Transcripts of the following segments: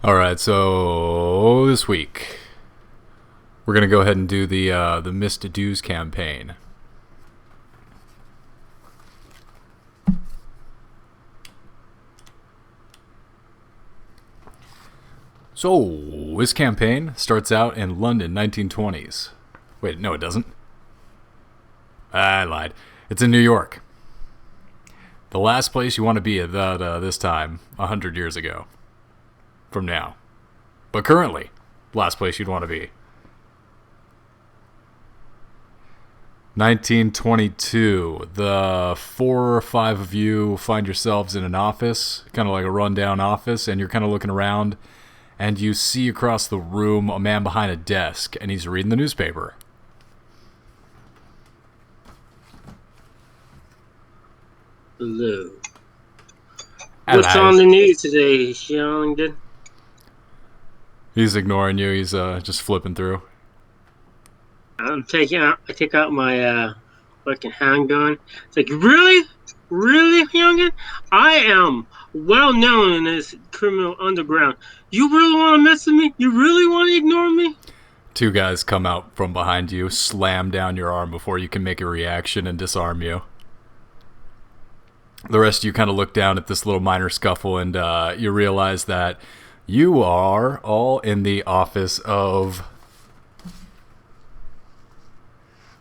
Alright, so this week we're going to go ahead and do the Missed Dues campaign. So, this campaign starts out in London, 1920s. Wait, no it doesn't. I lied. It's in New York. The last place you want to be at this time, 100 years ago. From now. But currently, last place you'd want to be. 1922. The 4 or 5 of you find yourselves in an office, kind of like a rundown office, and you're kind of looking around, and you see across the room a man behind a desk, and he's reading the newspaper. Hello. What's on the news today, Shellington? He's ignoring you. He's just flipping through. I take out my fucking handgun. It's like, really? Really, Youngin? I am well known in this criminal underground. You really want to mess with me? You really want to ignore me? 2 guys come out from behind you, slam down your arm before you can make a reaction and disarm you. The rest of you kind of look down at this little minor scuffle, and you realize that you are all in the office of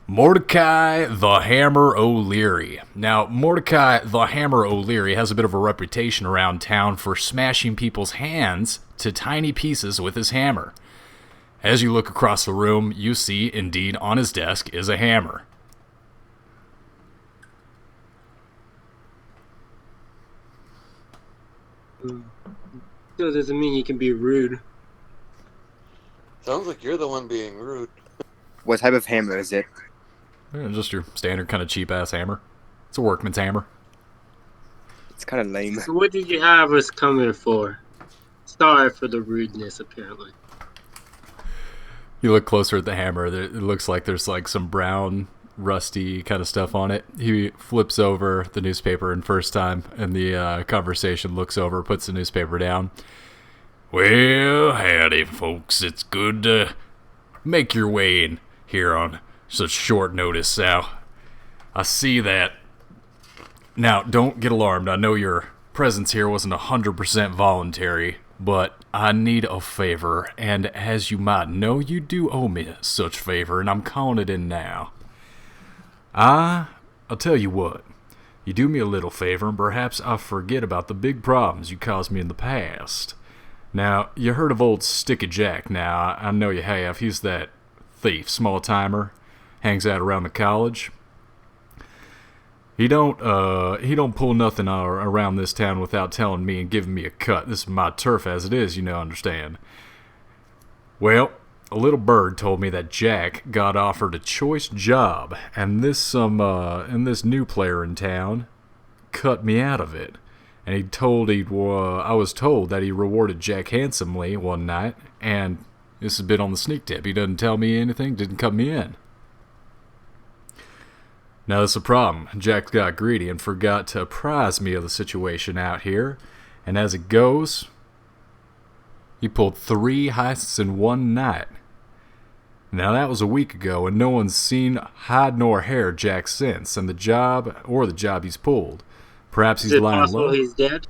Mordecai the Hammer O'Leary. Now, Mordecai the Hammer O'Leary has a bit of a reputation around town for smashing people's hands to tiny pieces with his hammer. As you look across the room, you see, indeed, on his desk is a hammer. Still doesn't mean you can be rude. Sounds like you're the one being rude. What type of hammer is it? Yeah, just your standard kind of cheap-ass hammer. It's a workman's hammer. It's kind of lame. So what did you have us come here for? Sorry for the rudeness, apparently. You look closer at the hammer. It looks like there's like some brown, rusty kind of stuff on it. He flips over the newspaper, and first time in the conversation looks over, puts the newspaper down. Well, howdy, folks. It's good to make your way in here on such short notice, Sal. I see that. Now, don't get alarmed. I know your presence here wasn't 100% voluntary, but I need a favor, and as you might know, you do owe me such favor, and I'm calling it in now. I'll tell you what. You do me a little favor, and perhaps I forget about the big problems you caused me in the past. Now, you heard of old Sticky Jack now. I know you have. He's that thief, small-timer, hangs out around the college. He don't pull nothing around this town without telling me and giving me a cut. This is my turf as it is, understand. Well, a little bird told me that Jack got offered a choice job, and this new player in town cut me out of it. And I was told that he rewarded Jack handsomely one night, and this has been on the sneak tip. He doesn't tell me anything, didn't cut me in. Now that's the problem. Jack got greedy and forgot to apprise me of the situation out here, and as it goes, he pulled 3 heists in one night. Now that was a week ago, and no one's seen hide nor hair Jack since, and the job he's pulled. Perhaps he's lying low. Is it possible he's dead?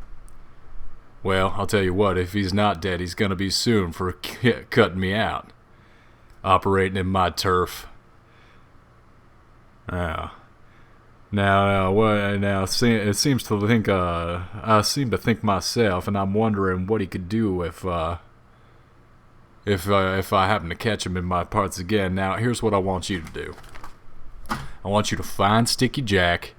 Well, I'll tell you what, if he's not dead, he's gonna be soon for cutting me out. Operating in my turf. It seems to think, I seem to think myself, and I'm wondering what he could do if I happen to catch him in my parts again. Now, here's what I want you to do. I want you to find Sticky Jack,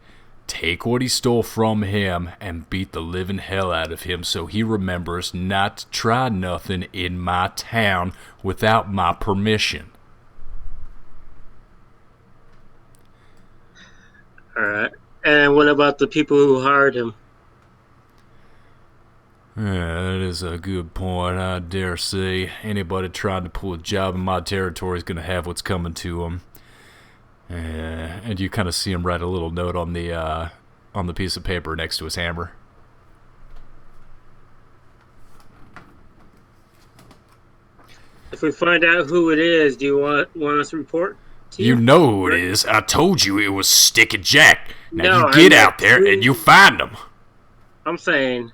take what he stole from him, and beat the living hell out of him so he remembers not to try nothing in my town without my permission. Alright. And what about the people who hired him? Yeah, that is a good point. I dare say anybody trying to pull a job in my territory is going to have what's coming to them. And you kind of see him write a little note on the piece of paper next to his hammer. If we find out who it is, do you want us to report to you? You know who it is. I told you it was Sticky Jack. Now No, you I get meant out there and you find him. I'm saying,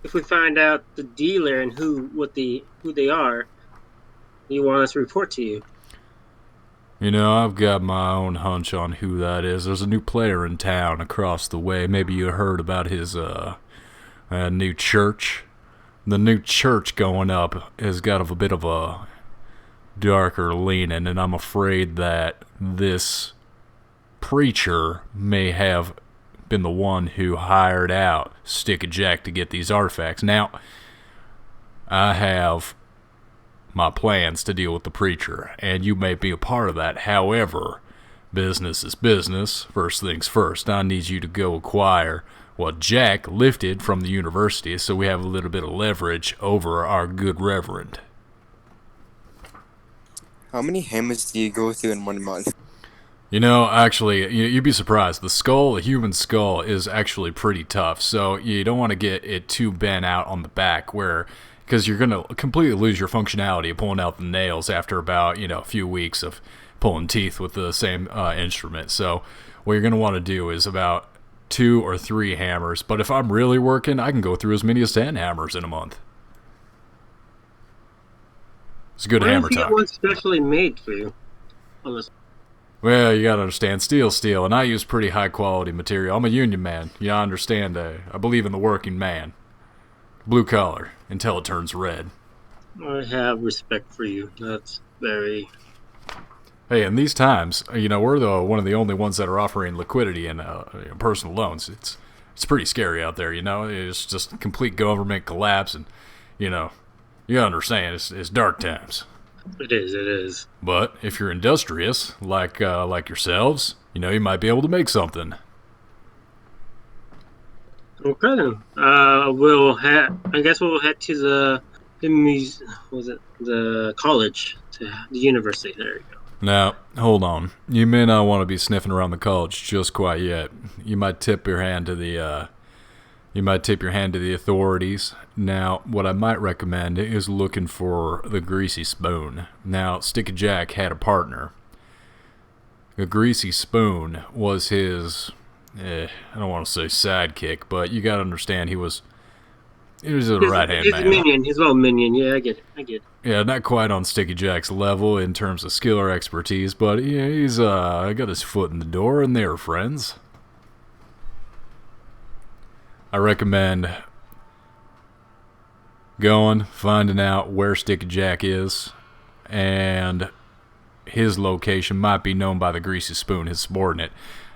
if we find out the dealer and who they are, you want us to report to you. You know, I've got my own hunch on who that is. There's a new player in town across the way. Maybe you heard about his new church. The new church going up has got a bit of a darker leaning, and I'm afraid that this preacher may have been the one who hired out Sticky Jack to get these artifacts. Now, I have my plans to deal with the preacher, and you may be a part of that. However, business is business. First things first, I need you to go acquire what Jack lifted from the university so we have a little bit of leverage over our good reverend. How many hammers do you go through in 1 month? You know, actually, you'd be surprised. The human skull, is actually pretty tough, so you don't want to get it too bent out on the back because you're going to completely lose your functionality of pulling out the nails after about, a few weeks of pulling teeth with the same instrument. So what you're going to want to do is about 2 or 3 hammers, but if I'm really working, I can go through as many as 10 hammers in a month. It's a good hammer Why don't you time. get one specially made for you? Well, you gotta understand, steel, and I use pretty high quality material. I'm a union man. I understand. I believe in the working man. Blue collar, until it turns red. I have respect for you. That's very... Hey, in these times, we're one of the only ones that are offering liquidity and personal loans. It's pretty scary out there, It's just complete government collapse, and, you understand, it's dark times. It is. But if you're industrious, like yourselves, you might be able to make something. Okay then. I guess we'll head to the college, to the university. There you go. Now, hold on. You may not want to be sniffing around the college just quite yet. You might tip your hand to the authorities. Now, what I might recommend is looking for the Greasy Spoon. Now, Sticky Jack had a partner. The Greasy Spoon was his, I don't want to say sidekick, but you gotta understand he was a right-hand man. He's a minion. He's a little minion. Yeah, I get it. Yeah, not quite on Sticky Jack's level in terms of skill or expertise, but he's got his foot in the door, and they're friends. I recommend finding out where Sticky Jack is, and his location might be known by the Greasy Spoon, his subordinate.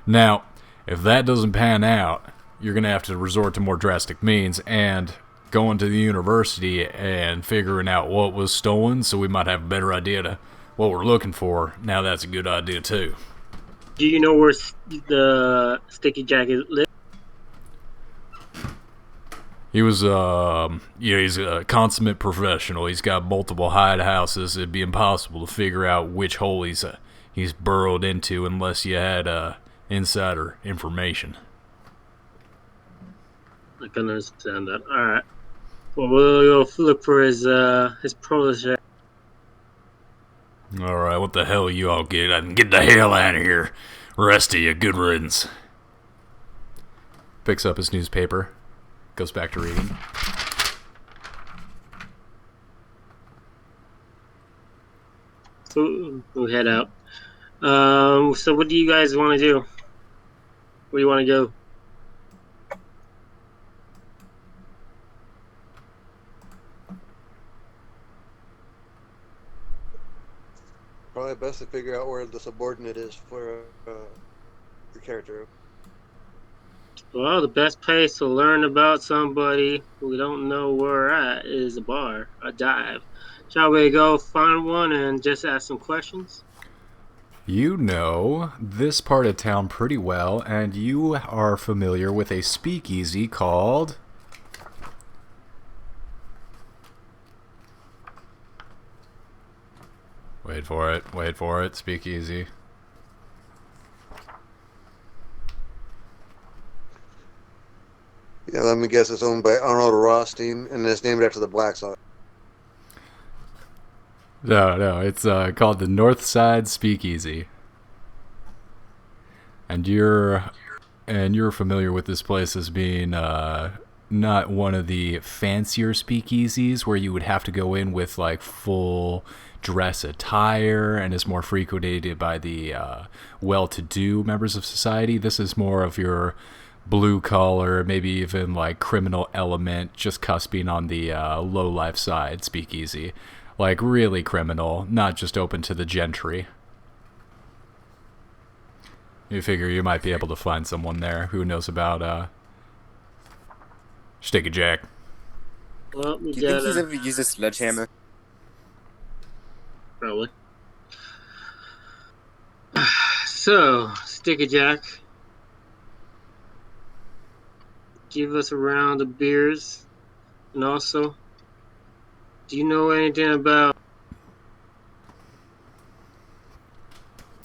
Now, if that doesn't pan out, you're going to have to resort to more drastic means and going to the university and figuring out what was stolen, so we might have a better idea to what we're looking for. Now that's a good idea, too. Do you know where the Sticky Jack lives? He was, he's a consummate professional. He's got multiple hidehouses. It'd be impossible to figure out which hole he's burrowed into unless you had insider information. I can understand that. All right. Well, we'll look for his protege. All right, what the hell you all get? Get the hell out of here. Rest of you, good riddance. Picks up his newspaper. Goes back to reading. So we'll head out. So what do you guys want to do? Where do you want to go? Probably best to figure out where the subordinate is for your character. Well, the best place to learn about somebody who don't know where we're at is a bar, a dive. Shall we go find one and just ask some questions? You know this part of town pretty well, and you are familiar with a speakeasy called... Wait for it, speakeasy. Yeah, let me guess. It's owned by Arnold Rothstein, and it's named after the Black Sox. No, it's called the North Side Speakeasy, and you're familiar with this place as being not one of the fancier speakeasies where you would have to go in with like full dress attire and is more frequented by the well-to-do members of society. This is more of your blue collar, maybe even like criminal element, just cusping on the low life side speakeasy. Like really criminal, not just open to the gentry. You figure you might be able to find someone there who knows about Stick a Jack. Well, we Do you think he's gotta ever used a sledgehammer? probably. So, Sticky Jack, give us a round of beers, and also, do you know anything about?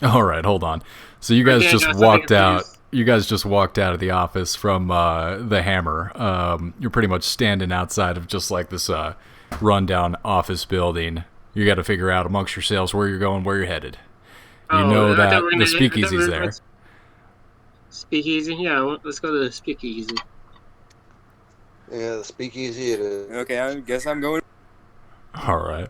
All right, hold on. So you guys Okay, I just got something walked out. confused. You guys just walked out of the office from the Hammer. You're pretty much standing outside of just like this rundown office building. You got to figure out amongst yourselves where you're going, where you're headed. You know I that thought we were the gonna- I thought we speakeasy's were- there. Speakeasy? Yeah, let's go to the speakeasy. Yeah, the speakeasy it is. Okay, I guess I'm going. All right.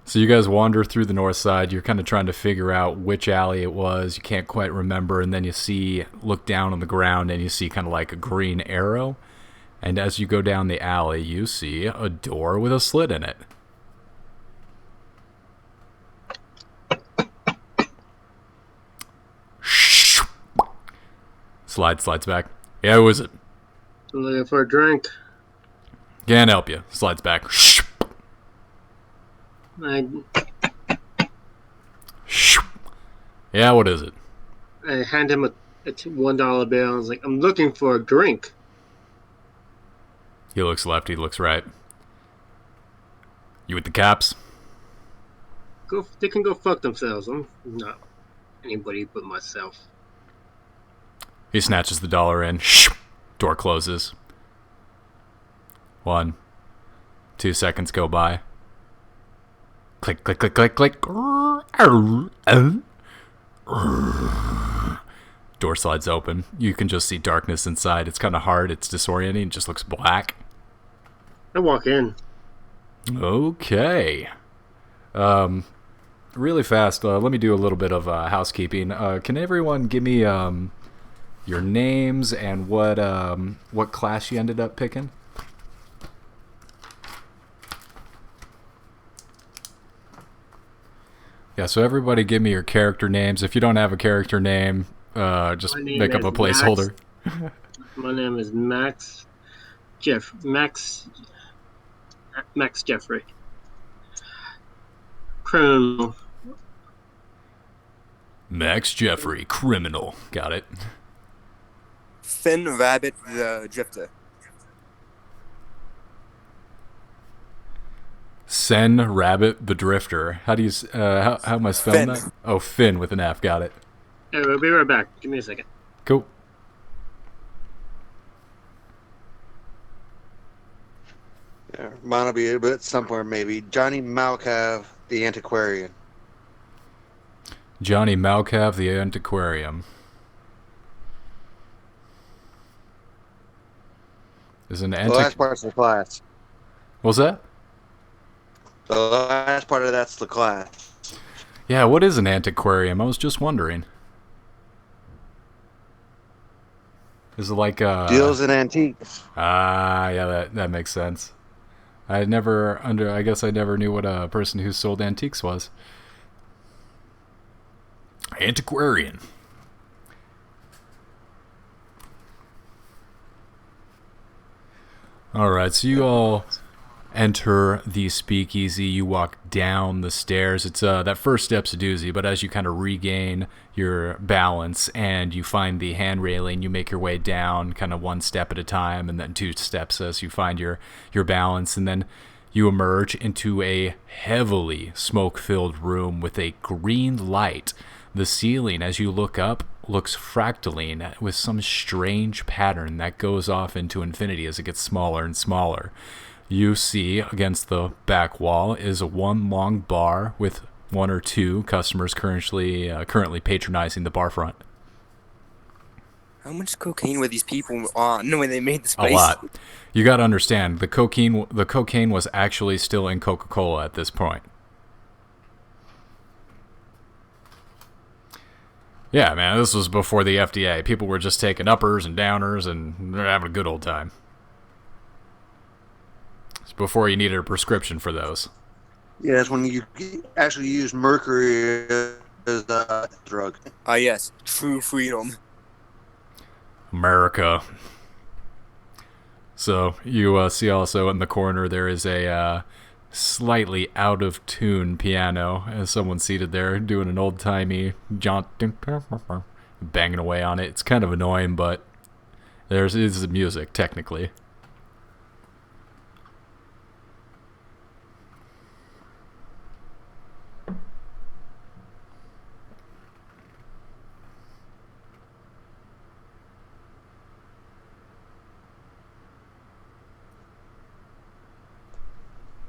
So you guys wander through the north side. You're kind of trying to figure out which alley it was. You can't quite remember. And then you look down on the ground and you see kind of like a green arrow. And as you go down the alley, you see a door with a slit in it. Slides back. Yeah, who is it? I'm looking for a drink. Can't help you. Slides back. I Yeah, what is it? hand him a $1 bill. I was like, I'm looking for a drink. He looks left, he looks right. You with the caps? They can go fuck themselves. I'm not anybody but myself. He snatches the dollar in. Door closes. 1, 2 seconds go by. Click, click, click, click, click. Door slides open. You can just see darkness inside. It's kind of hard. It's disorienting. It just looks black. I walk in. Okay. Really fast. Let me do a little bit of housekeeping. Can everyone give me your names and what class you ended up picking? Yeah, so everybody give me your character names. If you don't have a character name, just My name make up a is placeholder. My name is Max Jeffrey. Criminal. Max Jeffrey, criminal. Got it. Finn Rabbit the Drifter. Sen Rabbit the Drifter. How do you how am I spelling Finn. that? Oh, Finn with an F. Got it. Hey, we'll be right back. Give me a second. Cool. Yeah, mine will be a bit somewhere maybe. Johnny Malcav, the antiquarian. Johnny Malcav the Antiquarium. Is an The last part's the class. What's that? The last part of that's the class. Yeah, what is an antiquarium? I was just wondering. Is it like Deals in antiques. yeah, that makes sense. I guess I never knew what a person who sold antiques was. Antiquarian. Alright, so you all enter the speakeasy. You walk down the stairs. It's that first step's a doozy, but as you kind of regain your balance and you find the hand railing, you make your way down kind of one step at a time, and then 2 steps as you find your balance, and then you emerge into a heavily smoke-filled room with a green light. The ceiling, as you look up, looks fractaline with some strange pattern that goes off into infinity as it gets smaller and smaller. You see against the back wall is one long bar with one or two customers currently patronizing the bar front. How much cocaine were these people on when they made this A place? lot. You got to understand, the cocaine was actually still in Coca-Cola at this point. Yeah, man, this was before the FDA. People were just taking uppers and downers, and they're having a good old time. It's before you needed a prescription for those. Yeah, that's when you actually use mercury as a drug. Ah, yes. True freedom. America. So you see also in the corner there is a slightly out of tune piano as someone seated there doing an old timey jaunt, banging away on it. It's kind of annoying, but is music technically.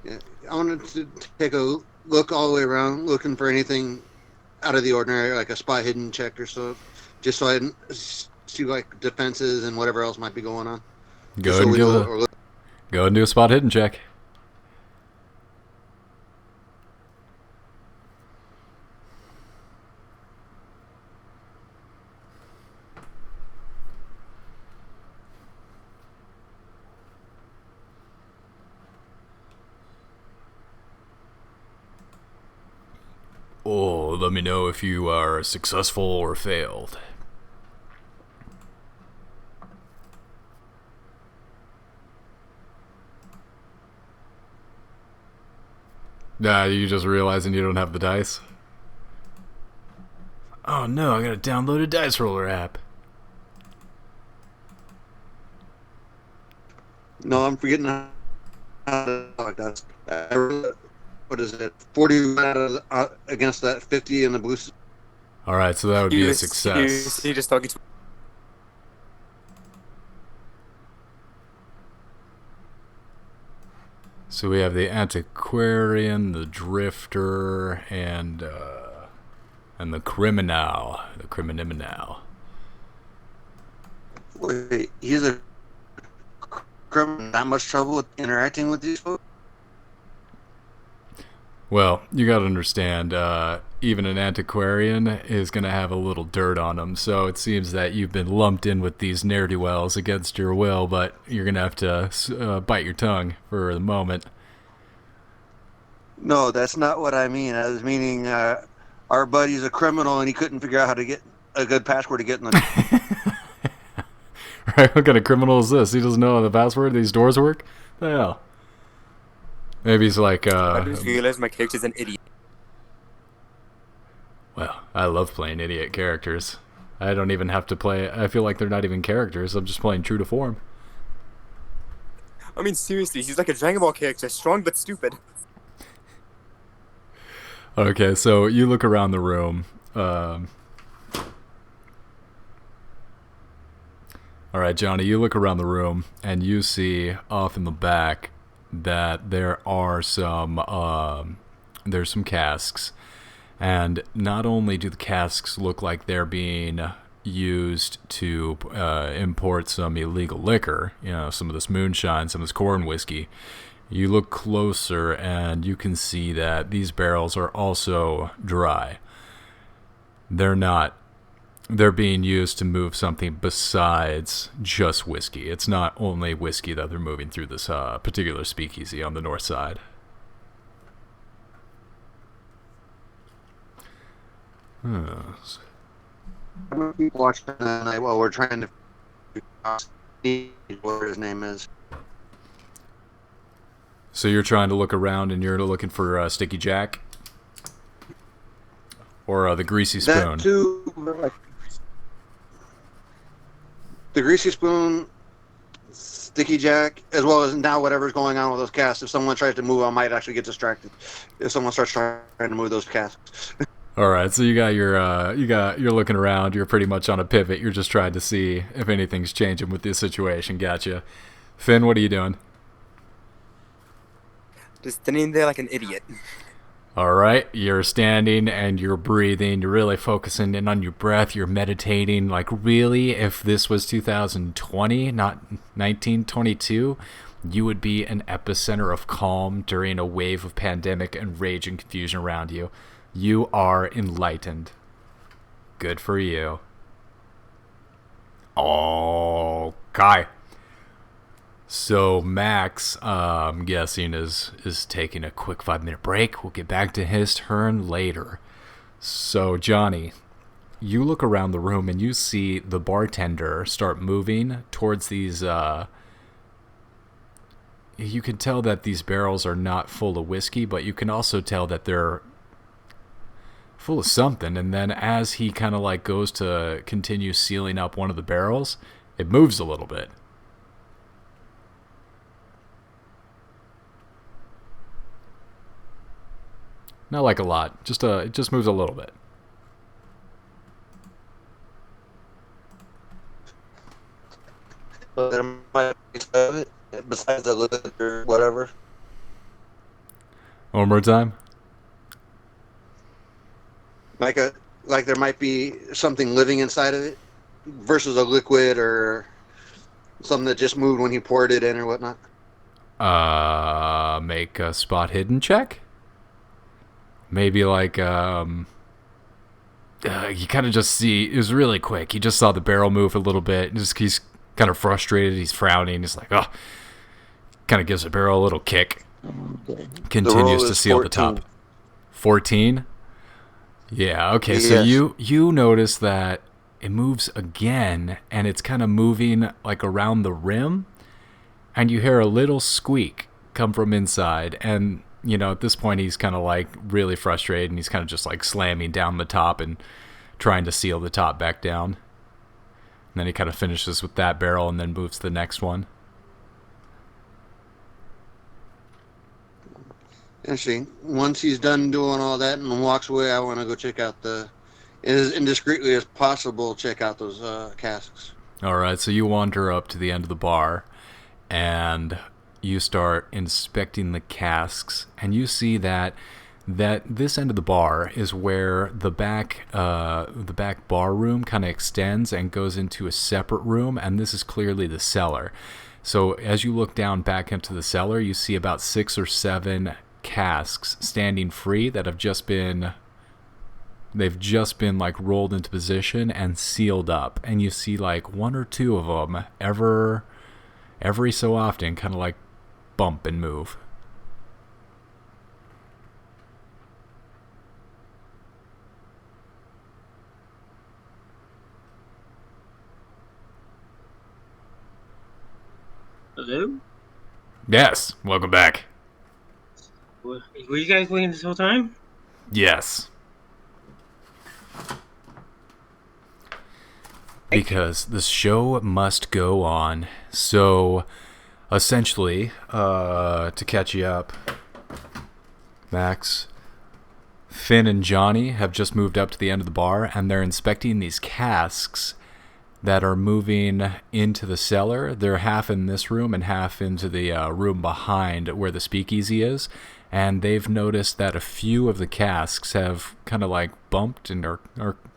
Yeah, I wanted to take a look all the way around, looking for anything out of the ordinary, like a spot hidden check or so, just so I can see like defenses and whatever else might be going on. Go ahead and do a spot hidden check. Oh, let me know if you are successful or failed. Nah, you just realizing you don't have the dice? Oh no, I gotta download a dice roller app. No, I'm forgetting how to talk. That's what is it? 40 against that 50 in the blue. Alright, so that would be a success. He just talking to So we have the antiquarian, the drifter, and the criminal. The criminal. Wait, he's a criminal. Not much trouble with interacting with these folks? Well, you gotta understand, even an antiquarian is gonna have a little dirt on him, so it seems that you've been lumped in with these ne'er-do-wells against your will, but you're gonna have to bite your tongue for the moment. No, that's not what I mean. I was meaning our buddy's a criminal and he couldn't figure out how to get a good password to get in the... Right, what kind of criminal is this? He doesn't know the password, these doors work? The hell? Maybe he's like, I just realized my character's an idiot. Well, I love playing idiot characters. I don't even have to play... I feel like they're not even characters. I'm just playing true to form. I mean, seriously, he's like a Dragon Ball character, strong but stupid. Okay, so you look around the room. Alright, Johnny, you look around the room, and you see off in the back that there are there's some casks. And not only do the casks look like they're being used to import some illegal liquor, you know, some of this moonshine, some of this corn whiskey, you look closer and you can see that these barrels are also dry. They're being used to move something besides just whiskey. It's not only whiskey that they're moving through this particular speakeasy on the north side. People watching tonight while we're trying to see what his name is. So you're trying to look around and you're looking for Sticky Jack? Or the Greasy Spoon? That too, like, the Greasy Spoon, Sticky Jack, as well as now whatever's going on with those casks. If someone tries to move, I might actually get distracted. If someone starts trying to move those casks. All right, so you got you're looking around. You're pretty much on a pivot. You're just trying to see if anything's changing with this situation. Gotcha. Finn, what are you doing? Just standing there like an idiot. All right, you're standing and you're breathing. You're really focusing in on your breath. You're meditating. Like, really, if this was 2020, not 1922, you would be an epicenter of calm during a wave of pandemic and rage and confusion around you. You are enlightened. Good for you. Okay. So Max, I'm guessing, is taking a quick 5-minute break. We'll get back to his turn later. So Johnny, you look around the room and you see the bartender start moving towards these. You can tell that these barrels are not full of whiskey, but you can also tell that they're full of something. And then as he kind of like goes to continue sealing up one of the barrels, it moves a little bit. Not like a lot. It just moves a little bit. But there might be some of it besides the lid or whatever. One more time. Like there might be something living inside of it versus a liquid or something that just moved when he poured it in or whatnot. Make a spot hidden check. Maybe like you kind of just see, it was really quick. You just saw the barrel move a little bit. He's kind of frustrated. He's frowning. He's like, oh, kind of gives the barrel a little kick. Okay. Continues to seal 14. The top. 14. Yeah. Okay. Yes. So you notice that it moves again, and it's kind of moving like around the rim, and you hear a little squeak come from inside, and you know, at this point, he's kind of like really frustrated, and he's kind of just like slamming down the top and trying to seal the top back down. And then he kind of finishes with that barrel and then moves to the next one. Interesting. Once he's done doing all that and walks away, I want to go check out as indiscreetly as possible, check out those casks. All right, so you wander up to the end of the bar, and you start inspecting the casks, and you see that this end of the bar is where the back bar room kind of extends and goes into a separate room, and this is clearly the cellar. So as you look down back into the cellar, you see about 6 or 7 casks standing free that have just been like rolled into position and sealed up, and you see like 1 or 2 of them every so often kind of like bump and move. Hello? Yes, welcome back. Were you guys waiting this whole time? Yes. Because the show must go on. So essentially, to catch you up, Max, Finn, and Johnny have just moved up to the end of the bar, and they're inspecting these casks that are moving into the cellar. They're half in this room and half into the room behind where the speakeasy is, and they've noticed that a few of the casks have kind of like bumped and are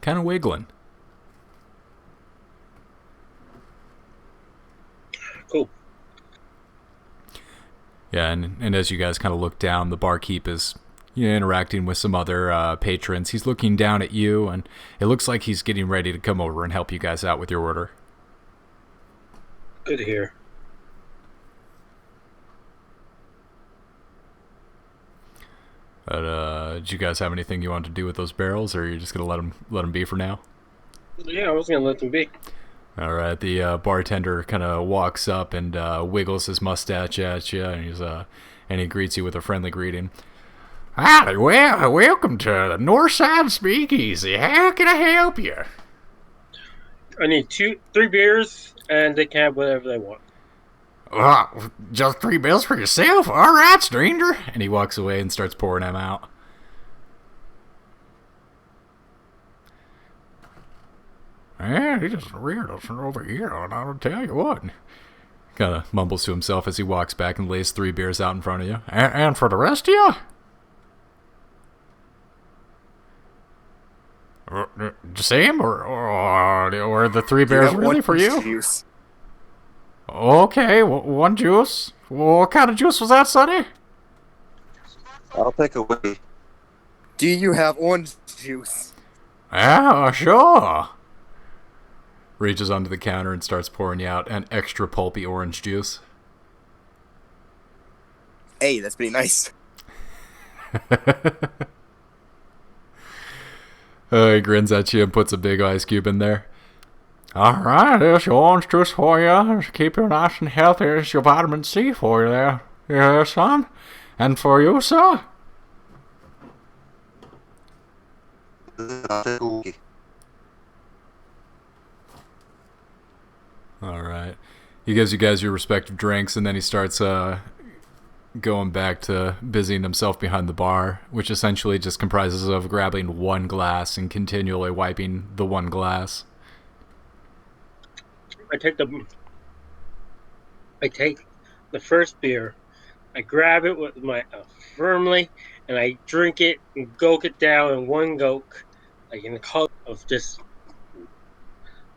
kind of wiggling. Cool. Yeah, and as you guys kind of look down, the barkeep is interacting with some other patrons. He's looking down at you, and it looks like he's getting ready to come over and help you guys out with your order. Good to hear. But did you guys have anything you wanted to do with those barrels, or are you just gonna let them be for now? Yeah, I was gonna let them be. All right. The bartender kind of walks up and wiggles his mustache at you, and he greets you with a friendly greeting. Howdy, well, welcome to the Northside Speakeasy. How can I help you? I need 3 beers, and they can have whatever they want. Just 3 bills for yourself? All right, stranger. And he walks away and starts pouring them out. Yeah, he's just weird over here, and I'll tell you what. Kind of mumbles to himself as he walks back and lays 3 beers out in front of you. And for the rest of you? Same? Or the 3 beers really for you? Juice. Okay, 1 juice. What kind of juice was that, Sonny? I'll take a whiskey. Do you have orange juice? Yeah, sure. Reaches onto the counter and starts pouring you out an extra pulpy orange juice. Hey, that's pretty nice. He grins at you and puts a big ice cube in there. Alright, there's your orange juice for you. Keep you nice and healthy. There's your vitamin C for you there. Yeah, son? And for you, sir? I'll take a whiskey. Alright. He gives you guys your respective drinks, and then he starts going back to busying himself behind the bar, which essentially just comprises of grabbing 1 glass and continually wiping the 1 glass. I take the first beer, I grab it with my firmly, and I drink it and gulp it down in 1 gulp, like in the color of just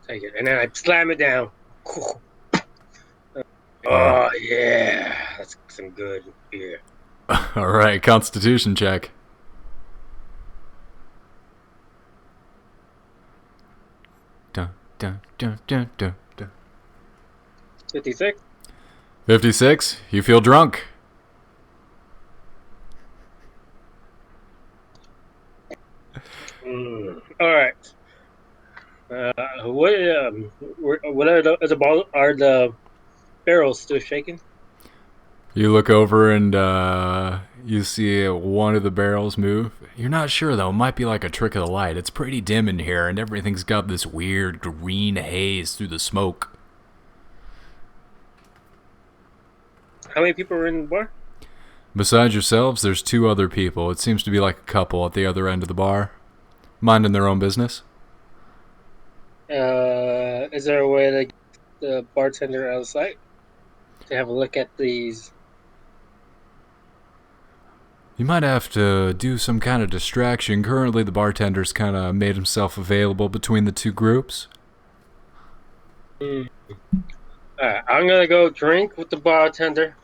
take it, and then I slam it down. Oh yeah, that's some good beer. Alright, Constitution check. Dun, dun, dun, dun, dun, dun. 56. 56, you feel drunk. All right. What are the barrels still shaking? You look over and you see one of the barrels move. You're not sure though, it might be like a trick of the light. It's pretty dim in here and everything's got this weird green haze through the smoke. How many people are in the bar? Besides yourselves, there's 2 other people. It seems to be like a couple at the other end of the bar, minding their own business. Is there a way to get the bartender out of sight to have a look at these? You might have to do some kind of distraction. Currently, the bartender's kind of made himself available between the 2 groups. Alright, I'm gonna go drink with the bartender.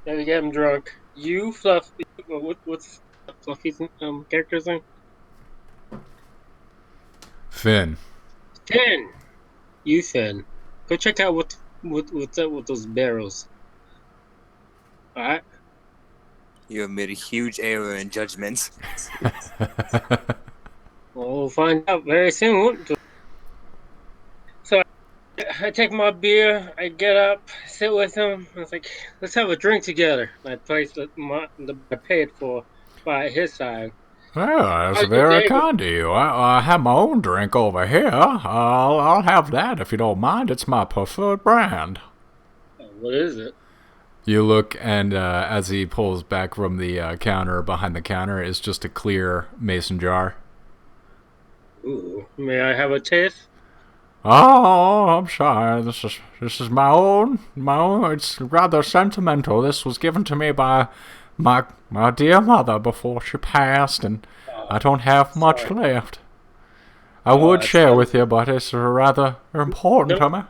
Maybe get him drunk. You, Fluffy. What's Fluffy's character's name? Finn. Finn. You, Finn. Go check out what's up with those barrels. Alright? You have made a huge error in judgment. We'll find out very soon, won't we? So I take my beer, I get up, sit with him. I was like, let's have a drink together. I placed the paid for by his side. Well, that's very kind of you. I have my own drink over here. I'll have that if you don't mind. It's my preferred brand. What is it? You look, and as he pulls back from the counter, behind the counter is just a clear mason jar. Ooh, may I have a taste? Oh, I'm sorry. This is my own. It's rather sentimental. This was given to me by my dear mother before she passed, and I don't have much left. I would share with you, but it's rather important to me.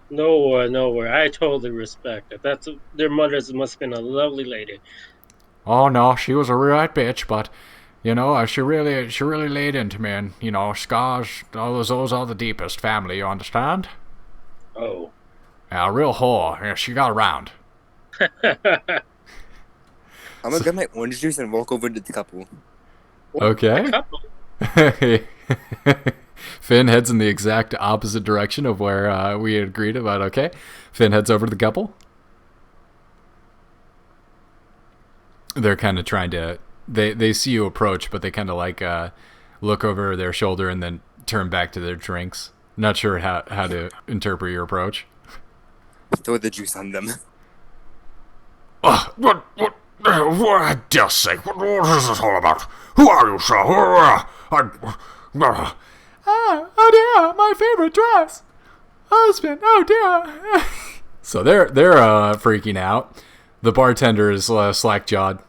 No worry. I totally respect it. Their mothers must have been a lovely lady. Oh no, she was a right bitch, but you know, she really laid into me, and you know, scars, those are the deepest family. You understand? Oh. Yeah, a real whore. Yeah, she got around. I'm gonna get my orange juice and walk over to the couple. Okay. A couple? Finn heads in the exact opposite direction of where we had agreed about. Okay. Finn heads over to the couple. They're kind of trying to... They see you approach, but they kind of like look over their shoulder and then turn back to their drinks. Not sure how to interpret your approach. Throw the juice on them. What, I dare say, what is this all about? Who are you, sir? Oh dear, my favorite dress. Husband, oh dear. So they're freaking out. The bartender is slack jawed.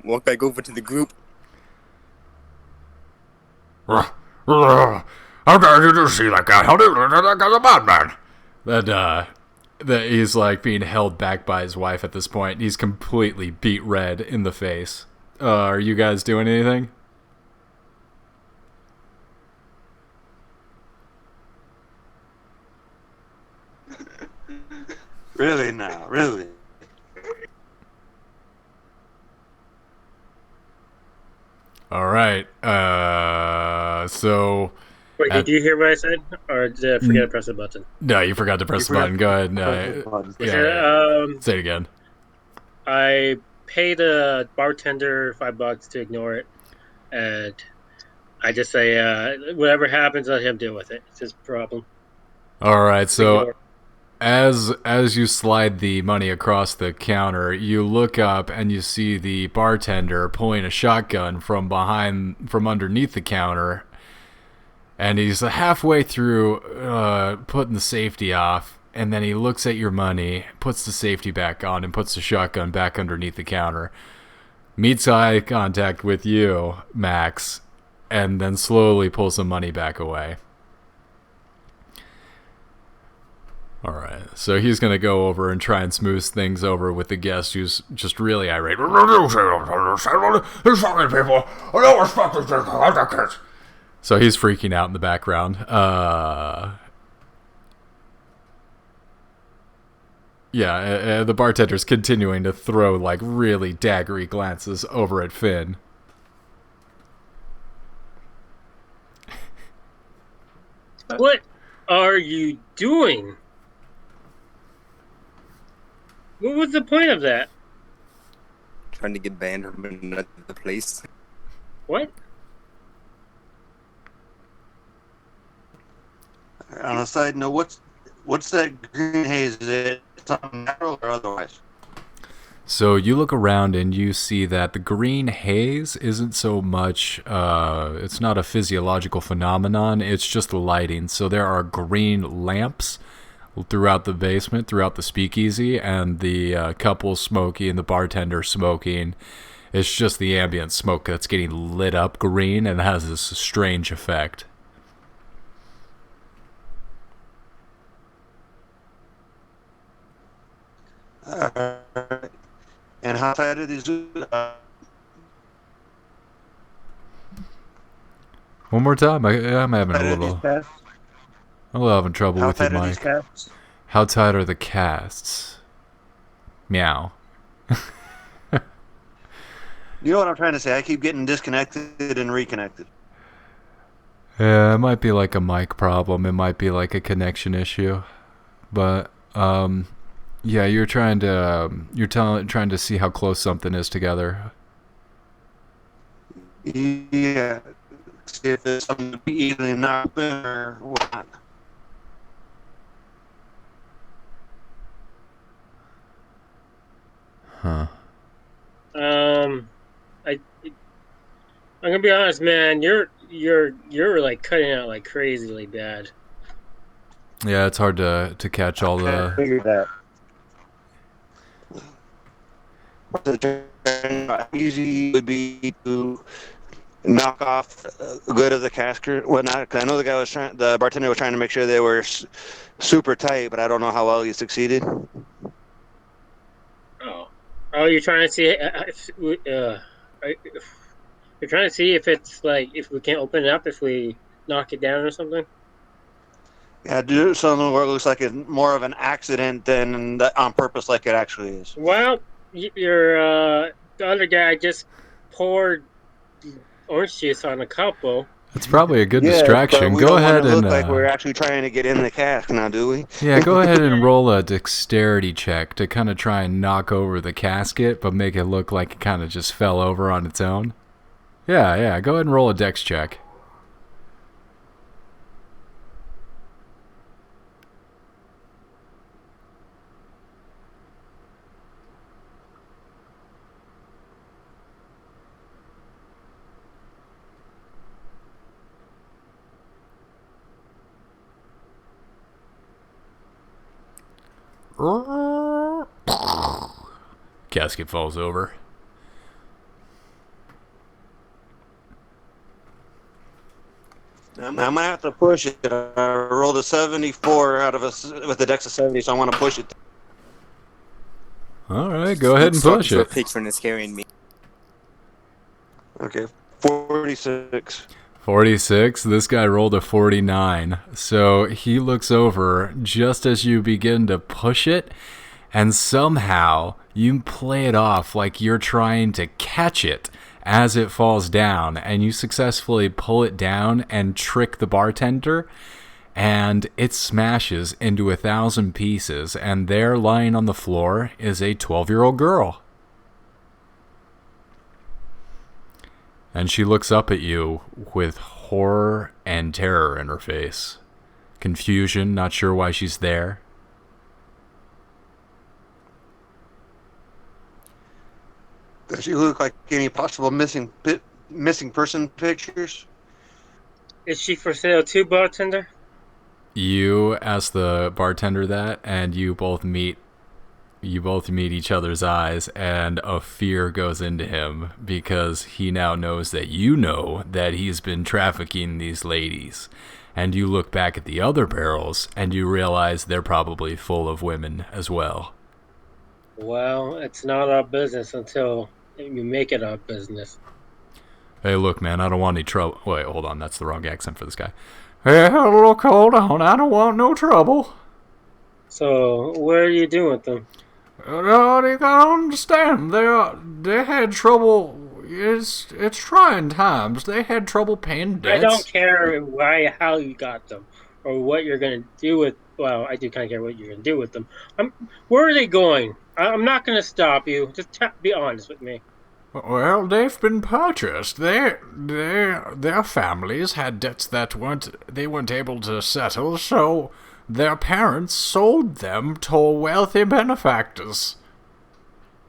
Walk back over to the group. How dare you see that guy? How dare you? That guy's a madman. That he's like being held back by his wife at this point. He's completely beat red in the face. Are you guys doing anything? Really now, really. All right. So Wait, did you hear what I said, or did I forget to press the button? no, you forgot to press the button. Go ahead. Say it again. I paid a bartender $5 to ignore it, and I just say, whatever happens, let him deal with it. It's his problem. All right. So Ignore. as you slide the money across the counter, you look up and you see the bartender pulling a shotgun from underneath the counter, and he's halfway through putting the safety off, and then he looks at your money, puts the safety back on, and puts the shotgun back underneath the counter, meets eye contact with you, Max, and then slowly pulls the money back away. All right, so he's going to go over and try and smooth things over with the guest who's just really irate. These fucking people. I don't respect these kids. I like kids. So he's freaking out in the background. The bartender's continuing to throw like really daggery glances over at Finn. What are you doing? What was the point of that? Trying to get banned from another place. What? On a side note, what's that green haze? Is it something natural or otherwise? So you look around and you see that the green haze isn't so much, it's not a physiological phenomenon, it's just the lighting. So there are green lamps throughout the basement, throughout the speakeasy, and the couple smoking and the bartender smoking. It's just the ambient smoke that's getting lit up green and has this strange effect. And how tight are these? One more time. I'm having a little having trouble How with your tight are these mic. casts? How tight are the casts? Meow. You know what I'm trying to say? I keep getting disconnected and reconnected. Yeah, it might be like a mic problem. It might be like a connection issue. But yeah, you're trying to see how close something is together. Yeah. See if there's something to be easily knocked in or whatnot. Huh. I'm gonna be honest, man. You're like cutting out like crazily bad. Yeah, it's hard to catch all I the. figured that. Easy would be to knock off a good of the casker. Well, not because I know the bartender was trying to make sure they were super tight, but I don't know how well he succeeded. Oh, you're trying to see you're trying to see if it's like if we can't open it up if we knock it down or something. Yeah, do something where it looks like it's more of an accident than on purpose, like it actually is. Well, your the other guy just poured orange juice on a couple. It's probably a good Yeah, distraction. but we Go don't want ahead to and look like we're actually trying to get in the cask now, do we? yeah, go ahead and roll a dexterity check to kind of try and knock over the casket, but make it look like it kind of just fell over on its own. Yeah. Go ahead and roll a dex check. Casket falls over. I'm gonna have to push it. I rolled a 74 with a dex of 70, so I want to push it. All right, go ahead and Start push to it. a patron is carrying me. Okay, 46. 46. This guy rolled a 49. So he looks over just as you begin to push it, and somehow you play it off like you're trying to catch it as it falls down, and you successfully pull it down and trick the bartender, and it smashes into 1,000 pieces, and there lying on the floor is a 12-year-old girl. And she looks up at you with horror and terror in her face. Confusion, not sure why she's there. Does she look like any possible missing person pictures? Is she for sale too, bartender? You ask the bartender that, and you both meet each other's eyes, and a fear goes into him because he now knows that you know that he's been trafficking these ladies. And you look back at the other barrels, and you realize they're probably full of women as well. Well, it's not our business until you make it our business. Hey, look, man, I don't want any trouble. Wait, hold on, that's the wrong accent for this guy. Hey, look, hold on, I don't want no trouble. So, what are you doing with them? No, you gotta understand, they had trouble. It's trying times. They had trouble paying debts. I don't care how you got them or what you're gonna do with. Well, I do kind of care what you're gonna do with them. Where are they going? I'm not gonna stop you. Just be honest with me. Well, they've been purchased. Their families had debts that they weren't able to settle, so their parents sold them to wealthy benefactors.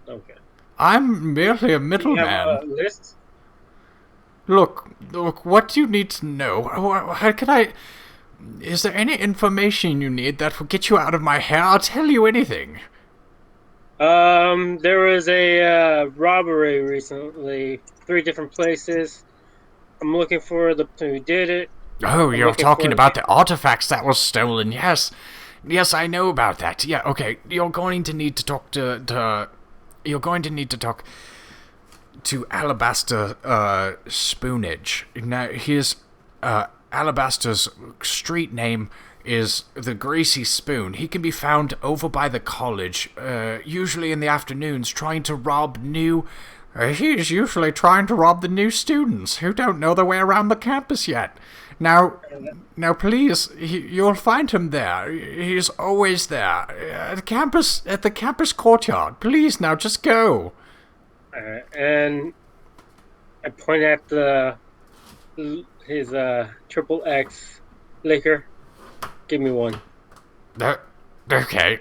Okay. I'm merely a Do you middleman. have a list? Look, what do you need to know? How can I... Is there any information you need that will get you out of my hair? I'll tell you anything. There was a robbery recently, 3 different places. I'm looking for the person who did it. Oh, I'm you're looking talking for- about the artifacts that was stolen. Yes, I know about that. Yeah, okay. You're going to need to talk to Alabaster Spoonage. Now, his Alabaster's street name is the Greasy Spoon. He can be found over by the college, usually in the afternoons, trying to rob he's usually trying to rob the new students who don't know their way around the campus yet. Now, please, you'll find him there. He's always there at the campus courtyard. Please, now just go. And I point at his triple X liquor. Give me one. Okay.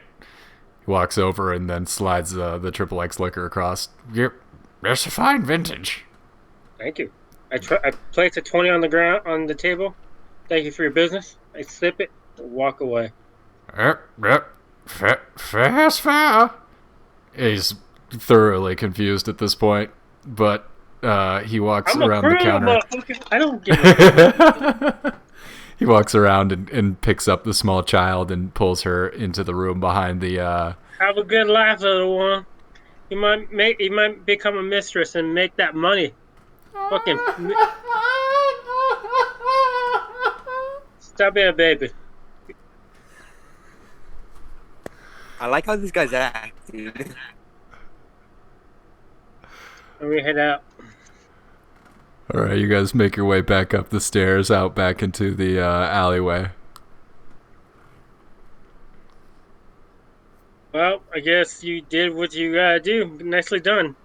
He walks over and then slides the triple X liquor across. Yep, that's a fine vintage. Thank you. I place a 20 on the ground on the table. Thank you for your business. I sip it and walk away. Yep. Fair's fair. He's thoroughly confused at this point, but he walks around the counter. I don't give a He walks around and picks up the small child and pulls her into the room behind the... Have a good life, little one. You might become a mistress and make that money. Fucking... Stop being a baby. I like how these guys act, dude. Let me head out. Alright, you guys make your way back up the stairs, out back into the alleyway. Well, I guess you did what you gotta do. Nicely done.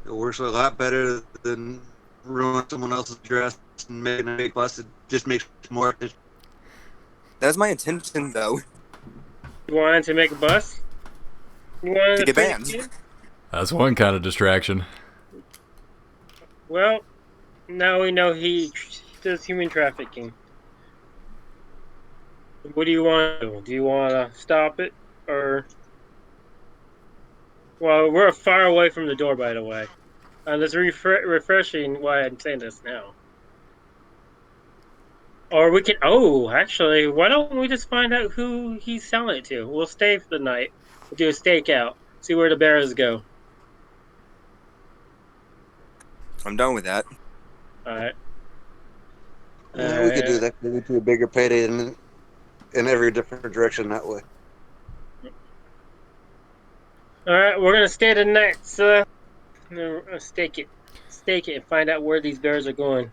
It works a lot better than ruining someone else's dress and making a big fuss. It just makes it more. That was my intention, though. You wanted to make a bus? You wanted To get fake banned. it? That's one kind of distraction. Well, now we know he does human trafficking. What do you want to do? Do you want to stop it or? Well, we're far away from the door, by the way. And it's refreshing why I'm saying this now. Or we can. Oh, actually, why don't we just find out who he's selling it to? We'll stay for the night. We'll do a stakeout. See where the bears go. I'm done with that. All right. Yeah, we could do that. Maybe do a bigger payday in every different direction that way. All right, we're gonna stay the night, sir. Stake it, and find out where these bears are going.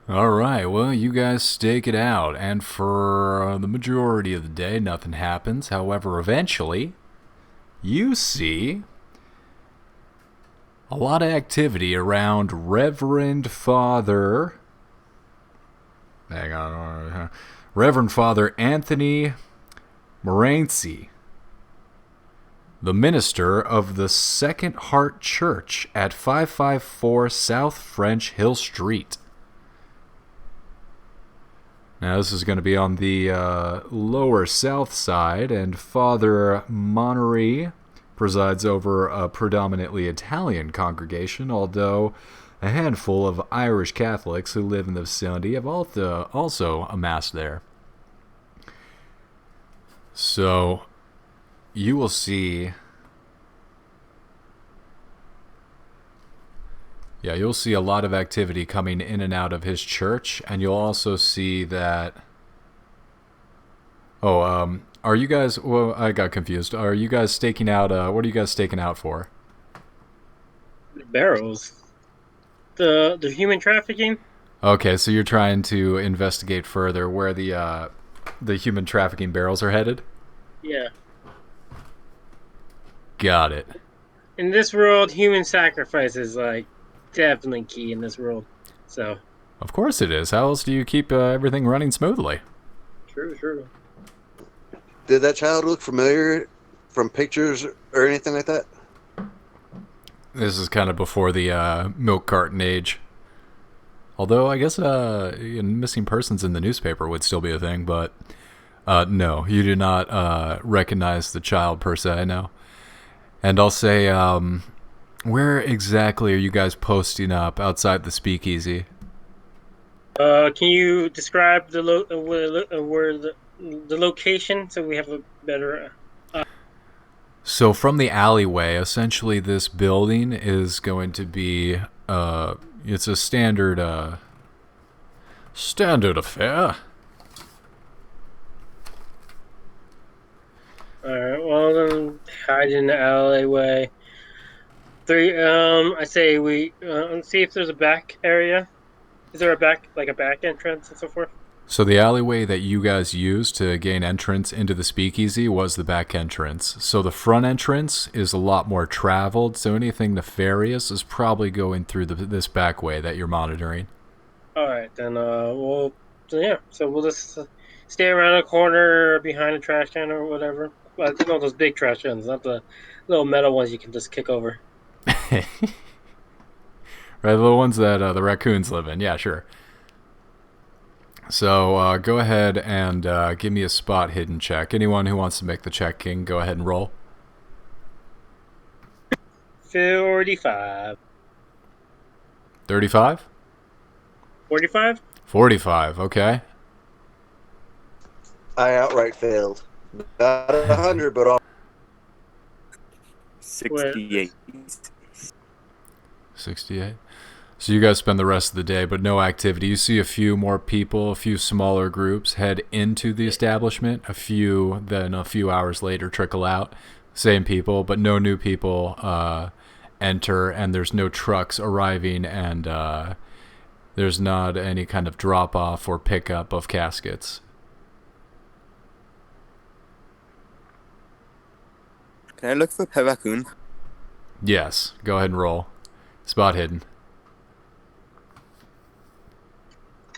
All right, well, you guys stake it out, and for the majority of the day, nothing happens. However, eventually, you see a lot of activity around Reverend Father... Hang on. Reverend Father Anthony Morency, the minister of the Second Heart Church at 554 South French Hill Street. Now, this is going to be on the lower south side, and Father Monnery presides over a predominantly Italian congregation, although a handful of Irish Catholics who live in the vicinity have also amassed there. So, you will see... Yeah, you'll see a lot of activity coming in and out of his church, and you'll also see that... are you guys... Well, I got confused. Are you guys staking out... what are you guys staking out for? The barrels. The human trafficking? Okay, so you're trying to investigate further where the human trafficking barrels are headed? Yeah. Got it. In this world, human sacrifice is, like, definitely key in this world. So. Of course it is. How else do you keep everything running smoothly? True. Did that child look familiar from pictures or anything like that? This is kind of before the milk carton age. Although, I guess missing persons in the newspaper would still be a thing, but no, you do not recognize the child per se, no. And I'll say, where exactly are you guys posting up outside the speakeasy? Can you describe where the location so we have a better... So from the alleyway, essentially this building is going to be, it's a standard affair. Alright, well then, hide in the alleyway. I say we see if there's a back area. Is there a back entrance and so forth? So the alleyway that you guys used to gain entrance into the speakeasy was the back entrance. So the front entrance is a lot more traveled, so anything nefarious is probably going through this back way that you're monitoring. Alright, then, so we'll just stay around the corner behind the trash can or whatever. Well, I think all those big trash cans, not the little metal ones you can just kick over. Right, the ones that the raccoons live in. Yeah, sure. So go ahead and give me a spot hidden check. Anyone who wants to make the check can go ahead and roll. 45. 35? 45? 45, okay. I outright failed. Not 100, but 68. 68. So you guys spend the rest of the day, but no activity. You see a few more people, a few smaller groups head into the establishment. Then a few hours later trickle out. Same people, but no new people enter, and there's no trucks arriving, and there's not any kind of drop-off or pickup of caskets. Can I look for a raccoon? Yes, go ahead and roll. Spot hidden.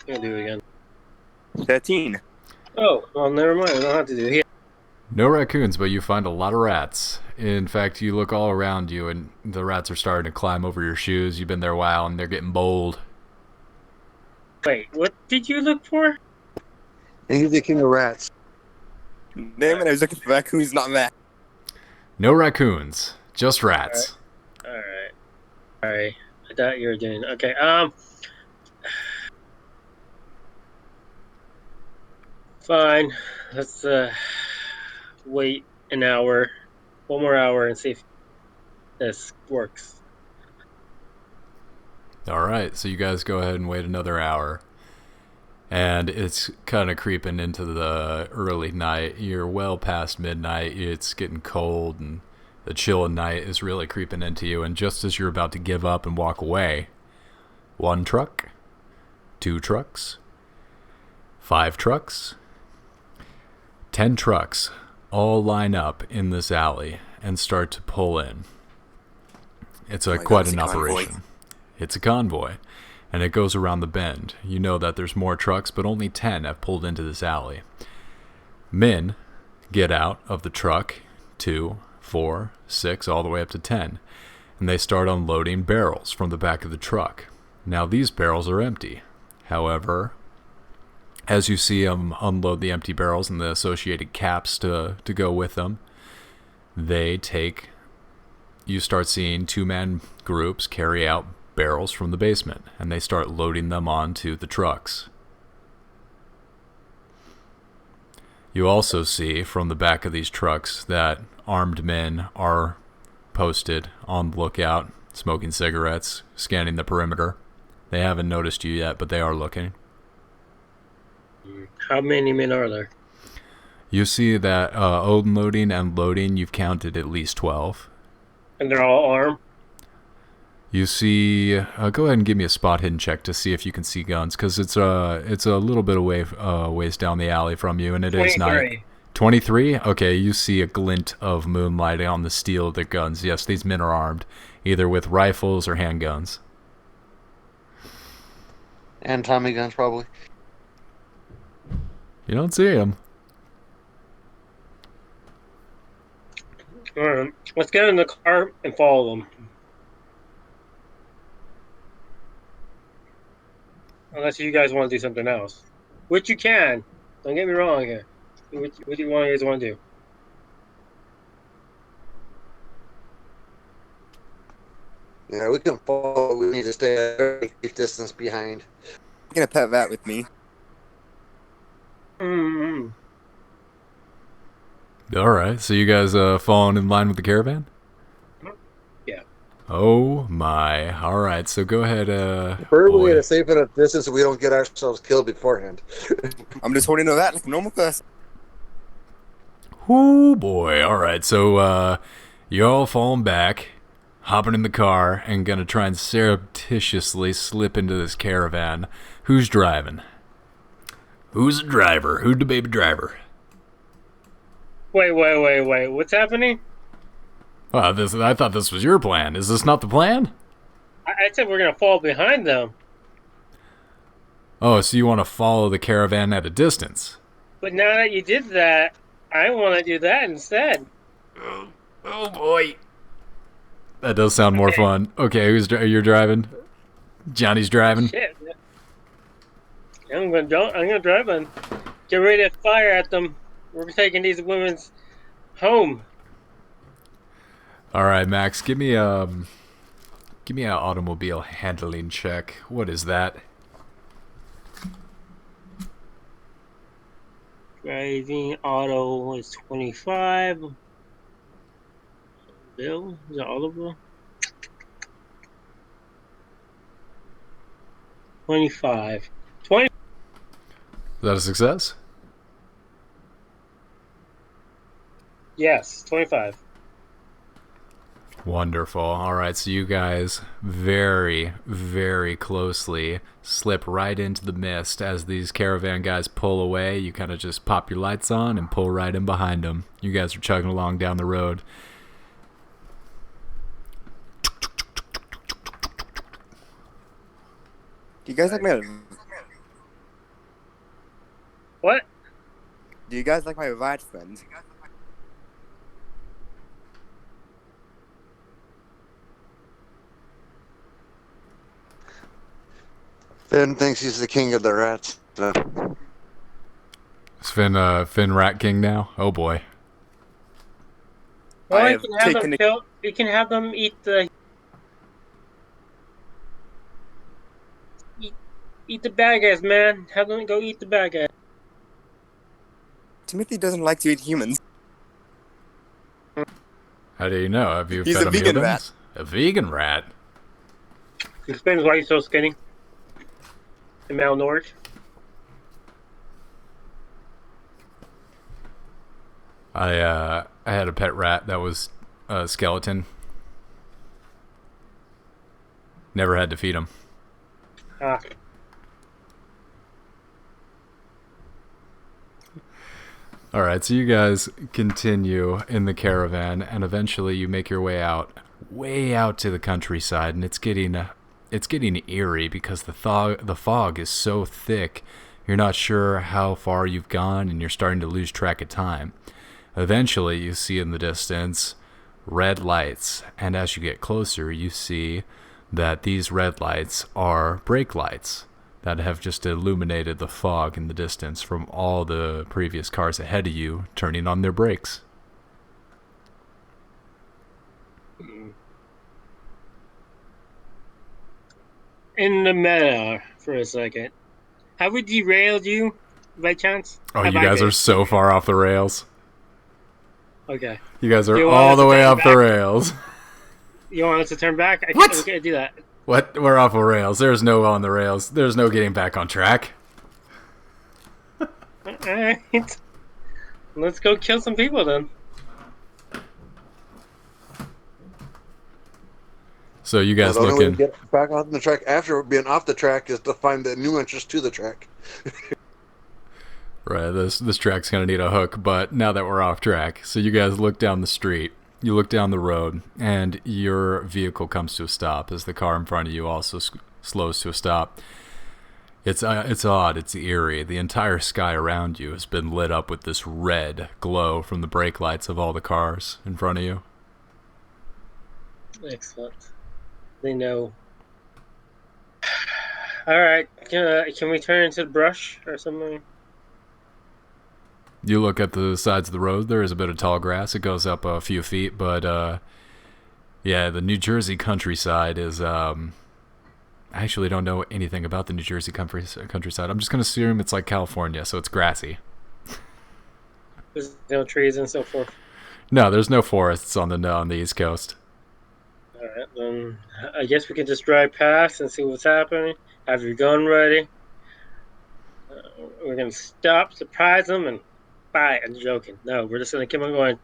I'll do it again. 13. Oh, well, never mind. I don't have to do it here. No raccoons, but you find a lot of rats. In fact, you look all around you, and the rats are starting to climb over your shoes. You've been there a while, and they're getting bold. Wait, what did you look for? he's the king of rats. Damn it, I was looking for raccoons, not that. No raccoons, just rats. Alright. Alright. I thought you were doing okay. Fine. Let's wait an hour. One more hour and see if this works. All right, so you guys go ahead and wait another hour. And it's kind of creeping into the early night. You're well past midnight. It's getting cold, and the chill of night is really creeping into you. And just as you're about to give up and walk away, 1 truck, 2 trucks, 5 trucks, 10 trucks all line up in this alley and start to pull in. It's quite an operation. It's a convoy, and it goes around the bend. You know that there's more trucks, but only 10 have pulled into this alley. Men get out of the truck, 2, 4, 6, all the way up to 10, and they start unloading barrels from the back of the truck. Now these barrels are empty. However, as you see them unload the empty barrels and the associated caps to go with them, you start seeing 2-man groups carry out barrels from the basement, and they start loading them onto the trucks. You also see from the back of these trucks that armed men are posted on the lookout, smoking cigarettes, scanning the perimeter. They haven't noticed you yet, but they are looking. How many men are there? You see that unloading and loading, you've counted at least 12. And they're all armed? You see, go ahead and give me a spot hidden check to see if you can see guns, because it's a little bit away, ways down the alley from you, and it 23. is night. 23? Okay, you see a glint of moonlight on the steel of their guns. Yes, these men are armed, either with rifles or handguns. And Tommy guns, probably. You don't see them. Alright, let's get in the car and follow them. Unless you guys want to do something else. Which you can. Don't get me wrong here. What do you guys want to do? Yeah, we can follow. We need to stay a very safe distance behind. I'm gonna pet that with me. Mm-hmm. All right, so you guys falling in line with the caravan? Yeah. Oh my! All right, so go ahead. Preferably at a safe enough distance so we don't get ourselves killed beforehand. I'm just holding to that like a normal person. Whoo boy! All right, so you all falling back, hopping in the car, and gonna try and surreptitiously slip into this caravan. Who's driving? Who's the driver? Who's the baby driver? Wait. What's happening? I thought this was your plan. Is this not the plan? I said we're going to fall behind them. Oh, so you want to follow the caravan at a distance? But now that you did that, I want to do that instead. Oh boy. That does sound more fun. Okay, you're driving? Johnny's driving? Shit. I'm gonna drive and get ready to fire at them. We're taking these women's home. All right, Max, give me an automobile handling check. What is that? Driving auto is 25. Bill, is that Oliver? 25. 20. Is that a success? Yes, 25. Wonderful. All right, so you guys very, very closely slip right into the mist as these caravan guys pull away. You kind of just pop your lights on and pull right in behind them. You guys are chugging along down the road. Do you guys like my... What? Do you guys like my ride friends? Finn thinks he's the king of the rats. So. Finn Rat King now? Oh boy. Well, I you have can have taken them kill. You can have them eat the eat the bad guys, man. Have them go eat the bad guys. Timothy doesn't like to eat humans. How do you know? Have you He's fed a him vegan humans? A vegan rat. Explains why he's so skinny and malnourished. I had a pet rat that was a skeleton. Never had to feed him. Ah, All right, so you guys continue in the caravan, and eventually you make your way out to the countryside, and it's getting eerie because the fog is so thick. You're not sure how far you've gone, and you're starting to lose track of time. Eventually, you see in the distance red lights, and as you get closer, you see that these red lights are brake lights that have just illuminated the fog in the distance from all the previous cars ahead of you turning on their brakes. in the meta for a second. Have we derailed you by chance? Oh, Have you I guys been? are so far off the rails. Okay. You guys are You want all us the to way turn off the back? rails. You want us to turn back? What? We can't do that. What? We're off the rails. There's no on the rails. There's no getting back on track. Alright. Let's go kill some people then. So you guys The only way to looking. get back on the track after being off the track is to find the new entrance to the track. Right, this track's gonna need a hook, but now that we're off track, so you guys look down the street, you look down the road, and your vehicle comes to a stop as the car in front of you also slows to a stop. It's odd, it's eerie. The entire sky around you has been lit up with this red glow from the brake lights of all the cars in front of you. Excellent. They know. Alright, can we turn into the brush or something? You look at the sides of the road, there is a bit of tall grass. It goes up a few feet, but yeah, the New Jersey countryside is I actually don't know anything about the New Jersey countryside. I'm just going to assume it's like California, so it's grassy. There's no trees and so forth. No, there's no forests on the East Coast. Alright, then I guess we can just drive past and see what's happening. Have your gun ready. We're going to stop, surprise them, and bye. I'm joking. No, we're just going to keep on going.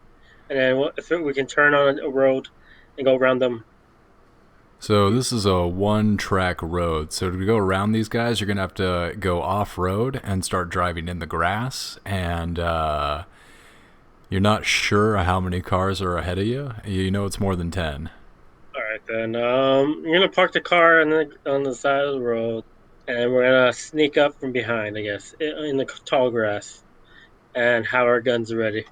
And then if we can turn on a road and go around them. So this is a one-track road. So to go around these guys, you're going to have to go off-road and start driving in the grass. And you're not sure how many cars are ahead of you. You know it's more than 10. Alright, then. We're going to park the car on the side of the road. And we're going to sneak up from behind, I guess, in the tall grass. And have our guns ready.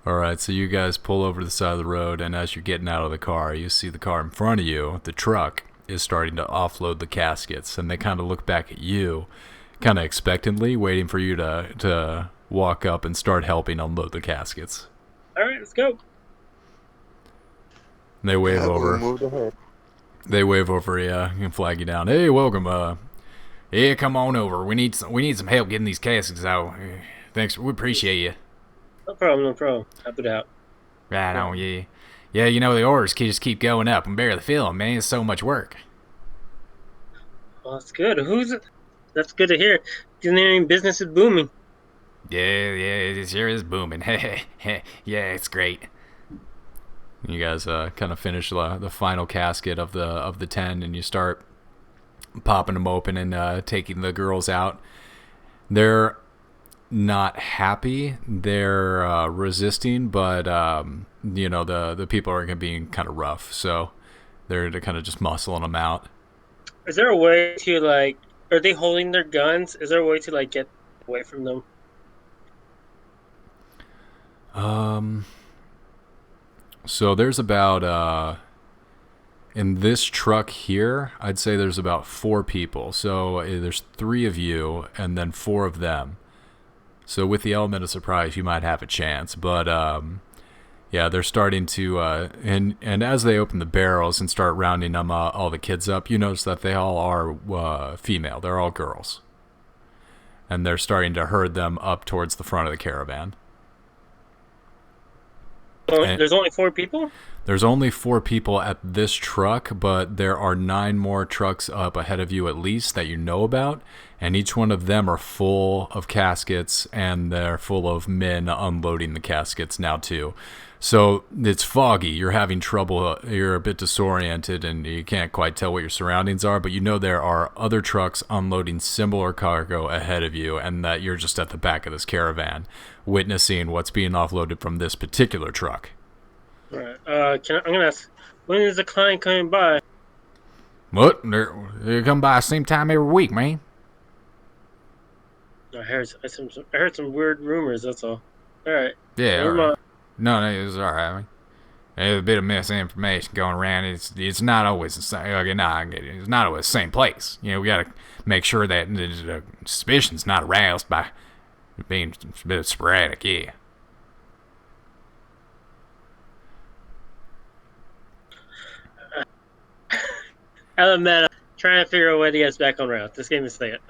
All right, so you guys pull over to the side of the road, and as you're getting out of the car, you see the car in front of you, the truck, is starting to offload the caskets, and they kind of look back at you, kind of expectantly, waiting for you to walk up and start helping unload the caskets. All right, let's go. And they wave over. Moved ahead. They wave over you and flag you down. Hey, welcome. Yeah, come on over. We need some help getting these caskets out. Thanks, we appreciate you. No problem. Happy to help. Right on, yeah. Yeah, you know, the orders just keep going up. I'm barely feeling, man. It's so much work. Well, that's good. That's good to hear. Engineering business is booming. Yeah, it sure is booming. Yeah, it's great. You guys kind of finish the final casket of the 10, and you start popping them open and taking the girls out. They're not happy. They're resisting, but you know, the people are being kind of rough, so they're kind of just muscling them out. Is there a way to, like, are they holding their guns? Is there a way to, like, get away from them? So there's about in this truck here, I'd say there's about 4 people. So there's 3 of you and then 4 of them. So with the element of surprise, you might have a chance. But yeah, they're starting to and as they open the barrels and start rounding them all the kids up, you notice that they all are female. They're all girls, and they're starting to herd them up towards the front of the caravan. There's only 4 people? There's only 4 people at this truck, but there are 9 more trucks up ahead of you at least that you know about, and each one of them are full of caskets, and they're full of men unloading the caskets now too. So it's foggy. You're having trouble. You're a bit disoriented, and you can't quite tell what your surroundings are, but you know there are other trucks unloading similar cargo ahead of you, and that you're just at the back of this caravan, witnessing what's being offloaded from this particular truck. All right. I'm going to ask, when is the client coming by? What? They come by the same time every week, man. I heard some weird rumors, that's all. All right. Yeah, all right. No, it's all right. I mean, there's a bit of misinformation going around. It's not always the same. It's not always the same place. You know, we got to make sure that the suspicion's not aroused by being a bit sporadic. Yeah. Alameda, trying to figure out when he gets back on route. This game is thinking.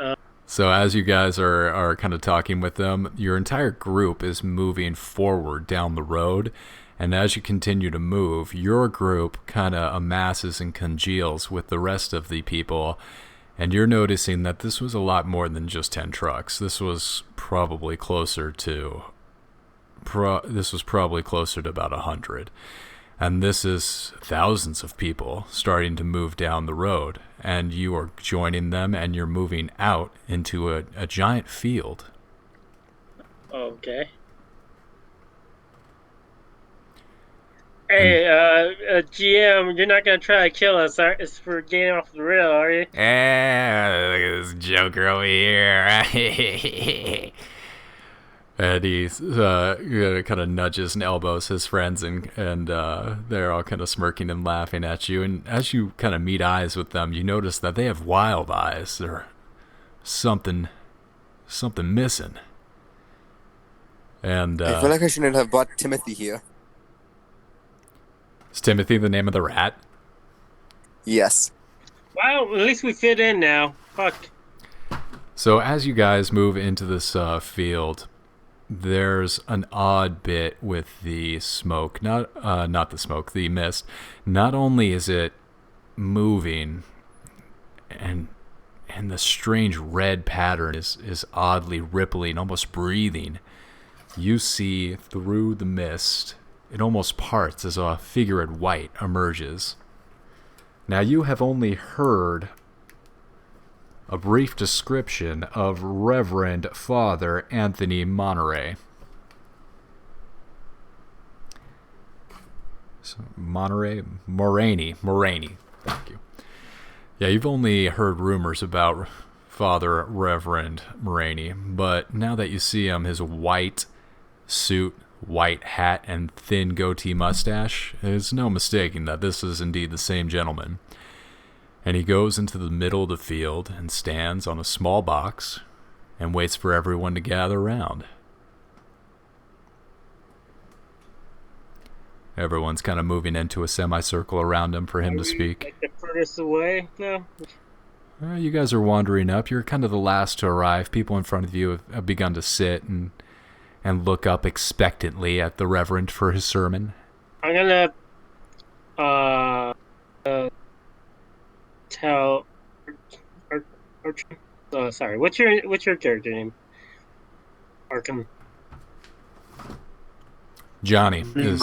So as you guys are kind of talking with them, your entire group is moving forward down the road. And as you continue to move, your group kind of amasses and congeals with the rest of the people. And you're noticing that this was a lot more than just 10 trucks. This was probably closer to about 100. And this is thousands of people starting to move down the road. And you are joining them, and you're moving out into a giant field. Okay. Hey, GM, you're not going to try to kill us it's for getting off the rail, are you? Look at this joker over here. And he kind of nudges and elbows his friends, and they're all kind of smirking and laughing at you. And as you kind of meet eyes with them, you notice that they have wild eyes. There's something missing. And I feel like I shouldn't have brought Timothy here. Is Timothy the name of the rat? Yes. Well, at least we fit in now. Fuck. So as you guys move into this field, there's an odd bit with the smoke, not the smoke, the mist. Not only is it moving, and the strange red pattern is oddly rippling, almost breathing. You see through the mist, it almost parts as a figure in white emerges. Now you have only heard a brief description of Reverend Father Anthony Monterey. So, Moraney. Thank you. Yeah, you've only heard rumors about Father Reverend Moraney, but now that you see him, his white suit, white hat, and thin goatee mustache, there's no mistaking that this is indeed the same gentleman. And he goes into the middle of the field and stands on a small box and waits for everyone to gather around. Everyone's kind of moving into a semicircle around him for him to speak. Like the furthest away now? You guys are wandering up. You're kind of the last to arrive. People in front of you have begun to sit and look up expectantly at the Reverend for his sermon. I'm gonna tell sorry, what's your character name? Arkham. Johnny is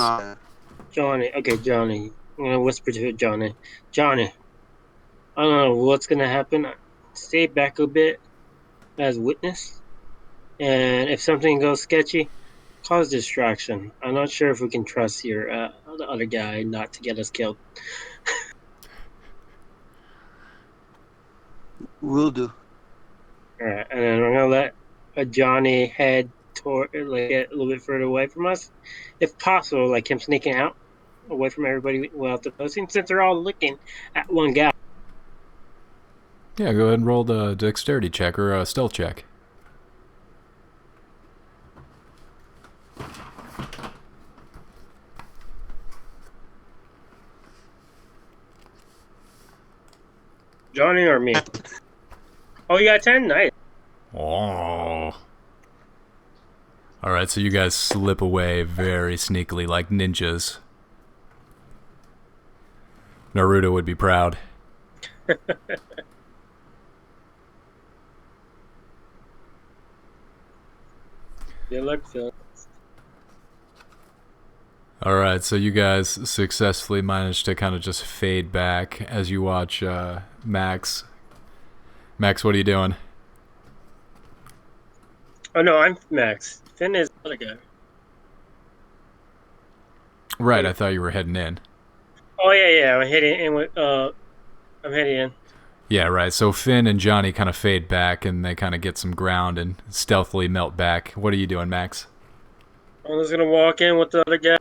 Johnny. Okay, Johnny. I'm gonna whisper to Johnny. Johnny, I don't know what's gonna happen. Stay back a bit as witness, and if something goes sketchy, cause distraction. I'm not sure if we can trust the other guy not to get us killed. Will do. Alright, and then I'm gonna let Johnny head toward, like, get a little bit further away from us, if possible, like him sneaking out away from everybody without the posting, since they're all looking at one guy. Yeah, go ahead and roll the dexterity check or a stealth check. Johnny or me? Oh, you got 10? Nice. Oh. All right, so you guys slip away very sneakily like ninjas. Naruto would be proud. Good luck, Phil. All right, so you guys successfully managed to kind of just fade back as you watch Max. Max, what are you doing? Oh no, I'm Max. Finn is the other guy. Right, I thought you were heading in. Oh yeah. I'm heading in with. I'm heading in. Yeah, right. So Finn and Johnny kind of fade back, and they kind of get some ground and stealthily melt back. What are you doing, Max? I'm just gonna walk in with the other guy.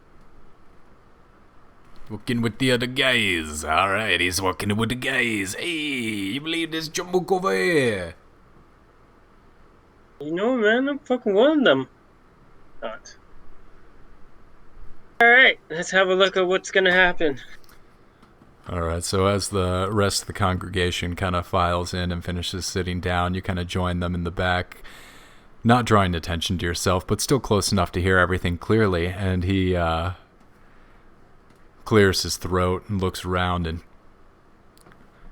Walking with the other guys. Alright, he's walking with the guys. Hey, you believe this jumbo over here? You know, man, I'm fucking one of them. Not. All right, let's have a look at what's gonna happen. All right, so as the rest of the congregation kind of files in and finishes sitting down, you kind of join them in the back, not drawing attention to yourself, but still close enough to hear everything clearly. And he clears his throat and looks around and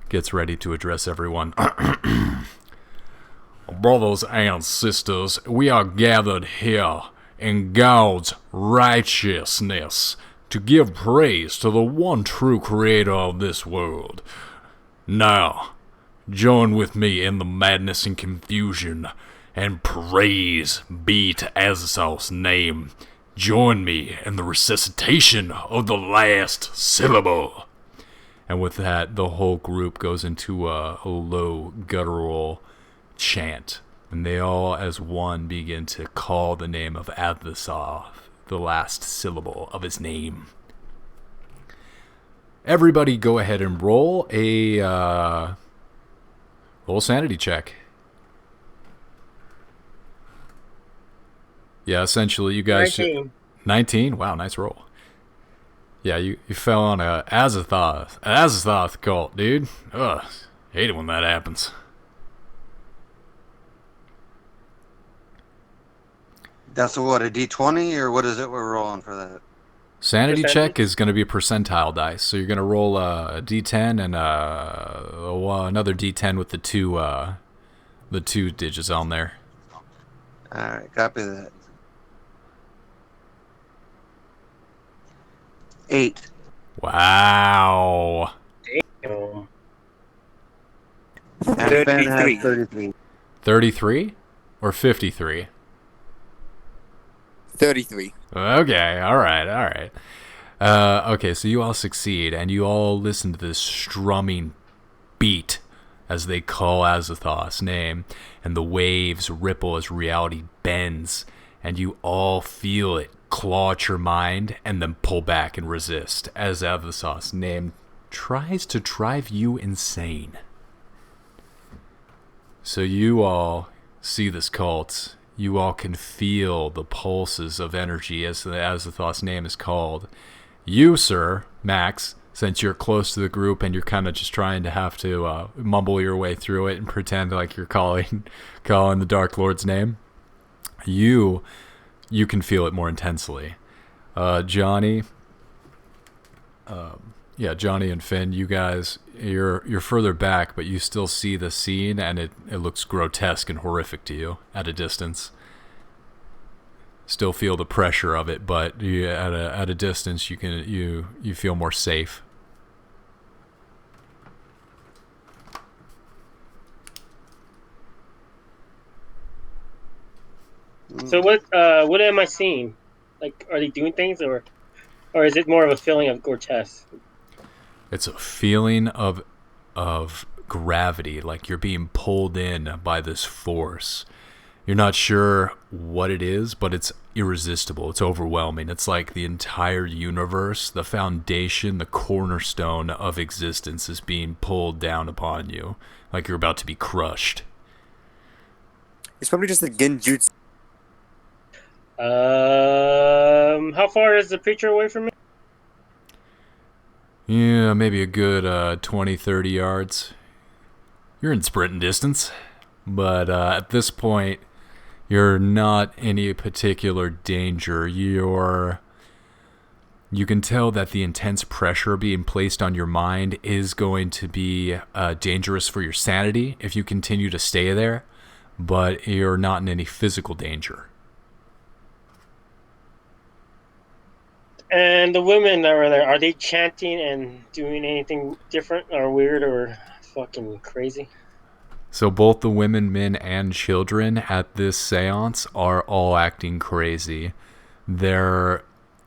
gets ready to address everyone. Brothers and sisters, we are gathered here in God's righteousness to give praise to the one true creator of this world. Now, join with me in the madness and confusion, and praise be to Azathoth's name. Join me in the recitation of the last syllable. And with that, the whole group goes into a low, guttural chant. And they all, as one, begin to call the name of Azathoth, the last syllable of his name. Everybody go ahead and roll a roll sanity check. Yeah, essentially you guys 19. 19? Wow, nice roll. Yeah, you fell on an Azathoth cult, dude. Ugh, hate it when that happens. That's what, a D20, or what is it we're rolling for that? Sanity Percentage? check is going to be a percentile dice, so you're going to roll a D10 and another D10 with the two digits on there. Alright, copy that. 8. Wow. Damn. And Ben has 33. 33. 33 or 53? 33. Okay, all right. Okay, so you all succeed, and you all listen to this strumming beat as they call Azathoth's name, and the waves ripple as reality bends, and you all feel it claw at your mind and then pull back and resist as Azathoth's name tries to drive you insane. So you all see this cult. You all can feel the pulses of energy as the Azathoth's name is called. You, sir, Max, since you're close to the group and you're kind of just trying to have to mumble your way through it and pretend like you're calling the Dark Lord's name, you can feel it more intensely. Johnny, Johnny and Finn, you guys, you're further back, but you still see the scene, and it looks grotesque and horrific to you at a distance. Still feel the pressure of it, but at a distance, you feel more safe. So what am I seeing? Like, are they doing things, or is it more of a feeling of grotesque? It's a feeling of gravity, like you're being pulled in by this force. You're not sure what it is, but it's irresistible. It's overwhelming. It's like the entire universe, the foundation, the cornerstone of existence is being pulled down upon you, like you're about to be crushed. It's probably just a genjutsu. How far is the preacher away from me? Yeah, maybe a good 20, 30 yards. You're in sprinting distance, but at this point, you're not in any particular danger. You can tell that the intense pressure being placed on your mind is going to be dangerous for your sanity if you continue to stay there, but you're not in any physical danger. And the women that were there, are they chanting and doing anything different or weird or fucking crazy? So both the women, men, and children at this seance are all acting crazy. They're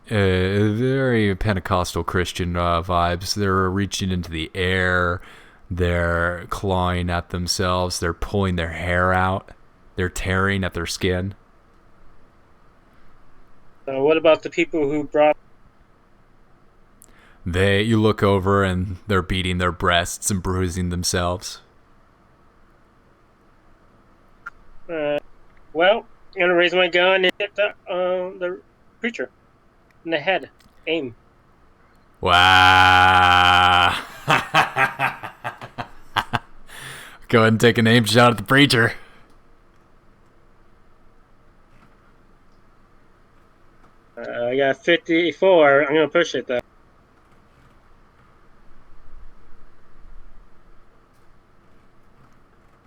very Pentecostal Christian vibes. They're reaching into the air. They're clawing at themselves. They're pulling their hair out. They're tearing at their skin. What about the people who brought... You look over and they're beating their breasts and bruising themselves. Well, I'm gonna raise my gun and hit the preacher in the head. Aim. Wow. Go ahead and take an aim shot at the preacher. I got 54. I'm gonna push it though.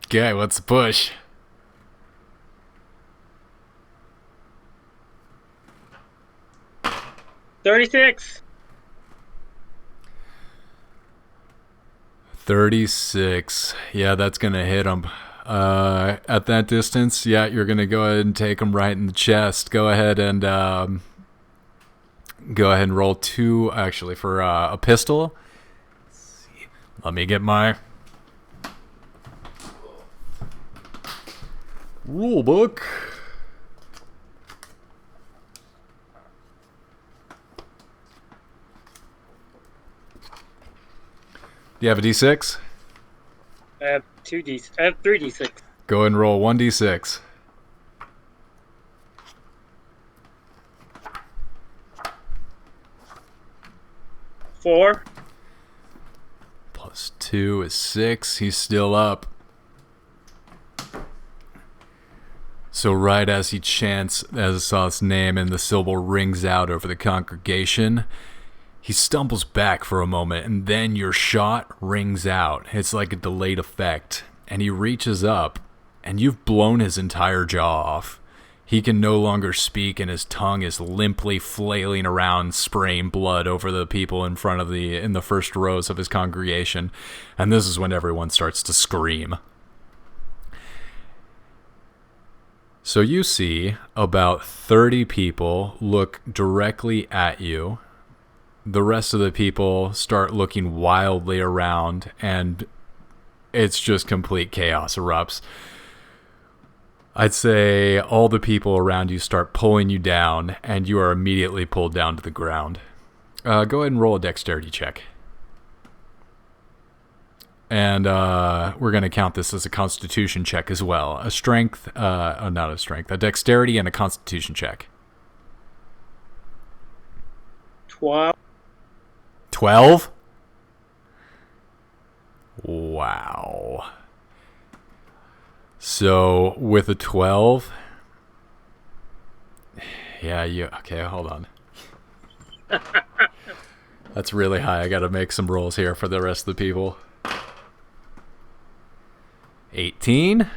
Okay, what's the push? $36. 36. Yeah, that's going to hit him. At that distance, yeah, you're going to go ahead and take him right in the chest. Go ahead and roll 2, actually, for a pistol. Let's see. Let me get my rule book. Do you have a D6? I have 3D6. Go ahead and roll 1D6. Four. Plus 2 is 6. He's still up. So right as he chants Azathoth's name and the syllable rings out over the congregation, he stumbles back for a moment, and then your shot rings out. It's like a delayed effect. And he reaches up, and you've blown his entire jaw off. He can no longer speak, and his tongue is limply flailing around, spraying blood over the people in the first rows of his congregation. And this is when everyone starts to scream. So you see about 30 people look directly at you. The rest of the people start looking wildly around, and it's just complete chaos erupts. I'd say all the people around you start pulling you down, and you are immediately pulled down to the ground. Go ahead and roll a dexterity check. And we're going to count this as a constitution check as well. A dexterity and a constitution check. 12. 12? Wow. So with a 12, okay, hold on. That's really high. I got to make some rolls here for the rest of the people. 18.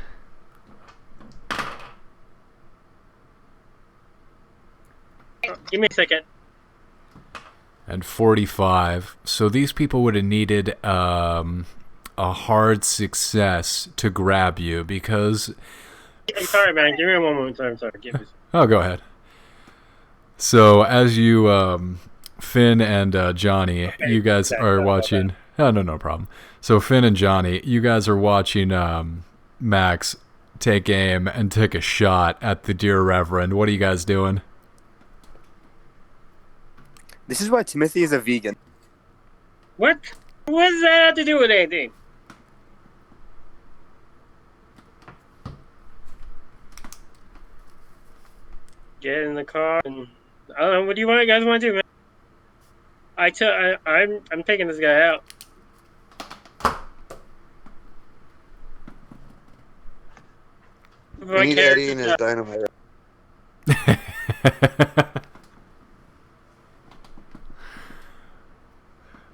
Give me a second. And 45. So these people would have needed a hard success to grab you because... I'm sorry, man. Give me one moment. I'm sorry. Give me... Oh, go ahead. So as you, Finn and Johnny, you guys are watching... Oh, no problem. So Finn and Johnny, you guys are watching Max take aim and take a shot at the dear Reverend. What are you guys doing? This is why Timothy is a vegan. What? What does that have to do with anything? Get in the car and I don't know. What do you guys want to do, man? I'm taking this guy out. We need Eddie and his dynamite.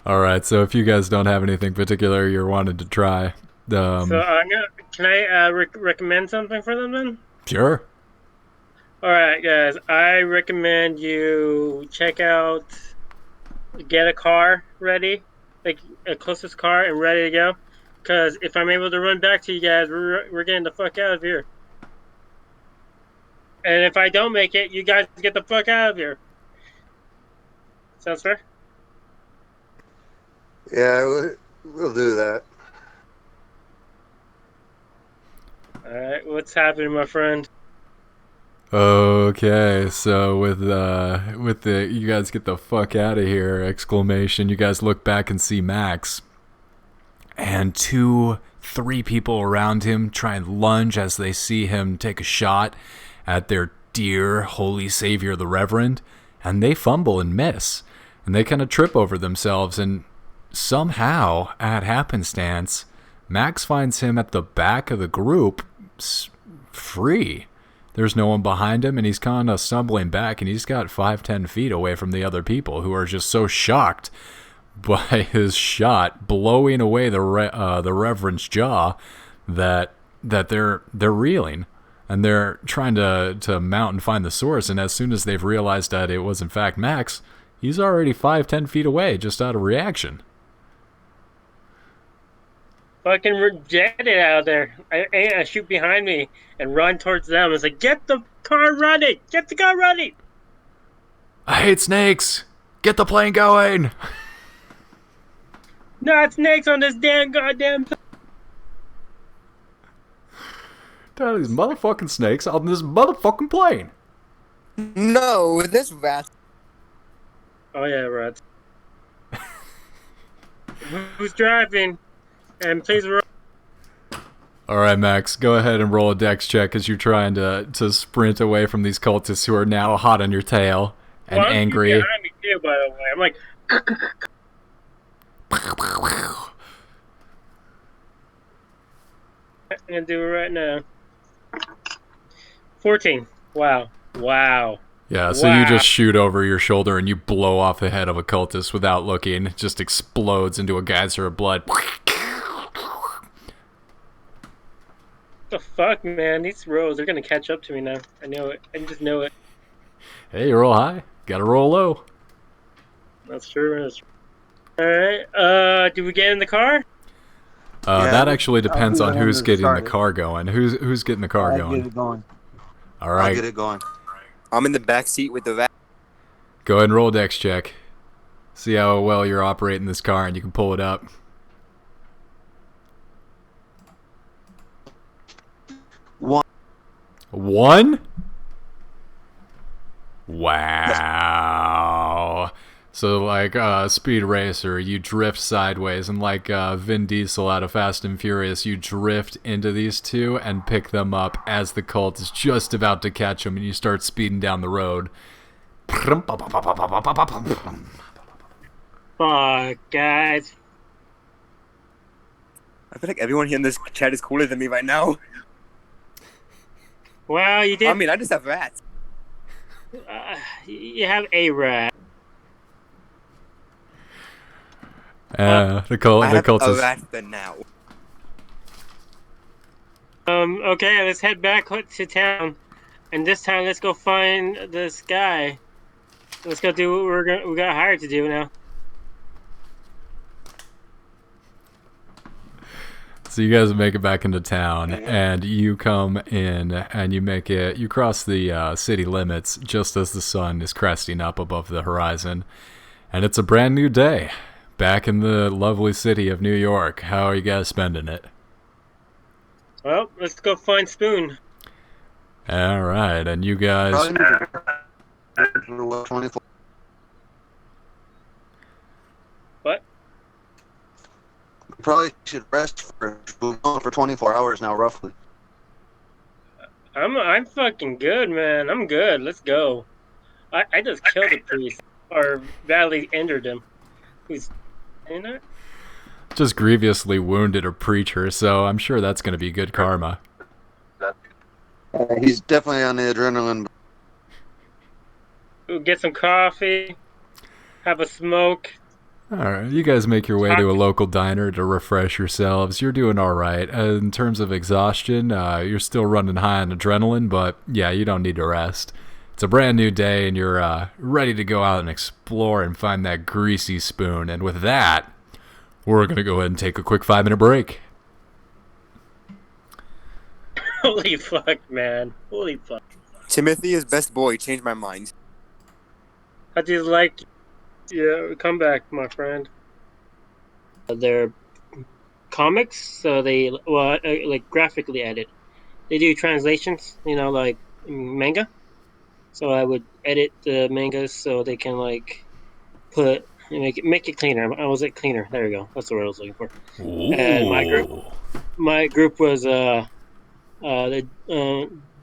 All right, so if you guys don't have anything particular you're wanting to try, can I recommend something for them then? sure. All right, guys. I recommend you check out, get a car ready, like a closest car and ready to go. Because if I'm able to run back to you guys, we're getting the fuck out of here. And if I don't make it, you guys get the fuck out of here. Sounds fair? Yeah, we'll do that. All right, what's happening, my friend? Okay, so with the you guys get the fuck out of here exclamation, you guys look back and see Max. And 2-3 people around him try and lunge as they see him take a shot at their dear holy savior, the Reverend, and they fumble and miss. And they kind of trip over themselves, and somehow, at happenstance, Max finds him at the back of the group, free. There's no one behind him, and he's kind of stumbling back, and he's got 5-10 feet away from the other people who are just so shocked by his shot blowing away the Reverend's jaw that they're reeling, and they're trying to mount and find the source. And as soon as they've realized that it was in fact Max, he's already 5-10 feet away just out of reaction. Fucking jet it out of there. I shoot behind me and run towards them. It's like, get the car running! Get the car running! I hate snakes! Get the plane going! Not snakes on this damn goddamn thing. These motherfucking snakes on this motherfucking plane. No, this rat. Oh yeah, rats. Who's driving? And please roll. All right, Max, go ahead and roll a dex check as you're trying to sprint away from these cultists who are now hot on your tail and angry. Behind me too, by the way. I'm like. I'm gonna do it right now. 14. Wow. Yeah, so you just shoot over your shoulder and you blow off the head of a cultist without looking. It just explodes into a geyser of blood. What the fuck, man? These rolls, they're gonna catch up to me now. I know it. I just know it. Hey, you roll high. Gotta roll low. That's true. Alright, do we get in the car? That actually depends on who's getting the car going. Who's getting the car going? Get it going. All right. I'll get it going. I'm in the back seat with the rat. Go ahead and roll a dex check. See how well you're operating this car and you can pull it up. 1. 1? Wow. So like Speed Racer, you drift sideways, and like Vin Diesel out of Fast and Furious, you drift into these two and pick them up as the cult is just about to catch them, and you start speeding down the road. Fuck, guys. I feel like everyone here in this chat is cooler than me right now. Well, you did. I mean, I just have rats. You have a rat. The cult I have a is... rat then now. Okay, let's head back to town, and this time let's go find this guy. Let's go do what we got hired to do now. So you guys make it back into town, and you come in, and you make it. You cross the city limits just as the sun is cresting up above the horizon, and it's a brand new day. Back in the lovely city of New York. How are you guys spending it? Well, let's go find Spoon. All right, and you guys... 24. What? Probably should rest for 24 hours now, roughly. I'm fucking good, man. I'm good. Let's go. I just killed the priest, or badly injured him. Who's in it? Just grievously wounded a preacher, so I'm sure that's going to be good karma. He's definitely on the adrenaline. We'll get some coffee, have a smoke. All right, you guys make your way Talk. to a local diner to refresh yourselves. You're doing all right. In terms of exhaustion, you're still running high on adrenaline, but yeah, you don't need to rest. It's a brand new day, and you're ready to go out and explore and find that greasy spoon. And with that, we're going to go ahead and take a quick 5-minute break. Holy fuck, man. Holy fuck. Timothy is best boy. Changed my mind. How do you like your comeback, my friend? They're comics, so they, well, like graphically edit. They do translations, like manga. So I would edit the mangas so they can like make it cleaner. I was like cleaner. There you go. That's the word I was looking for. And Ooh. my group was the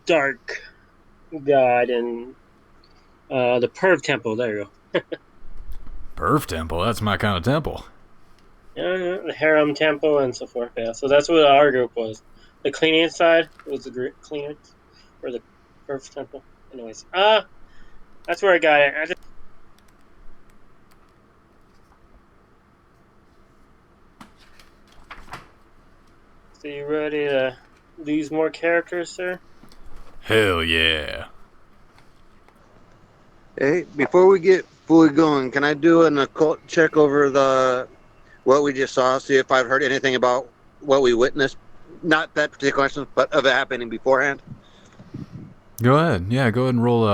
Dark God and the Perv Temple. There you go. Perf Temple, that's my kind of temple. Yeah, the Harem Temple and so forth. Yeah, so that's what our group was. The cleaning side was the cleaner, or the Perv Temple. Anyways, that's where I got it. So you ready to lose more characters, sir? Hell yeah. Hey, before we get fully going, can I do an occult check over what we just saw? See if I've heard anything about what we witnessed. Not that particular instance, but of it happening beforehand. Go ahead. Yeah, go ahead and roll.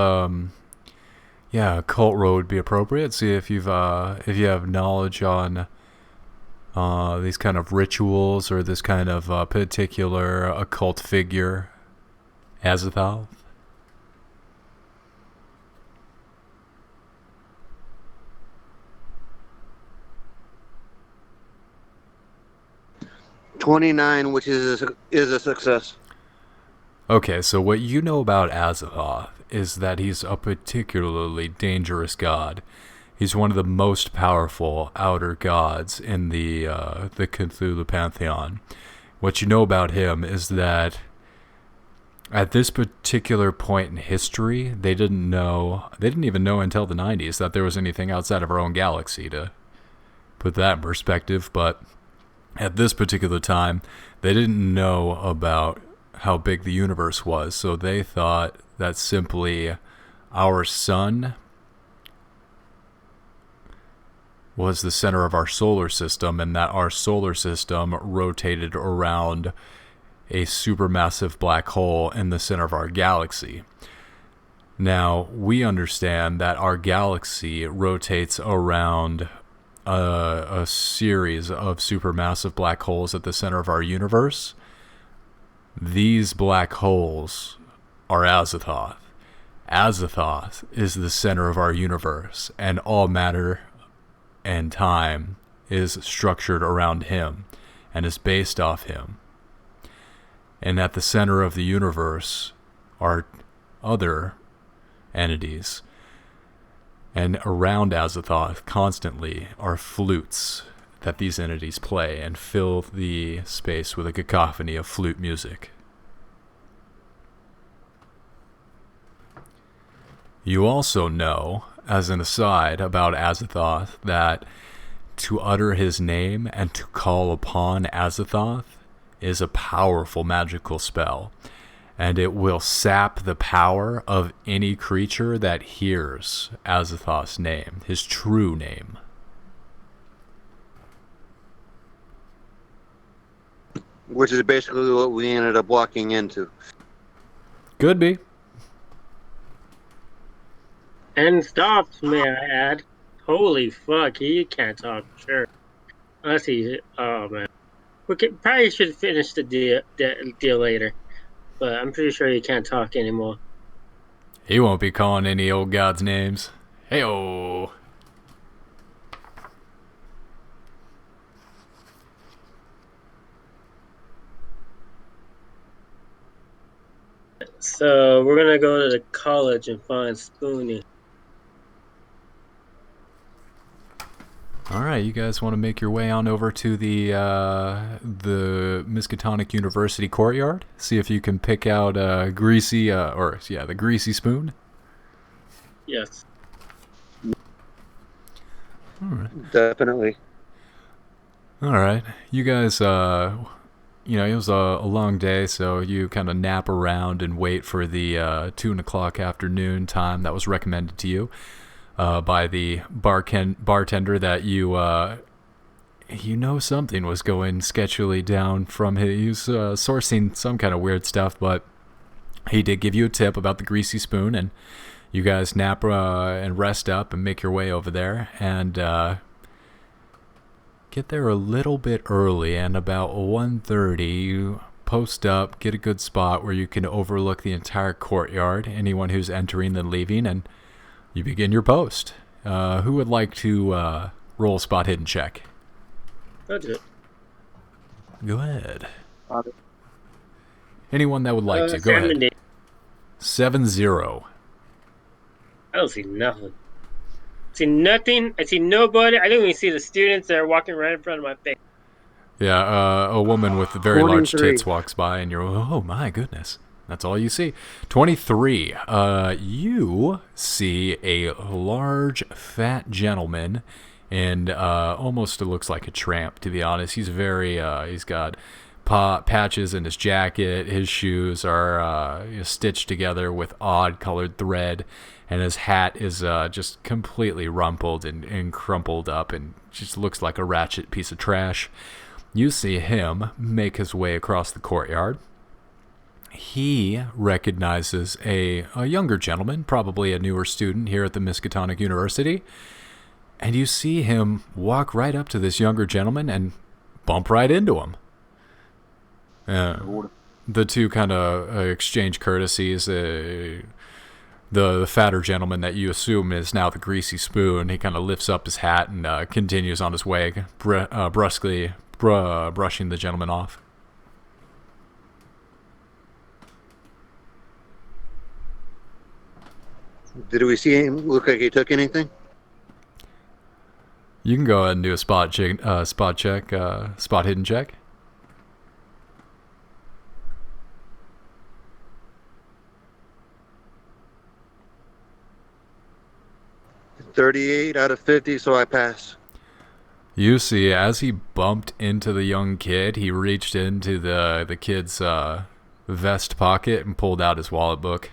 Yeah, occult roll would be appropriate. See if you have knowledge on these kind of rituals or this kind of particular occult figure, Azathoth. $29, which is a success. Okay, so what you know about Azathoth is that he's a particularly dangerous god. He's one of the most powerful outer gods in the Cthulhu pantheon. What you know about him is that at this particular point in history, they didn't even know until the 90s that there was anything outside of our own galaxy, to put that in perspective. But at this particular time, they didn't know about how big the universe was, so they thought that simply our sun was the center of our solar system, and that our solar system rotated around a supermassive black hole in the center of our galaxy. Now, we understand that our galaxy rotates around a series of supermassive black holes at the center of our universe. These black holes are Azathoth. Azathoth is the center of our universe, and all matter and time is structured around him and is based off him. And at the center of the universe are other entities. And around Azathoth constantly are flutes that these entities play and fill the space with a cacophony of flute music. You also know, as an aside about Azathoth, that to utter his name and to call upon Azathoth is a powerful magical spell, and it will sap the power of any creature that hears Azathoth's name, his true name. Which is basically what we ended up walking into. Could be. And stops, may I add. Holy fuck, he can't talk, sure. Unless he, oh man. Probably should finish the deal later. But I'm pretty sure he can't talk anymore. He won't be calling any old gods' names. Hey-oh. So we're gonna go to the college and find Spoonie. All right, you guys want to make your way on over to the Miskatonic University courtyard? See if you can pick out the greasy spoon. Yes. All right. Definitely. All right, you guys. It was a long day, so you kind of nap around and wait for the 2:00 afternoon time that was recommended to you by the bartender that you something was going sketchily down from his. He was sourcing some kind of weird stuff, but he did give you a tip about the greasy spoon, and you guys nap and rest up and make your way over there and get there a little bit early. And about 1:30, you post up, get a good spot where you can overlook the entire courtyard, anyone who's entering and leaving, and you begin your post. Who would like to roll a spot hidden check? I'll do it. Go ahead. Anyone that would like to, go 70. ahead. 7-0. I don't see nothing. See nothing. I see nobody. I don't even see the students that are walking right in front of my face. Yeah, a woman with very large 23. tits walks by, and you're, oh my goodness. That's all you see. 23. You see a large, fat gentleman, and almost looks like a tramp, to be honest. He's he's got patches in his jacket. His shoes are stitched together with odd colored thread, and his hat is just completely rumpled and crumpled up and just looks like a ratchet piece of trash. You see him make his way across the courtyard. He recognizes a younger gentleman, probably a newer student here at the Miskatonic University, and you see him walk right up to this younger gentleman and bump right into him. The two kind of exchange courtesies. The fatter gentleman that you assume is now the greasy spoon, he kind of lifts up his hat and continues on his way, brusquely brushing the gentleman off. Did we see him look like he took anything? You can go ahead and do a spot hidden check. $38 out of 50, so I pass. You see, as he bumped into the young kid, he reached into the kid's vest pocket and pulled out his wallet book.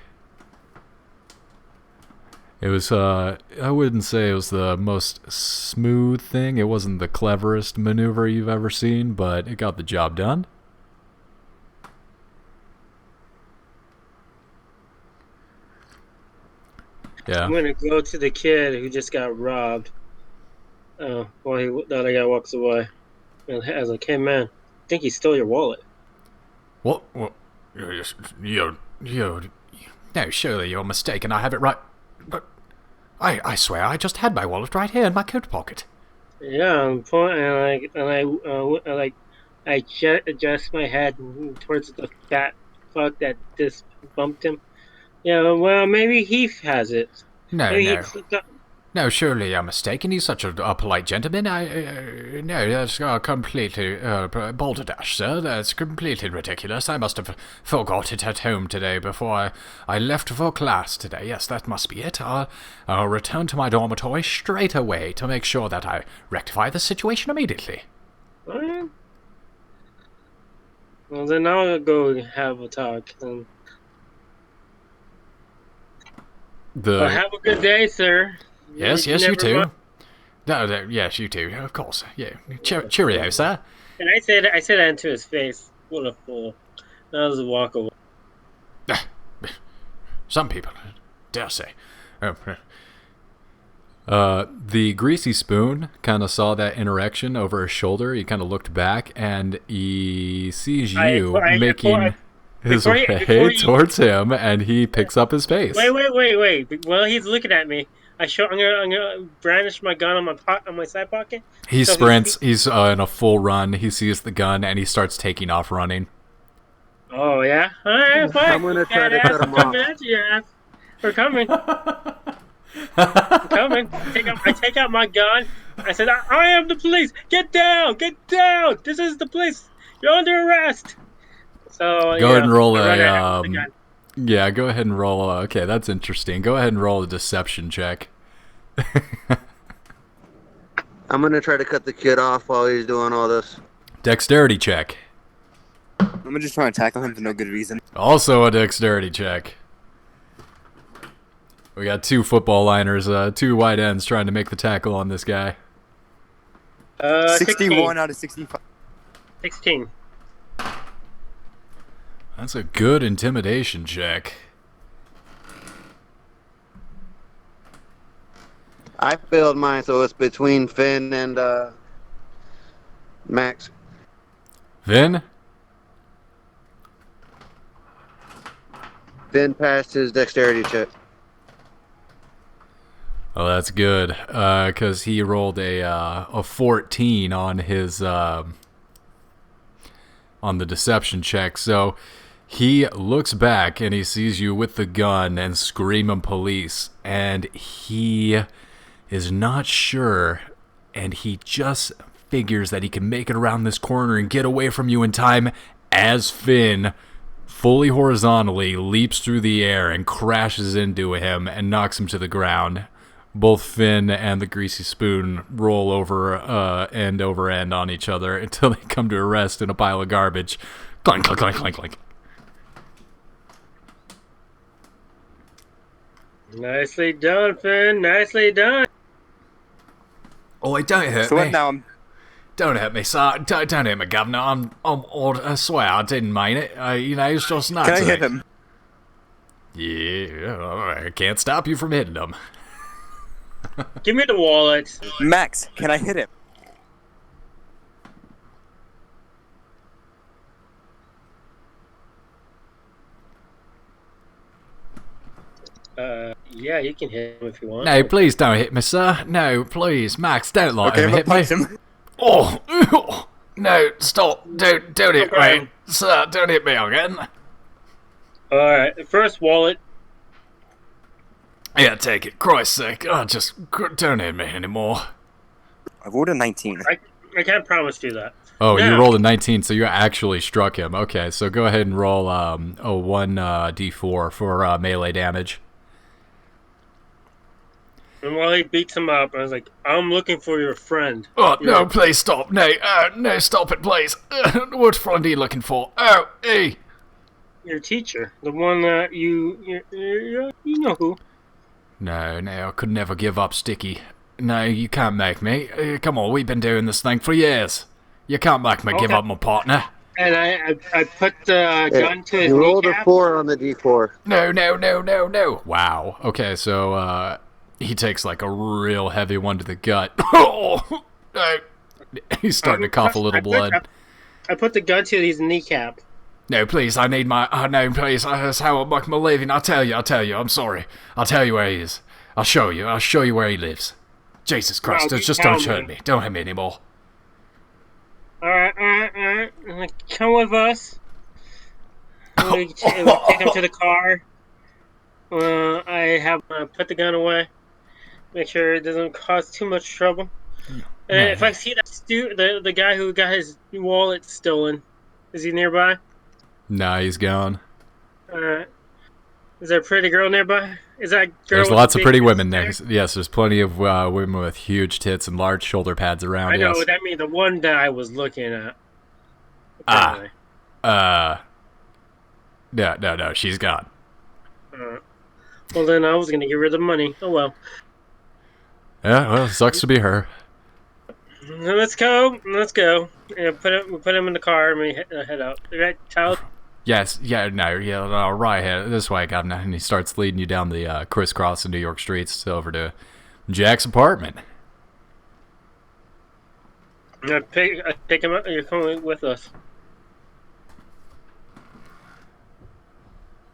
It was, I wouldn't say it was the most smooth thing. It wasn't the cleverest maneuver you've ever seen, but it got the job done. Yeah. I'm gonna go to the kid who just got robbed. While the other guy walks away, and I was like, "Hey man, I think he stole your wallet." What? No, surely you're mistaken. I have it right. But I swear I just had my wallet right here in my coat pocket. Yeah, I'm pointing, and I adjust my head towards the fat fuck that just bumped him. Yeah, well, maybe he has it. No, surely you're mistaken. He's such a polite gentleman. No, that's completely balderdash, sir. That's completely ridiculous. I must have forgot it at home today before I left for class today. Yes, that must be it. I'll return to my dormitory straight away to make sure that I rectify the situation immediately. Alright. Well, then I'll go have a talk. Well, have a good day, sir. Yes, you too. No, yes, you too. Of course. Yeah. Cheerio, sir. And I said that into his face. What a fool. That was a walk away. Some people, dare say. The greasy spoon kind of saw that interaction over his shoulder. He kind of looked back, and he sees you making his way towards him, and he picks up his pace. Wait. Well, he's looking at me. I'm gonna brandish my gun on my side pocket. He sprints. He's in a full run. He sees the gun, and he starts taking off running. Oh yeah. All right, fine. I'm gonna try to cut him off. Coming at you, ass. We're coming. I'm coming. I take out my gun. I said, I am the police. Get down. Get down. This is the police. You're under arrest. So Go ahead and roll I run a at him with the gun. yeah, go ahead and roll okay, that's interesting. Go ahead and roll a deception check. I'm gonna try to cut the kid off while he's doing all this. Dexterity check. I'm just trying to tackle him for no good reason. Also a dexterity check. We got 2 football liners, 2 wide ends trying to make the tackle on this guy. 61 out of 65. 16. That's a good intimidation check. I failed mine, so it's between Finn and Max. Vin? Finn passed his dexterity check. Oh, that's good, because he rolled a 14 on his on the deception check. So he looks back and he sees you with the gun and screaming police, and he is not sure, and he just figures that he can make it around this corner and get away from you in time as Finn fully horizontally leaps through the air and crashes into him and knocks him to the ground. Both Finn and the Greasy Spoon roll over end over end on each other until they come to a rest in a pile of garbage. Clank, clank, clank, clank, clank. Nicely done, Finn. Nicely done. Oh, wait, don't hit So me. what now? I'm Don't hit me, sir. Don't hit me, Governor. I swear I didn't mean it. It's just not. Can I hit him? Yeah, I can't stop you from hitting them. Give me the wallet. Max, can I hit him? Yeah, you can hit him if you want. No, please don't hit me, sir. No, please, Max, don't let him hit me. punch him. Oh, no, stop. Don't hit me. Okay. Sir, don't hit me again. Alright, first wallet. Yeah, take it. Christ's sake. Just don't hit me anymore. I rolled a 19. I can't promise you that. Oh, you Yeah. rolled a 19, so you actually struck him. Okay, so go ahead and roll a 1d4 for melee damage. And while he beats him up, I was like, I'm looking for your friend. Oh, Yeah. no, please stop. No, no, stop it, please. What friend are you looking for? Oh, hey. Your teacher. The one that you know who. No, I could never give up, Sticky. No, you can't make me. Come on, we've been doing this thing for years. You can't make me give Okay. up my partner. And I put the gun to his You rolled a kneecap. 4 on the D4. No. Wow. Okay, so he takes like a real heavy one to the gut. Oh, no. He's starting to cough a little blood. I put the gun to his kneecap. No, please, I need my... no, please, that's how I'll make my living. I'll tell you, I'm sorry. I'll tell you where he is. I'll show you where he lives. Jesus Christ, No, just tell don't hurt me. me. Don't hurt me anymore. Alright. Come with us. We take him to the car. I have put the gun away. Make sure it doesn't cause too much trouble. And if I see that the guy who got his wallet stolen, is he nearby? Nah, he's gone. Alright. Is there a pretty girl nearby? Is that girl? There's with lots the of pretty big women tits there. Yes, there's plenty of women with huge tits and large shoulder pads around. I know. Yes. That means the one that I was looking at. Ah. Apparently. No, she's gone. Well, then I was gonna give her the money. Oh well. Yeah, well, sucks to be her. Let's go. Yeah, we put him in the car and we head out. Right, Tyler? Yes, right here, this way, Governor. And he starts leading you down the crisscross of New York streets over to Jack's apartment. I pick him up. You're coming with us.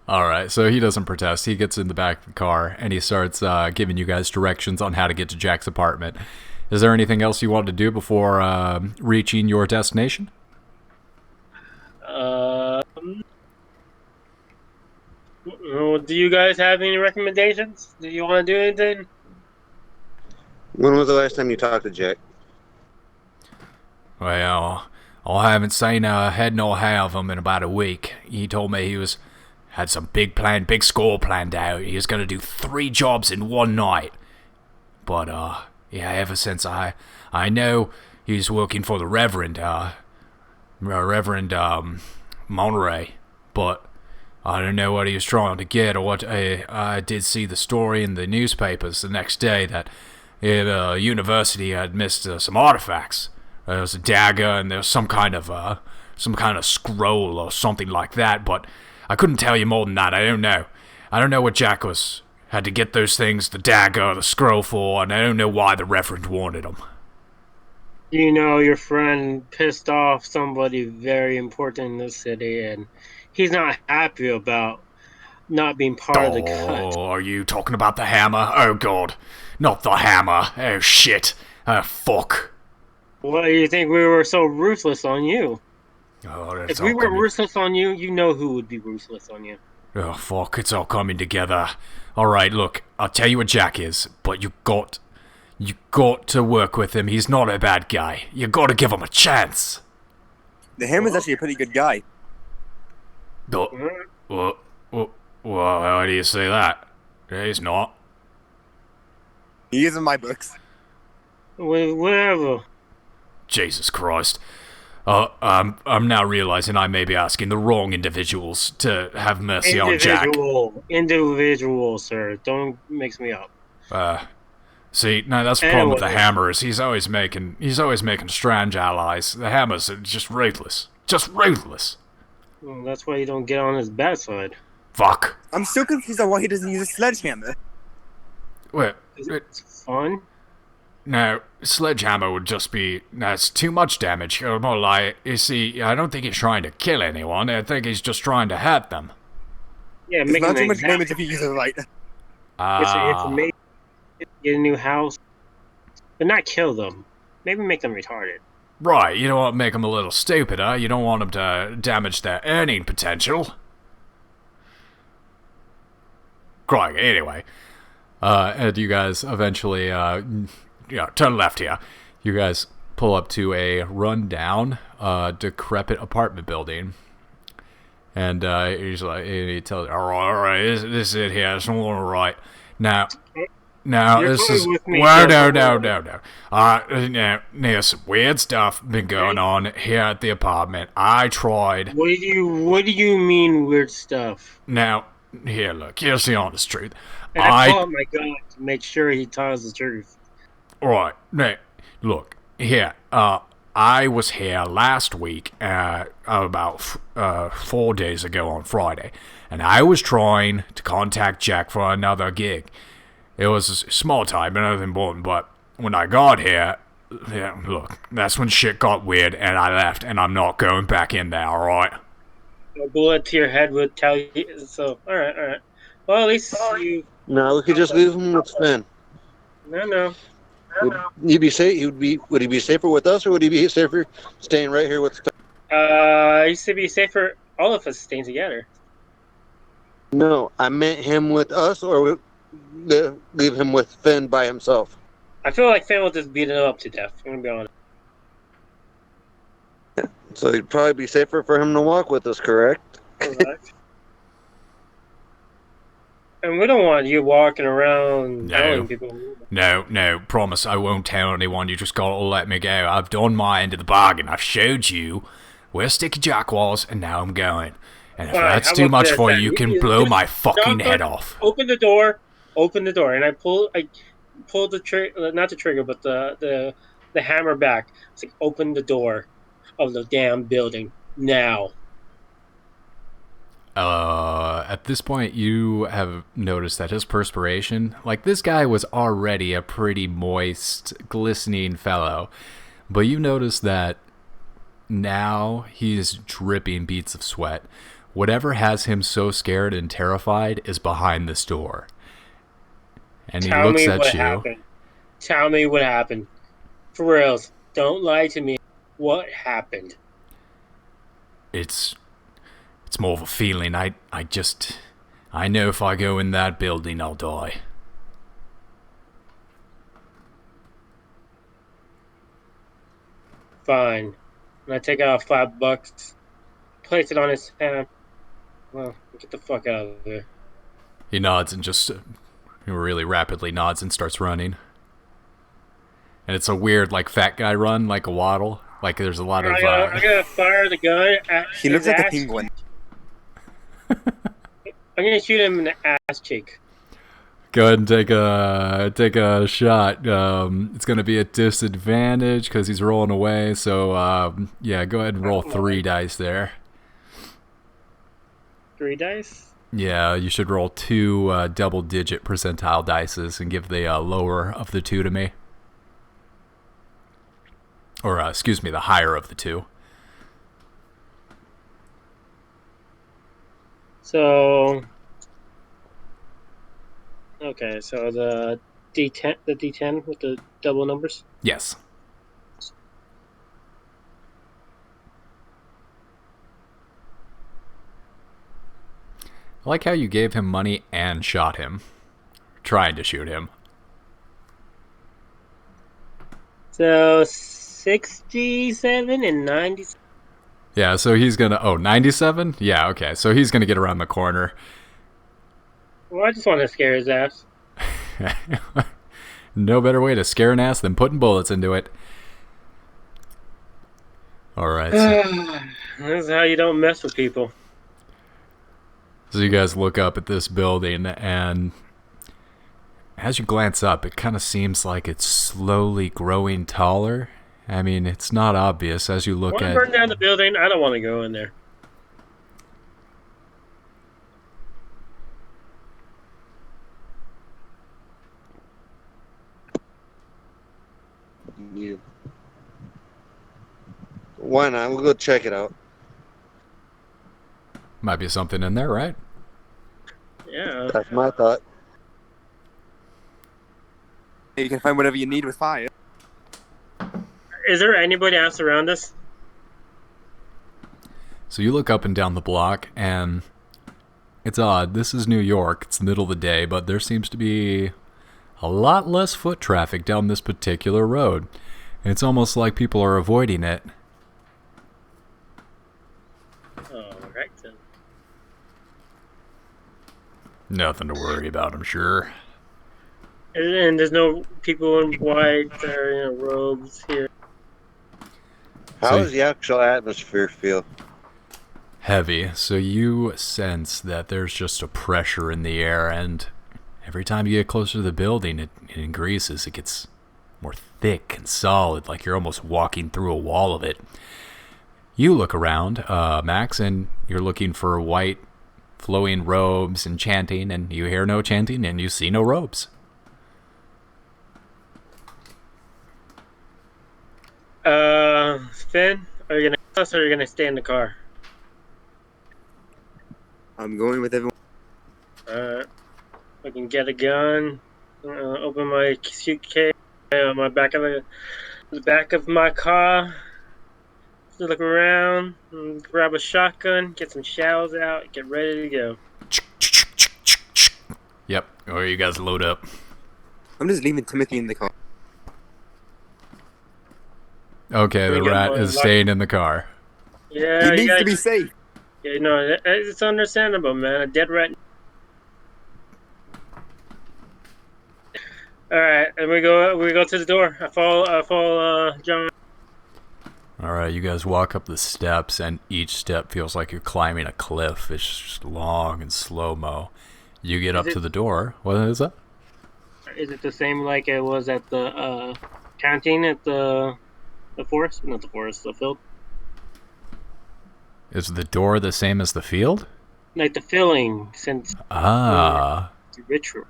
Alright, so he doesn't protest. He gets in the back of the car and he starts giving you guys directions on how to get to Jack's apartment. Is there anything else you want to do before reaching your destination? Do you guys have any recommendations? Do you want to do anything? When was the last time you talked to Jack? Well, I haven't seen head nor hair of him in about a week. He told me he had some big score planned out. He was going to do 3 jobs in one night. But, yeah, ever since I know he's working for the Reverend Monterey, but I don't know what he was trying to get or what. I did see the story in the newspapers the next day that the university had missed some artifacts. There was a dagger and there was some kind of scroll or something like that, but I couldn't tell you more than that. I don't know. I don't know what Jack had to get those things, the dagger, the scroll for, and I don't know why the Reverend wanted them. You know, your friend pissed off somebody very important in this city, and he's not happy about not being part of the cut. Oh, are you talking about the hammer? Oh, God. Not the hammer. Oh, shit. Fuck. What do you think we were so ruthless on you? Oh, that's If we all were coming. ruthless on you, you know who would be ruthless on you. Oh, fuck. It's all coming together. All right, look. I'll tell you what Jack is, but you got to work with him. He's not a bad guy. You got to give him a chance. The Hammer's actually a pretty good guy. Well, how do you say that? He's not. He is in my books. Whatever. Jesus Christ. I'm now realizing I may be asking the wrong individuals to have mercy on Jack. Individual, sir. Don't mix me up. See, no, that's the problem with the Anyway. Hammer is he's always making strange allies. The Hammer's just ruthless. Just ruthless. Well, that's why you don't get on his bad side. Fuck. I'm still confused on why he doesn't use a sledgehammer. Wait, It's fun. no, Sledgehammer would just be... That's too much damage. Or more like, you see, I don't think he's trying to kill anyone. I think he's just trying to hurt them. Yeah, It's make not him too much example. damage if you use it right. Get some information. Get a new house. But not kill them. Maybe make them retarded. Right, you don't want to make them a little stupider. You don't want them to damage their earning potential. Crying, anyway. And you guys eventually, turn left here. You guys pull up to a run-down, decrepit apartment building. And he tells, all right, this is it here. It's all right. Now, You're this coming is... with me, Well, so- no. Now, there's some weird stuff been going on here at the apartment. I tried... What do you mean weird stuff? Now, here, look, here's the honest truth. And I call my God to make sure he tells the truth. Right, now, look, here, I was here last week, about 4 days ago on Friday, and I was trying to contact Jack for another gig. It was a small time, but nothing important, but when I got here, yeah, look, that's when shit got weird, and I left, and I'm not going back in there, alright? A bullet to your head would tell you. So, alright. Well, at least you. No, we could just leave him with Finn. No. Would he be safe? Would he be safer with us, or would he be safer staying right here with Finn? It used to be safer all of us staying together. No, I meant him with us, or leave him with Finn by himself. I feel like Finn will just beat him up to death. I'm gonna be honest. So it'd probably be safer for him to walk with us, correct? Correct. And we don't want you walking around telling people. No, promise I won't tell anyone. You just gotta let me go. I've done my end of the bargain. I've showed you where Sticky Jack was, and now I'm going. And if All right, that's how too about much this, for then? you, you can You blow just my fucking knock head on- off. Open the door, and I pulled the trigger, not the trigger, but the hammer back. It's like, open the door of the damn building now. At this point, you have noticed that his perspiration, like, this guy was already a pretty moist, glistening fellow, but you notice that now he's dripping beads of sweat. Whatever has him so scared and terrified is behind this door. And he Tell looks me at what you. happened. Tell me what happened. For reals. Don't lie to me. What happened? It's more of a feeling. I I know if I go in that building, I'll die. Fine. And I take out $5, place it on his hand. Well, get the fuck out of there. He nods and just really rapidly nods and starts running. And it's a weird, like, fat guy run, like a waddle. Like, there's a lot of... I gotta fire the gun at He looks his like a ass. penguin. I'm gonna shoot him in the ass cheek. Go ahead and take a shot. It's going to be a disadvantage because he's rolling away. So, yeah, go ahead and roll 3 dice there. 3 dice? Yeah, you should roll 2 double-digit percentile dices and give the lower of the 2 to me. Or, excuse me, the higher of the 2. So... Okay, so the D10 with the double numbers? Yes. I like how you gave him money and shot him. Trying to shoot him. So 67 and 97. Yeah, so he's gonna... Oh, 97? Yeah, okay. So he's gonna get around the corner. Well, I just want to scare his ass. No better way to scare an ass than putting bullets into it. Alright. This is how you don't mess with people. So you guys look up at this building, and as you glance up, it kind of seems like it's slowly growing taller. I mean, it's not obvious as you look Want to at... burn down the building? I don't want to go in there. Yeah. Why not? We'll go check it out. Might be something in there, right? Yeah. That's my thought. You can find whatever you need with fire. Is there anybody else around us? So you look up and down the block, and it's odd. This is New York. It's the middle of the day, but there seems to be a lot less foot traffic down this particular road. And it's almost like people are avoiding it. Alright then. Nothing to worry about, I'm sure. And there's no people in white or robes here. How So- does the actual atmosphere feel? Heavy, so you sense that there's just a pressure in the air, and every time you get closer to the building, it increases. It gets more thick and solid, like you're almost walking through a wall of it. You look around, Max, and you're looking for white flowing robes and chanting, and you hear no chanting, and you see no robes. Finn, are you gonna us or are you gonna stay in the car? I'm going with everyone. I can get a gun. Open my suitcase. My back of the back of my car. Look around. Grab a shotgun. Get some shells out. Get ready to go. Yep, or you guys load up. I'm just leaving Timothy in the car. Okay, the Bring in rat my is luck. staying in the car. Yeah, He you needs guys, to be safe. you know, it's understandable, man. A dead rat. All right, and we go to the door. I follow John. Alright, you guys walk up the steps, and each step feels like you're climbing a cliff. It's just long and slow-mo. You get up to the door. What is that? Is it the same like it was at the canteen at the forest? Not the forest, the field. Is the door the same as the field? Like the filling since Ah. the ritual.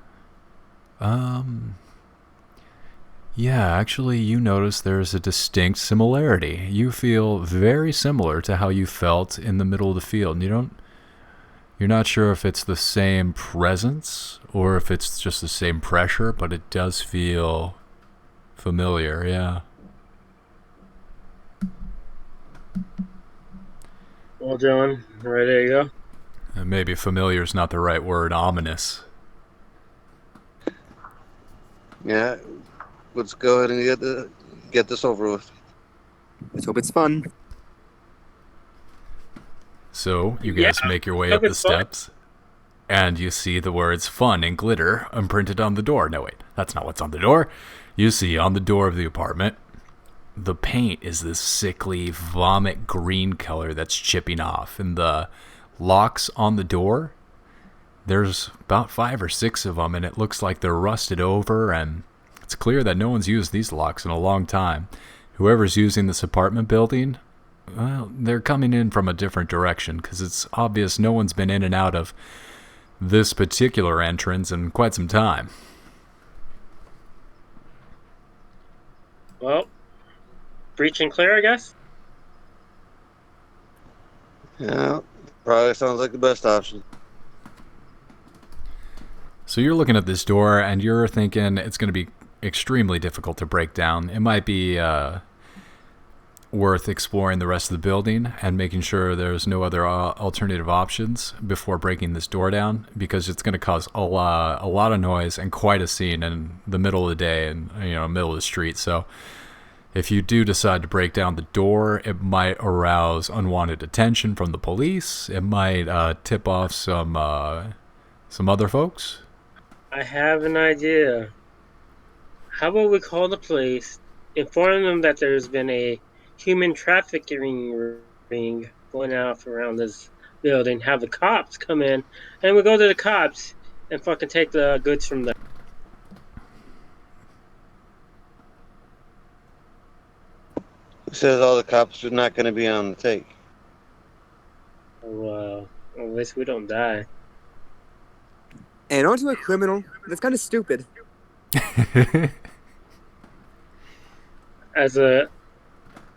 Yeah, actually, you notice there's a distinct similarity. You feel very similar to how you felt in the middle of the field. You're not sure if it's the same presence or if it's just the same pressure, but it does feel familiar, yeah. Well, John, ready to go? Maybe familiar is not the right word. Ominous. Yeah, let's go ahead and get this over with. Let's hope it's fun. So you guys make your way up the steps, and you see the words "fun" in glitter imprinted on the door. No, wait, that's not what's on the door. You see on the door of the apartment, the paint is this sickly vomit green color that's chipping off, and the locks on the door, there's about 5 or 6 of them, and it looks like they're rusted over, and it's clear that no one's used these locks in a long time. Whoever's using this apartment building, well, they're coming in from a different direction, because it's obvious no one's been in and out of this particular entrance in quite some time. Well, breach and clear, I guess? Yeah, probably sounds like the best option. So you're looking at this door, and you're thinking it's going to be extremely difficult to break down. It might be worth exploring the rest of the building and making sure there's no other alternative options before breaking this door down, because it's going to cause a lot of noise and quite a scene in the middle of the day and middle of the street. So if you do decide to break down the door, it might arouse unwanted attention from the police. It might tip off some other folks. I have an idea. How about we call the police, inform them that there's been a human trafficking ring going off around this building, have the cops come in, and we go to the cops and fucking take the goods from them. Who says all the cops are not going to be on the take? Well, at least we don't die. And onto a criminal. That's kind of stupid.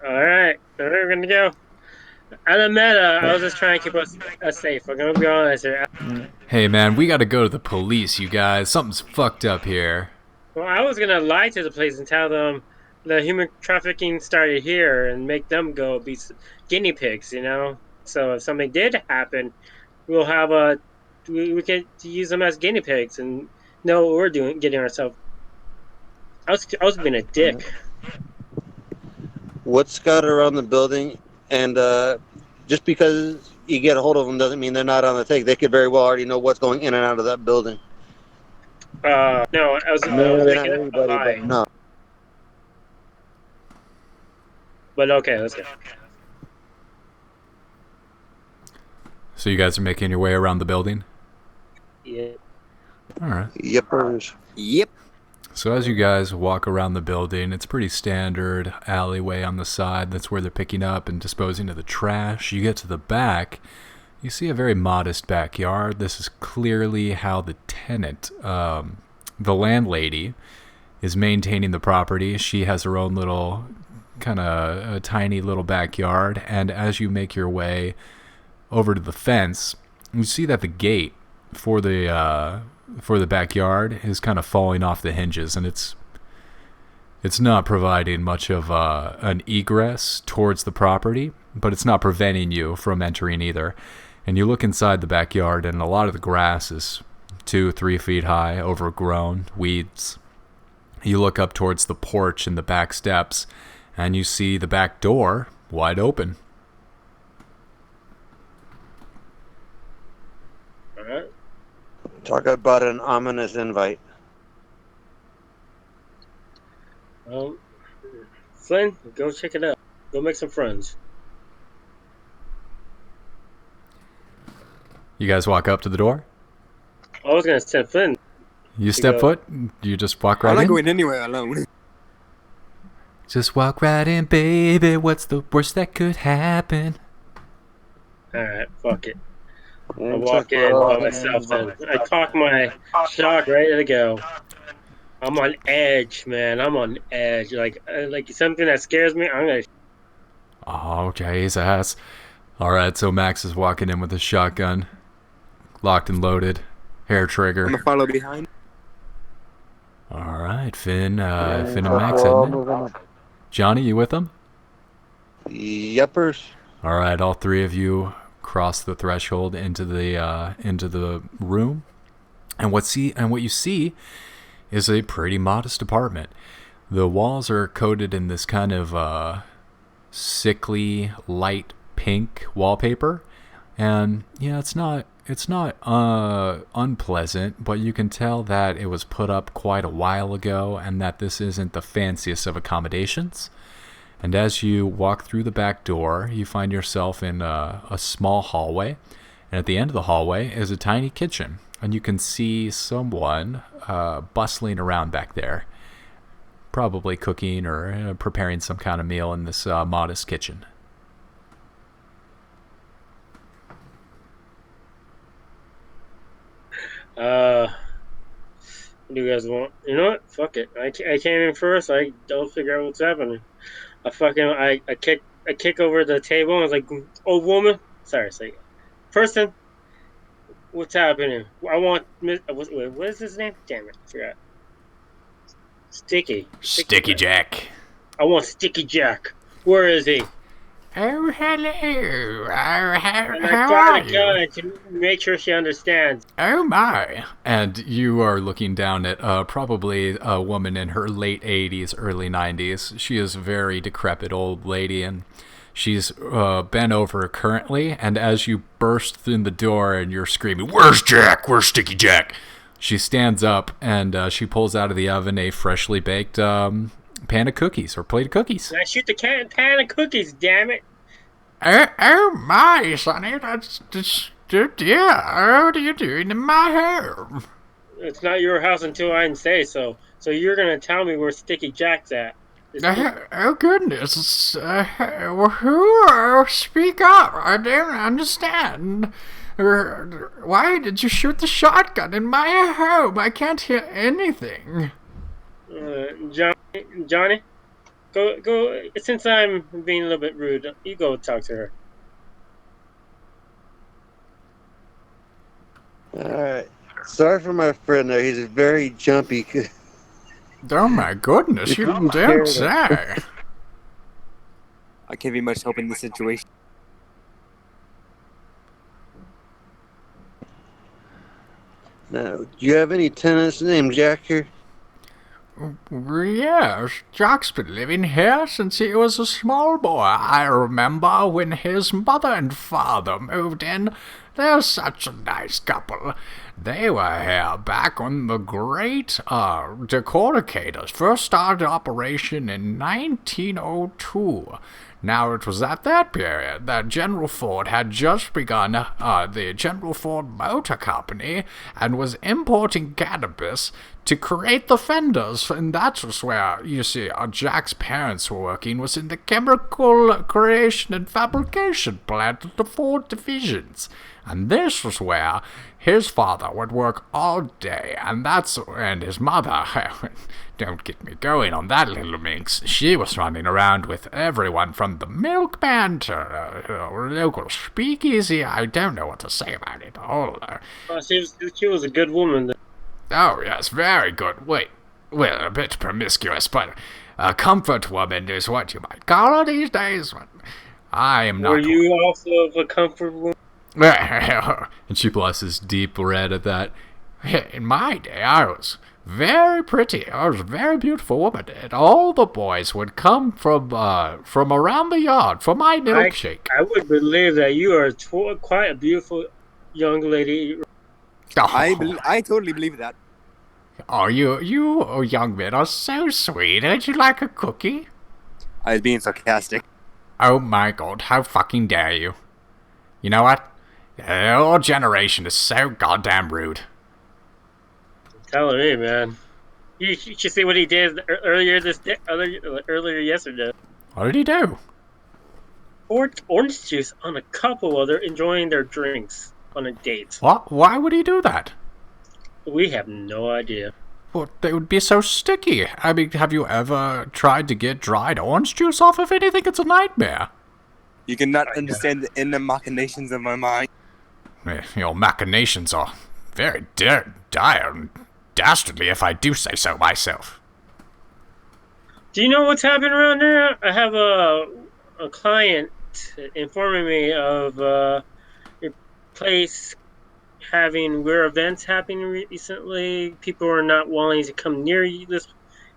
Alright, we're gonna go. At the meta, I was just trying to keep us safe. I'm gonna be honest here. Hey man, we gotta go to the police, you guys. Something's fucked up here. Well, I was gonna lie to the police and tell them the human trafficking started here and make them go be guinea pigs, So if something did happen, we'll have we can use them as guinea pigs and know what we're doing, getting ourselves. I was being a dick. What's scouted around the building, and just because you get a hold of them doesn't mean they're not on the take. They could very well already know what's going in and out of that building. No, I was making a lie. No. But okay, let's go. So you guys are making your way around the building? Yeah. All right. Yepers. Yep. So as you guys walk around the building, it's a pretty standard alleyway on the side. That's where they're picking up and disposing of the trash. You get to the back, you see a very modest backyard. This is clearly how the tenant, the landlady, is maintaining the property. She has her own little, kind of a tiny little backyard. And as you make your way over to the fence, you see that the gate for the backyard is kind of falling off the hinges, and it's not providing much of an egress towards the property, but it's not preventing you from entering either. And you look inside the backyard, and a lot of the grass is 2-3 feet high, overgrown, weeds. You look up towards the porch and the back steps, and you see the back door wide open. All right. Talk about an ominous invite. Flynn, go check it out. Go make some friends. You guys walk up to the door? I was gonna send Flynn. You step foot? You just walk right I'm not in? going anywhere alone. Just walk right in, baby. What's the worst that could happen? Alright, fuck it. I walk in by myself then. I cock my shock ready to go. I'm on edge, man. I'm on edge. Like something that scares me, I'm gonna. Oh, Jesus. Alright, so Max is walking in with a shotgun. Locked and loaded. Hair I'm trigger. gonna follow behind. Alright, Finn and Max heading in. Johnny, you with them? Yepers. Alright, all three of you cross the threshold into the room, and what you see is a pretty modest apartment. The walls are coated in this kind of sickly light pink wallpaper, and yeah, it's not unpleasant, but you can tell that it was put up quite a while ago and that this isn't the fanciest of accommodations. And as you walk through the back door, you find yourself in a small hallway, and at the end of the hallway is a tiny kitchen, and you can see someone bustling around back there, probably cooking or preparing some kind of meal in this modest kitchen. What do you guys want? You know what? Fuck it. I came in first. I don't figure out what's happening. I kick over the table. I was like, old woman. Sorry, person. What's happening? I want. Wait, what is his name? Damn it, I forgot. Sticky Jack. I want Sticky Jack. Where is he? Oh, hello. How And I are fired a you? gun to make sure she understands. Oh, my. And you are looking down at probably a woman in her late 80s, early 90s. She is a very decrepit old lady, and she's bent over currently. And as you burst in the door and you're screaming, "Where's Jack? Where's Sticky Jack?" she stands up and she pulls out of the oven a freshly baked pan of cookies, or plate of cookies. And I shoot the pan of cookies, damn it. Oh, my, Sonny. That's yeah. What are you doing in my home? It's not your house until I say so. So you're going to tell me where Sticky Jack's at. Oh, goodness. Who? Speak up. I don't understand. Why did you shoot the shotgun in my home? I can't hear anything. Johnny, go. Since I'm being a little bit rude, you go talk to her. Alright. Sorry for my friend there. He's very jumpy. Oh, my goodness. You don't say. I can't be much help in this situation. Now, do you have any tenants named Jack here? Yes, Jack's been living here since he was a small boy. I remember when his mother and father moved in. They're such a nice couple. They were here back when the great Decordicators first started operation in 1902. Now, it was at that period that General Ford had just begun the General Ford Motor Company and was importing cannabis to create the fenders, and that was where, you see, Jack's parents were working, was in the chemical creation and fabrication plant at the Ford divisions. And this was where his father would work all day, and his mother, don't get me going on that little minx, she was running around with everyone from the milkman to local speakeasy. I don't know what to say about it all. She was a good woman. Oh, yes, very good. Well, a bit promiscuous, but a comfort woman is what you might call her these days. I am not... Were you also a comfort woman? And she blushes deep red at that. In my day, I was very pretty. I was a very beautiful woman, and all the boys would come from around the yard for my milkshake. I would believe that you are quite a beautiful young lady. Oh. I totally believe that. Oh, you young men are so sweet. Would you like a cookie? I was being sarcastic. Oh my God, how fucking dare you? You know what? Your generation is so goddamn rude. Telling me, man. You should see what he did earlier yesterday. What did he do? Poured orange juice on a couple while they're enjoying their drinks on a date. What? Why would he do that? We have no idea. Well, they would be so sticky. I mean, have you ever tried to get dried orange juice off of anything? It's a nightmare. You cannot understand the inner machinations of my mind. Your machinations are very dire and dastardly, if I do say so myself. Do you know what's happening around there? I have a client informing me of place having weird events happening recently. People are not willing to come near this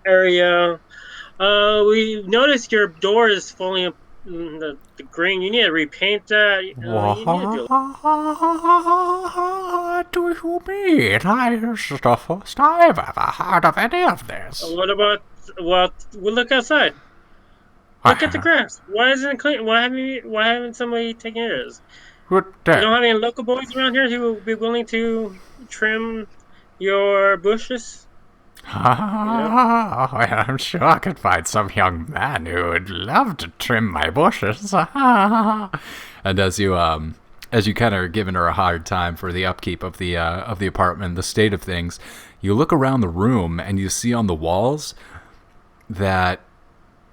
area. We noticed your door is falling up. The green. You need to repaint that. You need to do. What do you mean? This is the first I've ever heard of any of this. What about? Well, we'll look outside. Look at the grass. Why isn't it clean? Why haven't somebody taken care of this? You don't have any local boys around here who will be willing to trim your bushes? I'm sure I could find some young man who would love to trim my bushes. And as you kind of are giving her a hard time for the upkeep of the apartment, the state of things, you look around the room and you see on the walls that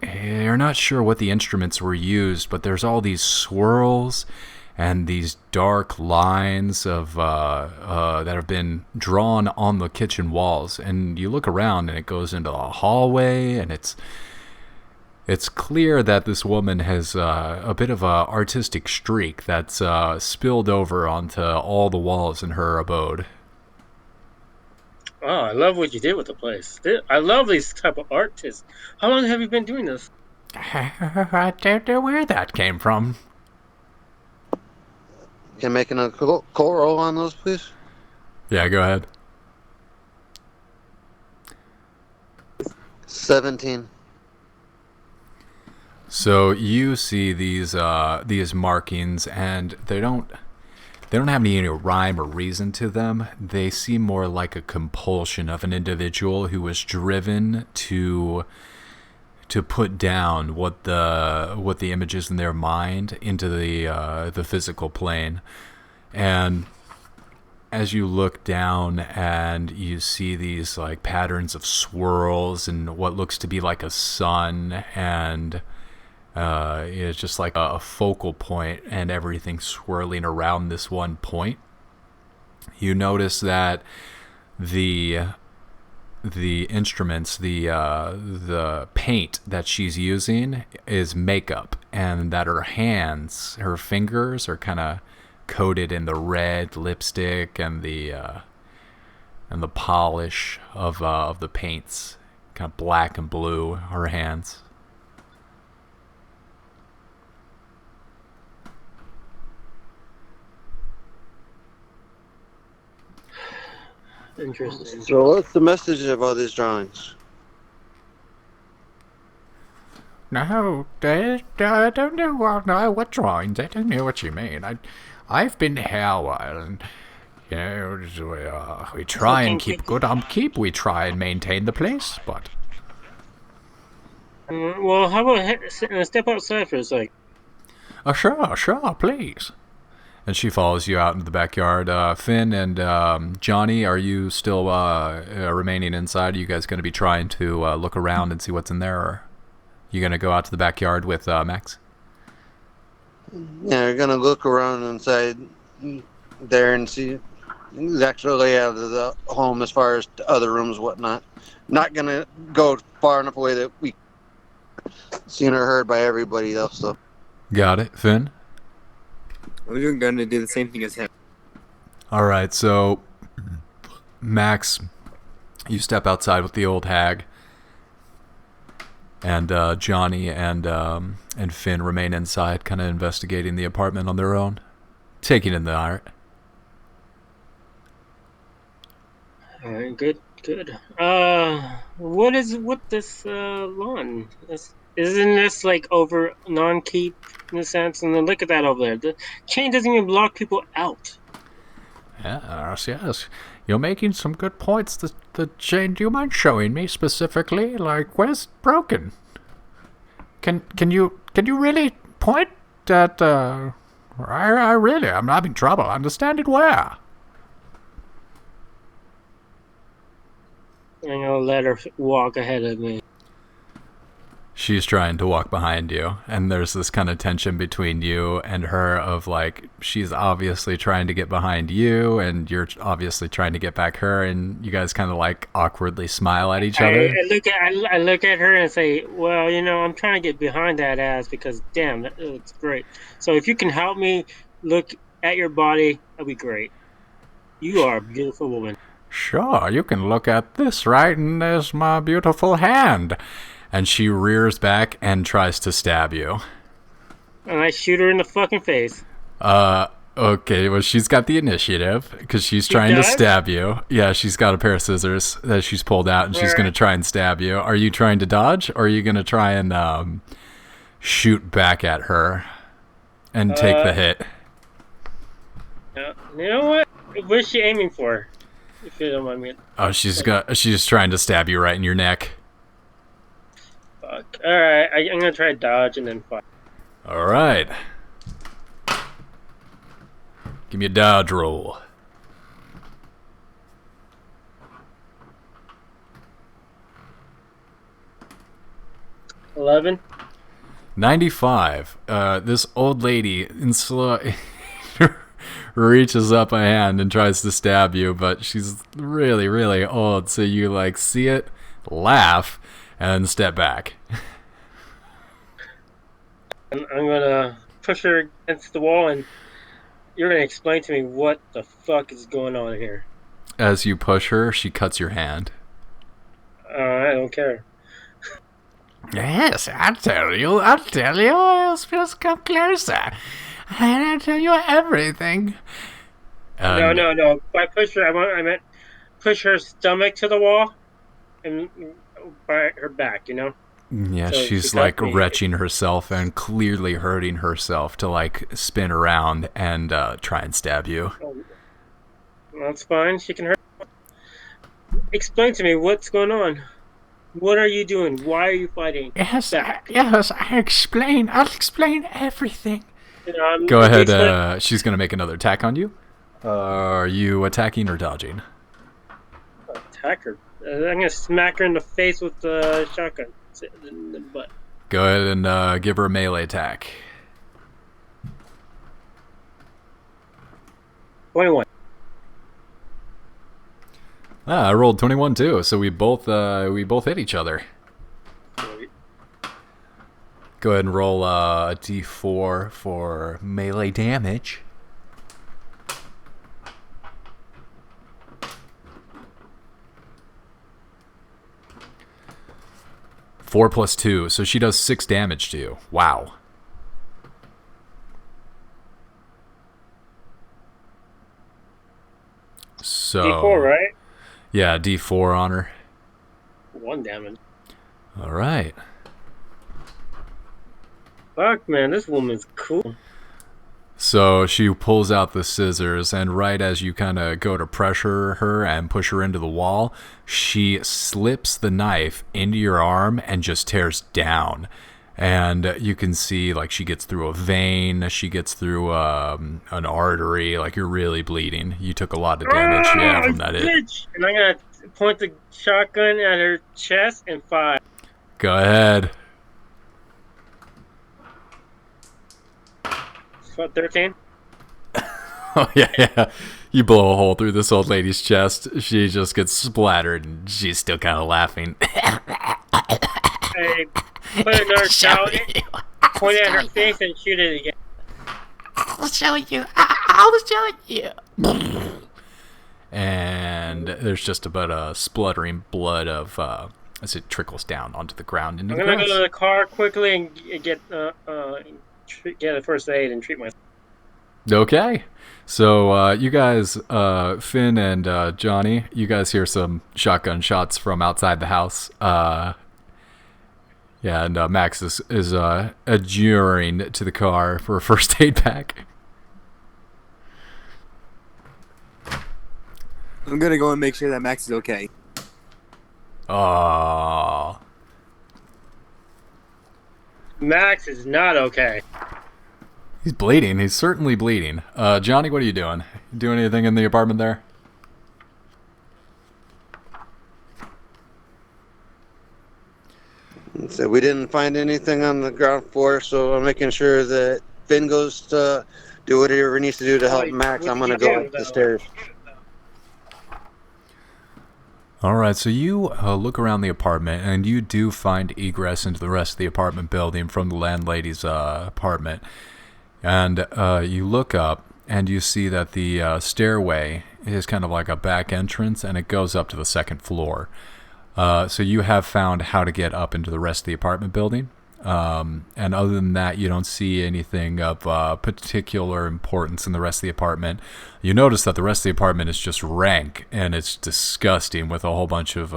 you're not sure what the instruments were used, but there's all these swirls and these dark lines of that have been drawn on the kitchen walls. And you look around and it goes into the hallway, and it's clear that this woman has a bit of a artistic streak that's spilled over onto all the walls in her abode. Oh, I love what you did with the place. I love these type of artists. How long have you been doing this? I don't know where that came from. Can you make a coal roll on those, please? Yeah, go ahead. 17. So you see these markings, and they don't have any rhyme or reason to them. They seem more like a compulsion of an individual who was driven to put down what the images in their mind into the physical plane. And as you look down and you see these like patterns of swirls and what looks to be like a sun, and it's just like a focal point and everything swirling around this one point, you notice that the instruments, the paint that she's using is makeup, and that her fingers are kind of coated in the red lipstick and the polish of the paints, kind of black and blue, her hands. Interesting. So what's the message of all these drawings? No, I don't know what drawings. I don't know what you mean. I've been here a while, and we try and keep good upkeep. We try and maintain the place, but. Well, how about step outside for a sec? Sure, please. And she follows you out into the backyard. Finn and Johnny, are you still remaining inside? Are you guys going to be trying to look around and see what's in there, or are you going to go out to the backyard with Max? Yeah, we're gonna look around inside there and see the actual layout of the home as far as other rooms, whatnot. Not gonna go far enough away that we seen or heard by everybody else, though. Got it, Finn? I'm going to do the same thing as him. All right, so Max, you step outside with the old hag, and Johnny and Finn remain inside, kind of investigating the apartment on their own, taking in the art. All right, good. What this lawn? Isn't this like over non-keep in a sense? And then look at that over there. The chain doesn't even block people out. Yes. You're making some good points. The chain, do you mind showing me specifically? Like, where's it broken? Can you really point at, I'm having trouble understanding where. I'm gonna let her walk ahead of me. She's trying to walk behind you, and there's this kind of tension between you and her of like, she's obviously trying to get behind you, and you're obviously trying to get back her, and you guys kind of like awkwardly smile at each other. I look at her and say, well, I'm trying to get behind that ass because damn, that looks great. So if you can help me look at your body, that'd be great. You are a beautiful woman. Sure, you can look at this, right? And there's my beautiful hand. And she rears back and tries to stab you. And I shoot her in the fucking face. Okay, well, she's got the initiative because she's trying to stab you. Yeah, she's got a pair of scissors that she's pulled out, and she's going to try and stab you. Are you trying to dodge, or are you going to try and shoot back at her and take the hit? You know what? What's she aiming for? If you don't mind me. Oh, she's trying to stab you right in your neck. Fuck. Alright, I'm going to try to dodge and then fight. Alright. Give me a dodge roll. 11. 95. This old lady reaches up a hand and tries to stab you, but she's really, really old, so you like see it, laugh, and step back. I'm gonna push her against the wall, and you're gonna explain to me what the fuck is going on here. As you push her, she cuts your hand. I don't care. Yes, I'll tell you. Just come closer. And I'll tell you everything. No. By push her, I meant push her stomach to the wall and by her back, you know? Yeah, so she's like retching herself and clearly hurting herself to like spin around and try and stab you. That's fine. She can hurt. Explain to me what's going on. What are you doing? Why are you fighting? Yes, I'll explain everything. You know, Go ahead. She's going to make another attack on you. Are you attacking or dodging? Attack her. I'm going to smack her in the face with the shotgun. In the butt. Go ahead and give her a melee attack. 21. I rolled 21 too, so we both hit each other. Go ahead and roll a d4 for melee damage. Four plus 2, so she does 6 damage to you. Wow. So D4, right? Yeah, D4 on her. 1 damage. All right. Fuck, man, this woman's cool. So she pulls out the scissors, and right as you kind of go to pressure her and push her into the wall, she slips the knife into your arm and just tears down. And you can see, like, she gets through a vein, she gets through an artery, like, you're really bleeding. You took a lot of damage, from that hit. And I'm going to point the shotgun at her chest and fire. Go ahead. What, 13? Oh, yeah. You blow a hole through this old lady's chest. She just gets splattered, and she's still kind of laughing. Hey, put another shot in it, point it at her face, and shoot it again. I'll show you. I'll show you. And there's just about a spluttering blood as it trickles down onto the ground. I'm going to go to the car quickly and get a first aid and treat myself. Okay. So you guys, Finn and Johnny, you guys hear some shotgun shots from outside the house. Yeah, and Max is adjuring to the car for a first aid pack. I'm gonna go and make sure that Max is okay. Oh. Max is not okay. He's bleeding. He's certainly bleeding. Johnny, what are you doing? You doing anything in the apartment there? So we didn't find anything on the ground floor, so I'm making sure that Finn goes to do whatever he needs to do to help Max. I'm going to go up the stairs. All right, so you look around the apartment, and you do find egress into the rest of the apartment building from the landlady's apartment. And you look up, and you see that the stairway is kind of like a back entrance, and it goes up to the second floor. So you have found how to get up into the rest of the apartment building. And other than that, you don't see anything of particular importance in the rest of the apartment. You notice that the rest of the apartment is just rank, and it's disgusting with a whole bunch of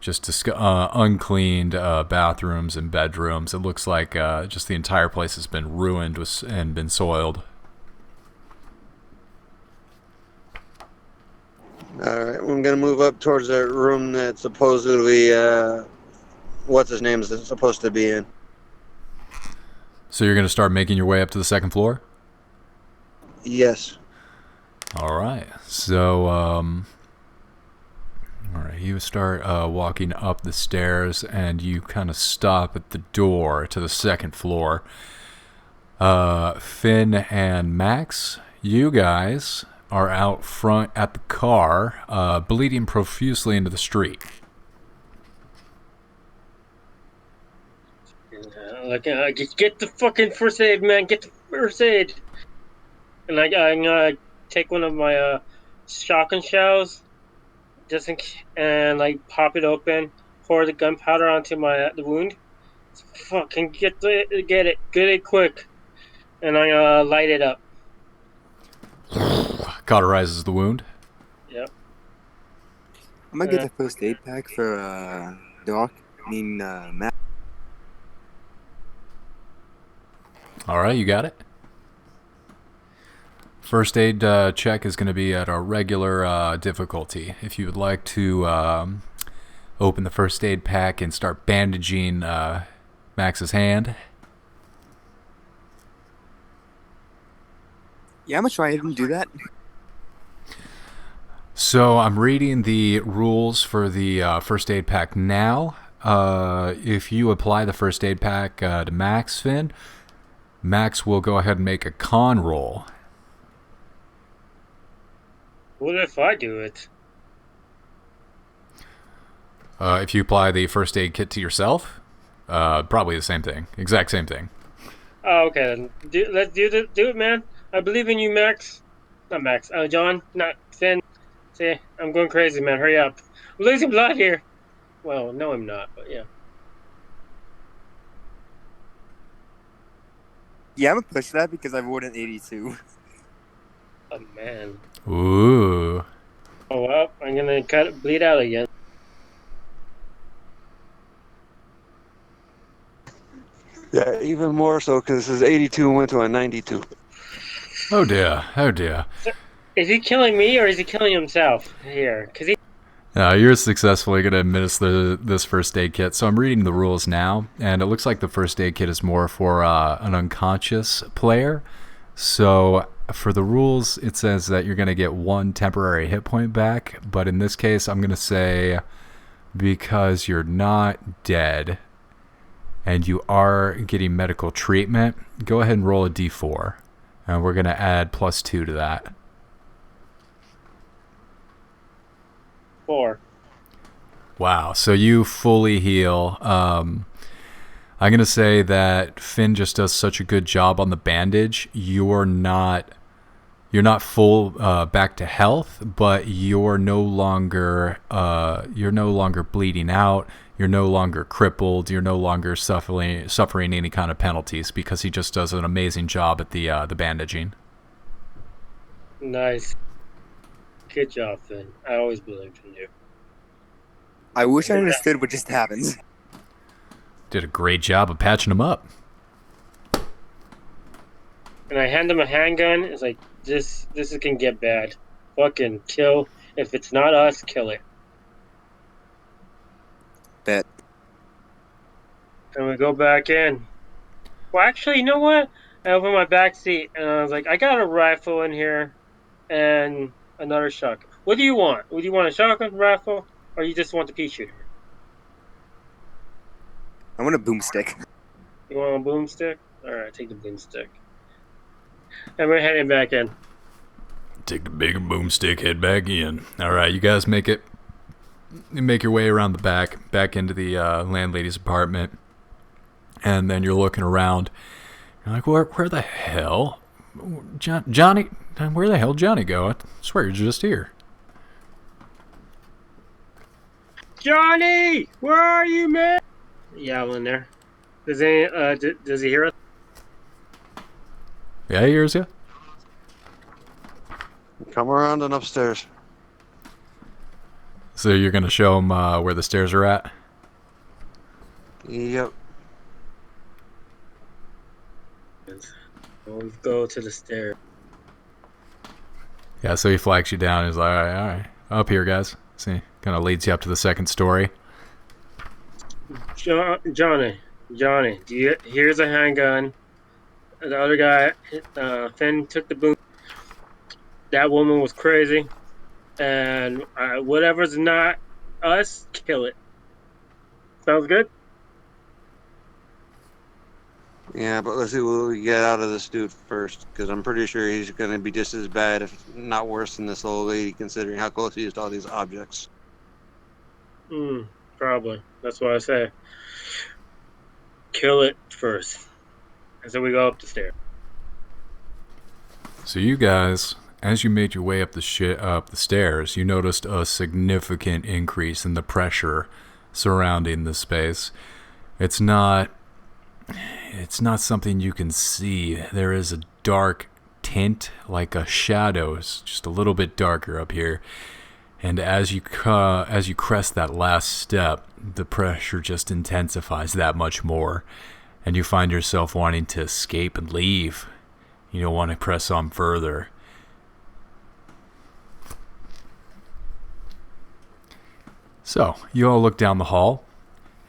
uncleaned bathrooms and bedrooms. It looks like just the entire place has been ruined and been soiled. All right, I'm gonna move up towards that room that supposedly what's his name is supposed to be in. So you're going to start making your way up to the second floor? Yes. All right. So, all right, you start walking up the stairs, and you kind of stop at the door to the second floor. Finn and Max, you guys are out front at the car, bleeding profusely into the street. Get the fucking first aid, man. Get the first aid. And I'm gonna take one of my shotgun shells, and like pop it open, pour the gunpowder onto the wound. Fucking get it quick, and I'm light it up. Cauterizes the wound. Yep. I'm gonna get the first aid pack for Matt. All right, you got it. First aid check is going to be at a regular difficulty. If you would like to open the first aid pack and start bandaging Max's hand. Yeah, I'm gonna try and do that. So I'm reading the rules for the first aid pack now. If you apply the first aid pack to Max, Finn, Max will go ahead and make a con roll. What if I do it? If you apply the first aid kit to yourself, probably the same thing. Exact same thing. Oh, okay. Then let's do it, man. I believe in you, Max. Not Max. John. Not Finn. See, I'm going crazy, man. Hurry up. I'm losing blood here. Well, no, I'm not, but yeah. Yeah, I'm gonna push that because I rolled an 82. Oh, man. Ooh. Oh, well, I'm gonna bleed out again. Yeah, even more so because his 82 went to a 92. Oh dear. Oh dear. So, is he killing me or is he killing himself here? Because he. You're successfully going to administer this first aid kit. So I'm reading the rules now, and it looks like the first aid kit is more for an unconscious player. So for the rules, it says that you're going to get 1 temporary hit point back. But in this case, I'm going to say because you're not dead and you are getting medical treatment, go ahead and roll a d4. And we're going to add +2 to that. 4. Wow, so you fully heal. I'm going to say that Finn just does such a good job on the bandage. You're not full back to health, but you're no longer bleeding out. You're no longer crippled. You're no longer suffering any kind of penalties because he just does an amazing job at the bandaging. Nice. Good job, Finn. I always believed in you. I wish I understood what just happened. Did a great job of patching him up. And I hand him a handgun. It's like, this can get bad. Fucking kill. If it's not us, kill it. Bet. And we go back in. Well, actually, you know what? I opened my back seat, and I was like, I got a rifle in here, and another shotgun. What do you want? Would you want a shotgun rifle, or you just want the pea shooter? I want a boomstick. You want a boomstick? Alright, take the boomstick. And we're heading back in. Take the big boomstick, head back in. All right, you guys make your way around the back into the landlady's apartment, and then you're looking around. You're like, where the hell Johnny, where the hell Johnny go? I swear you're just here. Johnny, where are you, man? Yelling there. Does he hear us? Yeah, he hears you. Come around and upstairs. So you're gonna show him where the stairs are at? Yep. We'll go to the stairs. Yeah, so he flags you down. He's like, all right, up here, guys. See, kind of leads you up to the second story. Johnny, here's a handgun. The other guy, Finn, took the boom. That woman was crazy. And whatever's not us, kill it. Sounds good? Yeah, but let's see what we get out of this dude first, because I'm pretty sure he's going to be just as bad, if not worse, than this old lady, considering how close he is to all these objects. Probably. That's why I say kill it first. And so we go up the stairs. So you guys, as you made your way up the stairs, you noticed a significant increase in the pressure surrounding the space. It's not something you can see. There is a dark tint, like a shadow, just a little bit darker up here. And as you crest that last step, the pressure just intensifies that much more. And you find yourself wanting to escape and leave. You don't want to press on further. So, you all look down the hall,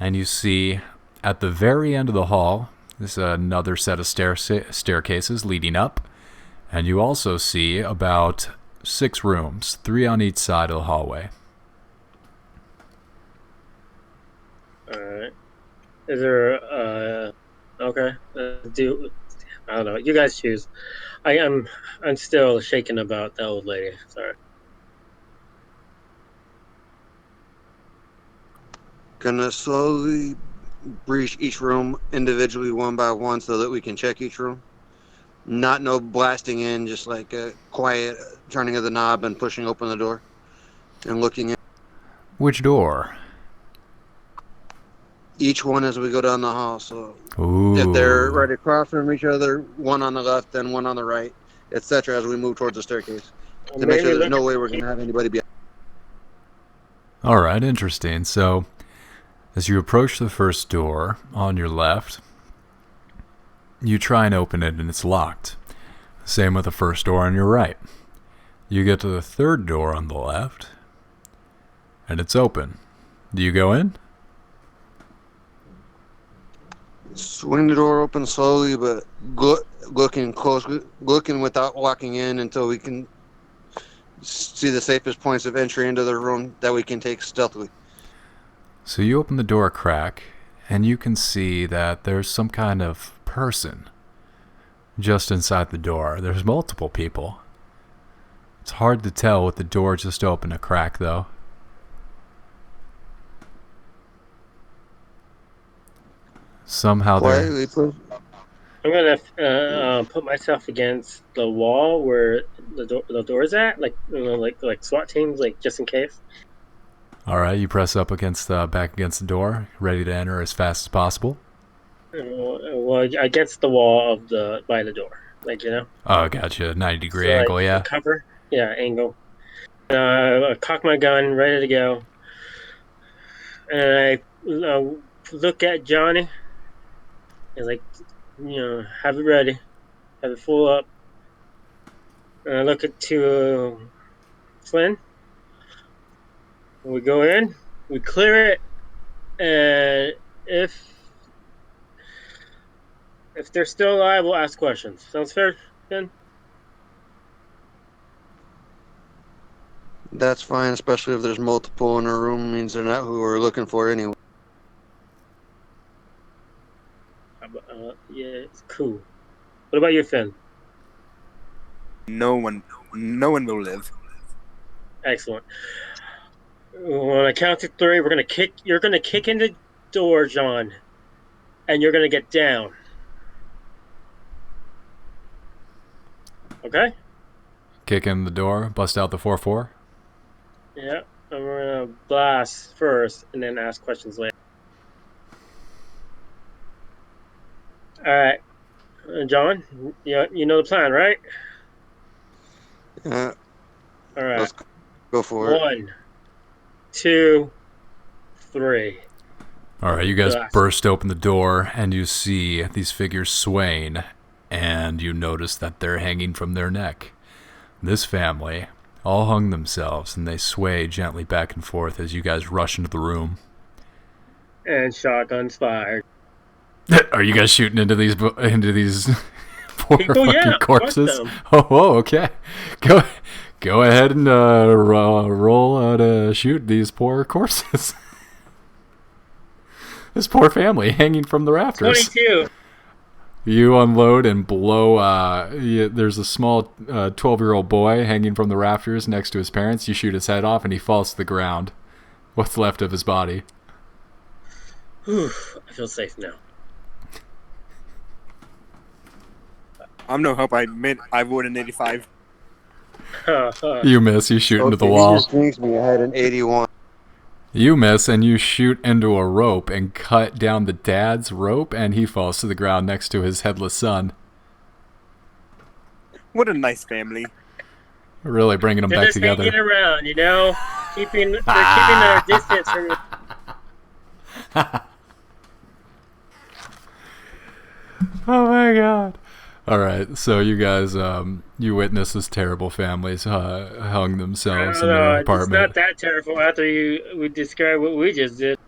and you see at the very end of the hall, there's another set of staircases leading up, and you also see about 6 rooms, 3 on each side of the hallway. Alright. Is there, okay. I don't know. You guys choose. I'm still shaking about the old lady. Sorry. Gonna slowly breach each room individually, one by one, so that we can check each room. Not no blasting in, just like a quiet turning of the knob and pushing open the door and looking in. Which door? Each one as we go down the hall. So Ooh. if they're right across from each other, one on the left, then one on the right, etc., as we move towards the staircase, to make sure there's no way we're gonna have anybody be. All right, interesting. So, as you approach the first door on your left, you try and open it and it's locked. Same with the first door on your right. You get to the third door on the left and it's open. Do you go in? Swing the door open slowly, but looking close, looking without walking in until we can see the safest points of entry into the room that we can take stealthily. So you open the door a crack, and you can see that there's some kind of person just inside the door. There's multiple people. It's hard to tell with the door just open a crack, though. Somehow they're... I'm gonna put myself against the wall where the door's at, like like SWAT teams, like just in case. All right, you press up back against the door, ready to enter as fast as possible. Well, against the wall by the door, like, you know. Oh, gotcha. 90-degree angle, yeah. Cover, yeah, angle. I cock my gun, ready to go, and I look at Johnny. And like, you know, have it ready, have it full up. And I look to Flynn. We go in, we clear it, and if they're still alive, we'll ask questions. Sounds fair, Flynn? That's fine, especially if there's multiple in a room. Means they're not who we're looking for anyway. Yeah, it's cool. What about you, Finn? No one will live. Excellent. When I count to 3, you're gonna kick in the door, John, and you're gonna get down. Okay. Kick in the door, bust out the 4-4. Yeah. And we're gonna blast first, and then ask questions later. All right, John. You know the plan, right? Yeah, All right. let's go for it. 1, 2, 3. All right, you guys Blast. burst open the door, and you see these figures swaying, and you notice that they're hanging from their neck. This family all hung themselves, and they sway gently back and forth as you guys rush into the room. And shotguns fired. Are you guys shooting into these poor People, fucking yeah, corpses? fuck them. Oh, okay. Go ahead and roll out to shoot these poor corpses. This poor family hanging from the rafters. 22. You unload and blow. There's a small 12-year-old boy hanging from the rafters next to his parents. You shoot his head off, and he falls to the ground. What's left of his body? Whew, I feel safe now. I'm no help. I rolled an 85. You miss. You shoot into the He wall. just drinks me. I had an 81. You miss, and you shoot into a rope and cut down the dad's rope, and he falls to the ground next to his headless son. What a nice family. Really bringing them They're back just together. hanging around, they're keeping their distance from. Oh my god. All right, so you guys, you witness this terrible families hung themselves in their It's apartment. not that terrible after we describe what we just did.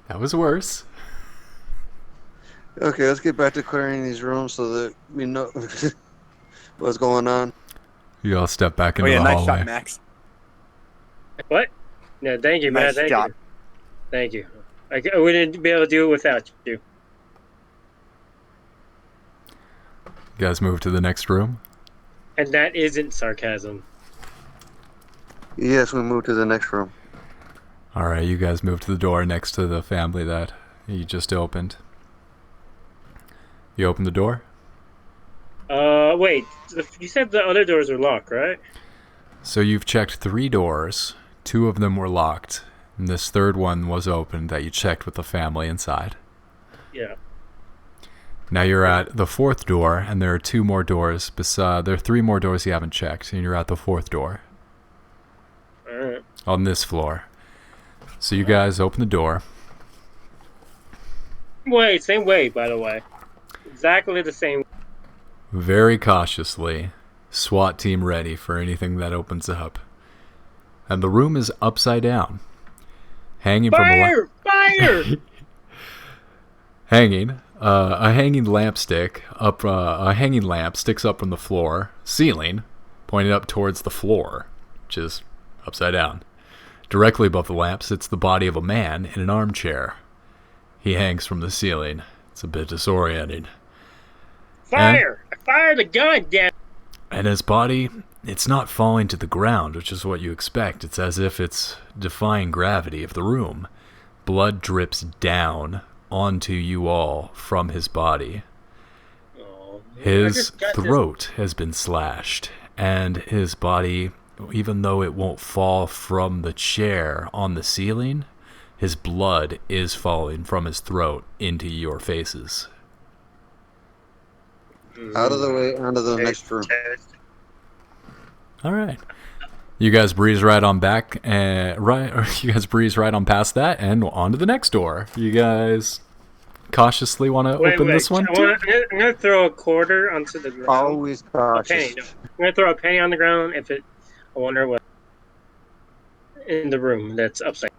That was worse. Okay, let's get back to clearing these rooms so that we know what's going on. You all step back Oh into yeah, the nice hallway. shot, Max. What? No, thank you, man. Nice Thank job. you. Thank you. I wouldn't be able to do it without you. You guys move to the next room. And that isn't sarcasm. Yes, we move to the next room. All right, you guys move to the door next to the family that you just opened. You open the door? Wait. You said the other doors were locked, right? So you've checked 3 doors. 2 of them were locked. And this third one was open that you checked with the family inside. Yeah. Now you're at the 4th door, and there are 2 more doors. There are 3 more doors you haven't checked, and you're at the 4th door. Alright. On this floor. So you guys open the door. Wait, same way, by the way. Exactly the same. Very cautiously, SWAT team ready for anything that opens up. And the room is upside down. Hanging from Fire! Fire! a hanging lamp sticks up from the floor, ceiling, pointed up towards the floor, which is upside down. Directly above the lamp sits the body of a man in an armchair. He hangs from the ceiling. It's a bit disorienting. Fire! I fired the gun, damn. And his body, it's not falling to the ground, which is what you expect. It's as if it's defying gravity of the room. Blood drips down onto you all from his body. Oh, I His just got throat has been slashed, and his body, even though it won't fall from the chair on the ceiling, his blood is falling from his throat into your faces. Out of the way, onto the next room. All right. You guys breeze right on back, you guys breeze right on past that and on to the next door. You guys cautiously want to open this one too? I'm gonna throw a quarter onto the ground. Always A cautious. penny. No. I'm gonna throw a penny on the ground. I wonder what in the room that's upside.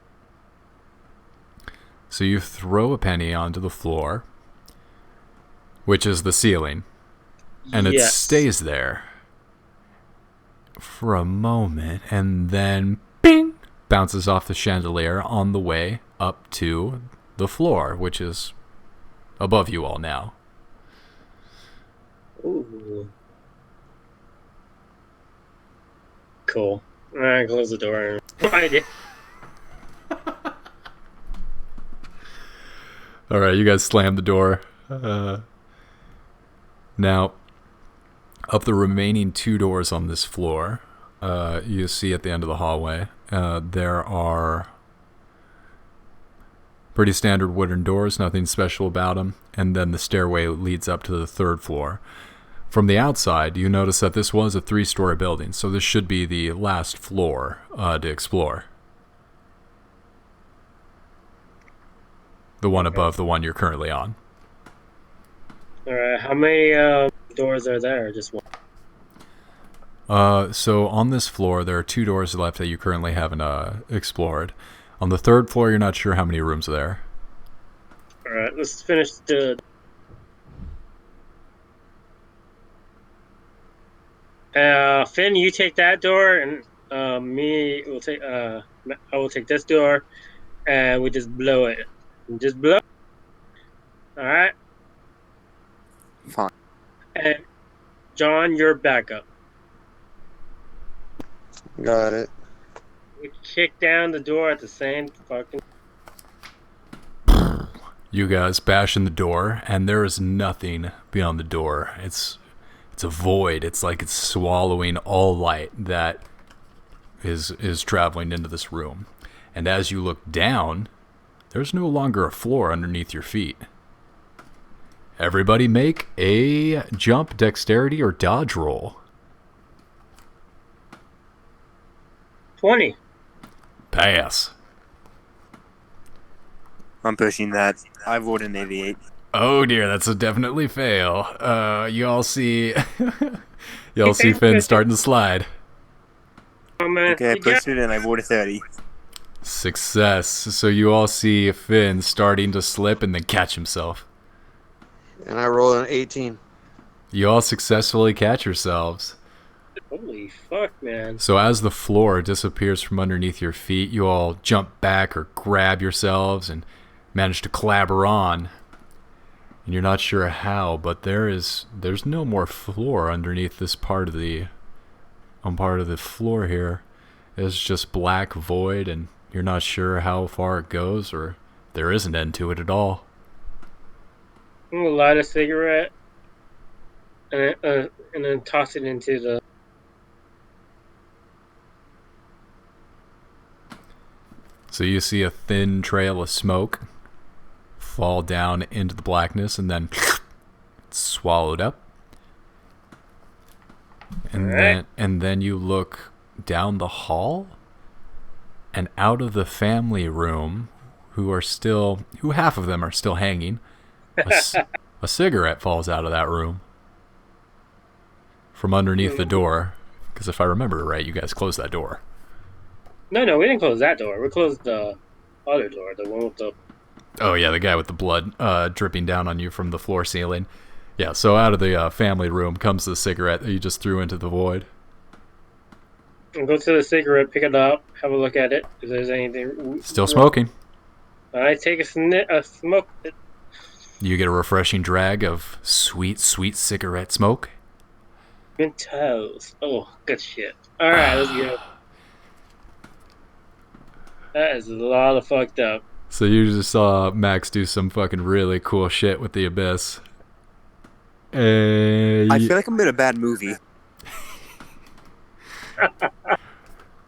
So you throw a penny onto the floor, which is the ceiling, and it Yes. stays there for a moment, and then bing, bounces off the chandelier on the way up to the floor, which is above you all now. Ooh. Cool. Alright, close the door. Find it. All right, you guys slam the door. Now, of the remaining 2 doors on this floor, you see at the end of the hallway, there are pretty standard wooden doors, nothing special about them, and then the stairway leads up to the 3rd floor. From the outside, you notice that this was a 3-story building, so this should be the last floor to explore. The one above the one you're currently on. Alright, how many doors are there? Just one. So on this floor, there are 2 doors left that you currently haven't explored. On the 3rd floor, you're not sure how many rooms are there. Alright, let's finish the... Finn, you take that door, and me will take. I will take this door, and we just blow it. Just blow. All right. Fine. And John, you're backup. Got it. We kick down the door at the same fucking. You guys bash in the door, and there is nothing beyond the door. It's a void. It's like it's swallowing all light that is traveling into this room. And as you look down, there's no longer a floor underneath your feet. Everybody make a jump, dexterity, or dodge roll. 20. Pass. I'm pushing that. I rolled an 88. Oh dear, that's a definitely fail. You all see Finn starting to slide. Oh, man. Okay, I pushed it and I rolled a 30. Success. So you all see Finn starting to slip and then catch himself. And I rolled an 18. You all successfully catch yourselves. Holy fuck, man. So as the floor disappears from underneath your feet, you all jump back or grab yourselves and manage to clamber on. And you're not sure how, but there's no more floor underneath this part of the floor here. It's just black void, and you're not sure how far it goes, or there is an end to it at all. I'm gonna light a cigarette and then toss it into the. So you see a thin trail of smoke fall down into the blackness and then swallowed up. And then you look down the hall and out of the family room, who half of them are still hanging. A cigarette falls out of that room from underneath the door, because if I remember right, you guys closed that door. No, we didn't close that door. We closed the other door, the one with the. Oh yeah, the guy with the blood dripping down on you from the floor ceiling. Yeah, so out of the family room comes the cigarette that you just threw into the void. I'll go to the cigarette, pick it up, have a look at it. If there's anything. Still smoking. I take a smoke. You get a refreshing drag of sweet, sweet cigarette smoke. Mentos. Oh, good shit. Alright, let's go. That is a lot of fucked up. So you just saw Max do some fucking really cool shit with the Abyss. I feel like I'm in a bad movie.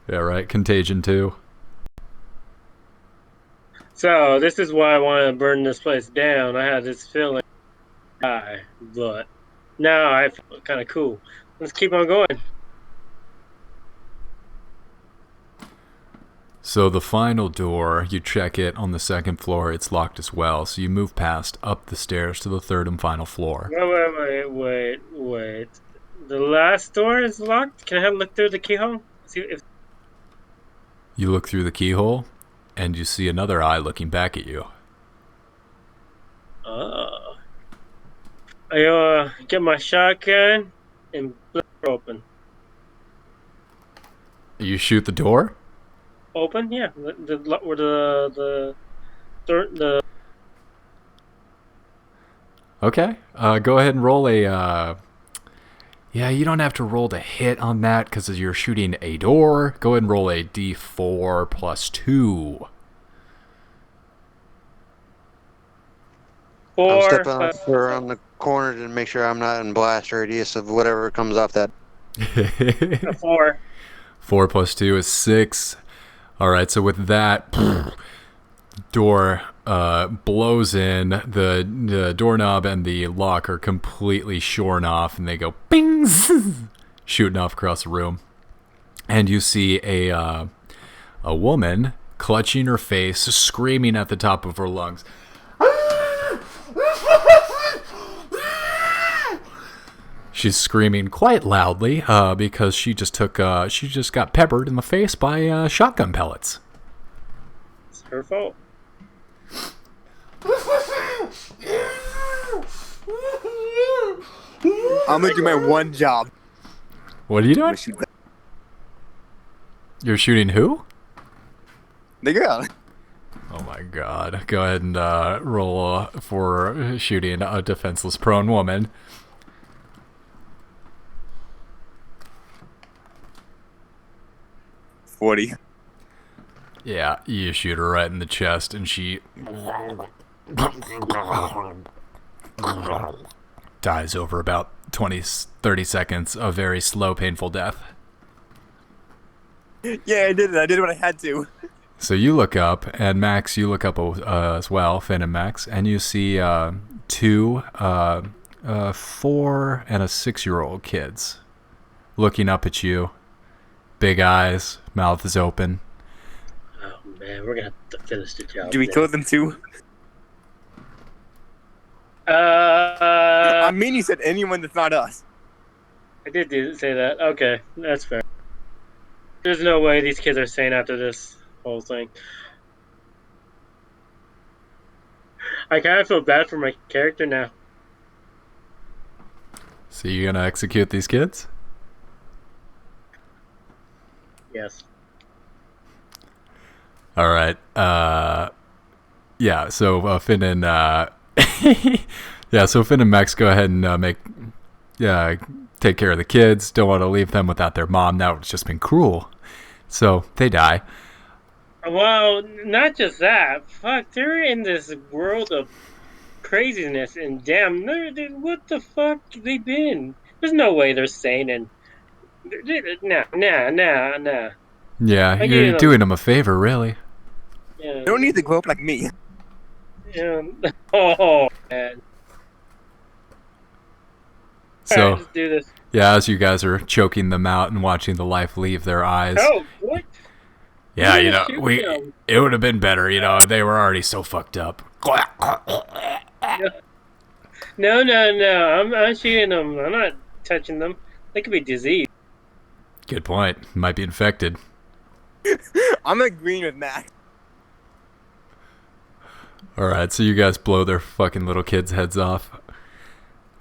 Yeah, right. Contagion 2. So, this is why I wanted to burn this place down. I had this feeling but now I feel kind of cool. Let's keep on going. So the final door, you check it on the 2nd floor. It's locked as well. So you move past up the stairs to the 3rd and final floor. Wait. The last door is locked? Can I have a look through the keyhole? See if. You look through the keyhole, and you see another eye looking back at you. I get my shotgun and flip it open. You shoot the door? Open? Yeah. The Okay. Go ahead and roll a. Yeah, you don't have to roll to hit on that because you're shooting a door. Go ahead and roll a d4 plus 2. I'm 4, stepping off around the corner to make sure I'm not in blast radius of whatever comes off that. 4. 4 plus 2 is 6. All right, so with that, door blows in. The doorknob and the lock are completely shorn off, and they go bing, shooting off across the room. And you see a woman clutching her face, screaming at the top of her lungs. She's screaming quite loudly because she just got peppered in the face by shotgun pellets. It's her fault. I'm gonna do my one job. What are you I'm doing? gonna shoot You're shooting who? the girl. Oh my god. Go ahead and roll for shooting a defenseless prone woman. $40. Yeah, you shoot her right in the chest, and she dies over about 30 seconds, a very slow, painful death. Yeah, I did it. I did what I had to. So you look up, and Max, you look up as well, Finn and Max, and you see 2 4 and a 6-year-old kids looking up at you. Big eyes, mouth is open. Oh man, we're gonna have to finish the job. Do we now. kill them too? I I mean, you said anyone that's not us. did say that. Okay, that's fair. There's no way these kids are sane after this whole thing. I kind of feel bad for my character now. So you gonna execute these kids? Yes. All right. Yeah. So Finn and So Finn and Max go ahead and take care of the kids. Don't want to leave them without their mom. That would just been cruel. So they die. Well, not just that. Fuck, they're in this world of craziness and damn, what the fuck they been? There's no way they're sane and nah. Yeah, I you're get it. doing them a favor, really. Yeah. They don't need to grow up like me. Yeah. Oh man. So Alright, let's do this. yeah, as you guys are choking them out and watching the life leave their eyes. Oh, what? Yeah, We're you gonna know, shoot them. it would have been better, you know, they were already so fucked up. No. I'm shooting them. I'm not touching them. They could be diseased. Good point. Might be infected. I'm agreeing with Max. All right, so you guys blow their fucking little kids' heads off.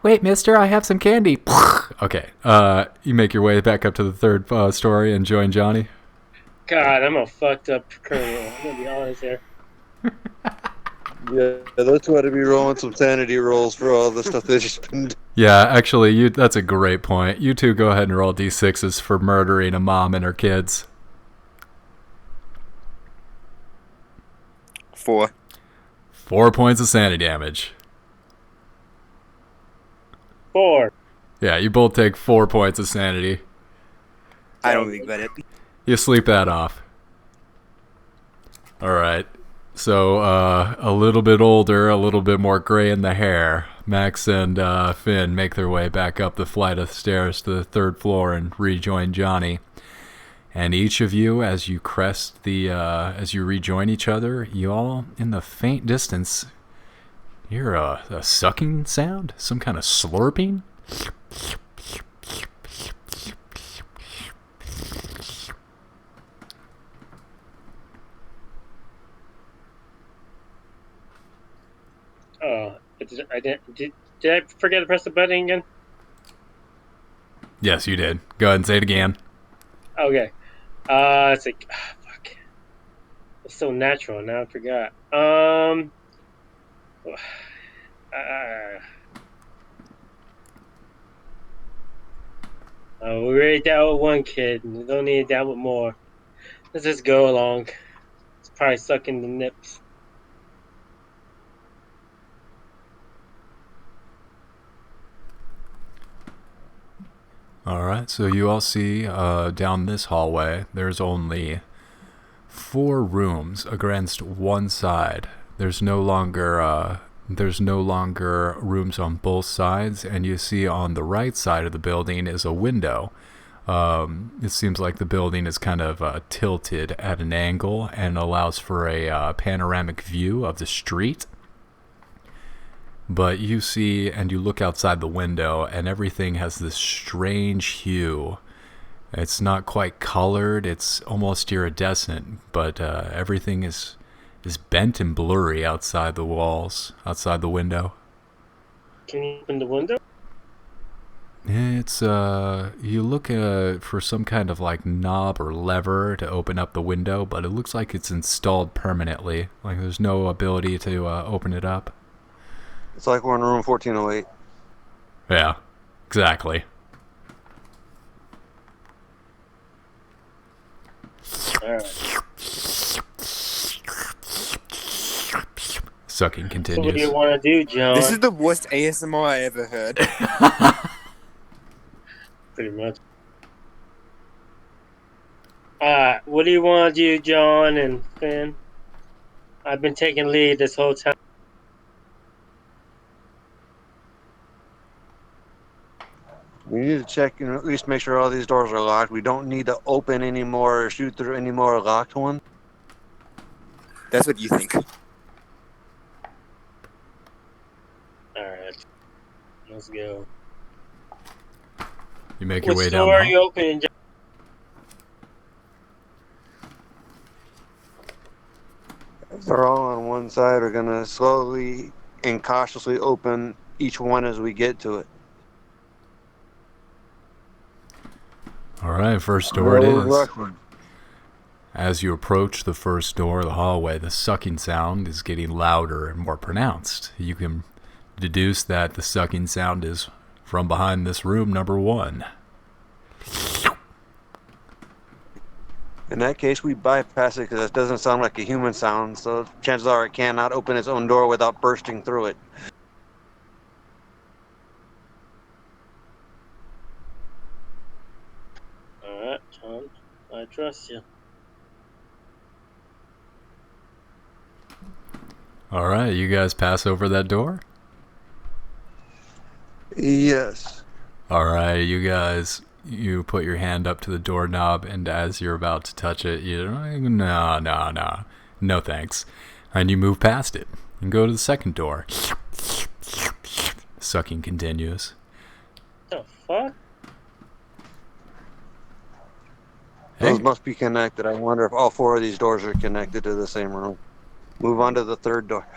Wait, mister, I have some candy. Okay, you make your way back up to the third story and join Johnny. God, I'm a fucked up criminal. I'm gonna be honest here. Yeah, that's why to be rolling some sanity rolls for all the stuff they've just been doing. Yeah, actually, that's a great point. You two go ahead and roll d6s for murdering a mom and her kids. 4. 4 points of sanity damage. 4. Yeah, you both take 4 points of sanity. I don't regret it. You sleep that off. All right. So, a little bit older, a little bit more gray in the hair. Max and Finn make their way back up the flight of stairs to the third floor and rejoin Johnny. And each of you, as you as you rejoin each other, you all, in the faint distance, hear a sucking sound, some kind of slurping. Oh, did I forget to press the button again? Yes, you did. Go ahead and say it again. Okay. It's like, fuck. It's so natural. Now I forgot. We already dealt with one kid. We don't need to deal with more. Let's just go along. It's probably sucking the nips. All right, so you all see down this hallway, there's only 4 rooms against one side. There's no longer rooms on both sides, and you see on the right side of the building is a window. It seems like the building is kind of tilted at an angle and allows for a panoramic view of the street. But you see, and you look outside the window, and everything has this strange hue. It's not quite colored, it's almost iridescent, but everything is bent and blurry outside the walls, outside the window. Can you open the window? It's, you look for some kind of like knob or lever to open up the window, but it looks like it's installed permanently. Like there's no ability to open it up. It's like we're in room 1408. Yeah, exactly. Alright. Sucking So continues. what do you want to do, John? This is the worst ASMR I ever heard. Pretty much. What do you want to do, John and Finn? I've been taking lead this whole time. We need to check and at least make sure all these doors are locked. We don't need to open any more or shoot through any more locked ones. That's what you think. Alright. Let's go. You make your Which way down door the are you opening, John? If they're all on one side, we're going to slowly and cautiously open each one as we get to it. All right, first door it is. Rushing. As you approach the first door of the hallway, the sucking sound is getting louder and more pronounced. You can deduce that the sucking sound is from behind this room number 1. In that case, we bypass it because it doesn't sound like a human sound, so chances are it cannot open its own door without bursting through it. Alright, John. I trust you. All right, you guys pass over that door? Yes. All right, you guys, you put your hand up to the doorknob, and as you're about to touch it, you're like, no thanks. And you move past it and go to the second door. Sucking continues. What the fuck? Hey. Those must be connected. I wonder if all 4 of these doors are connected to the same room. Move on to the third door.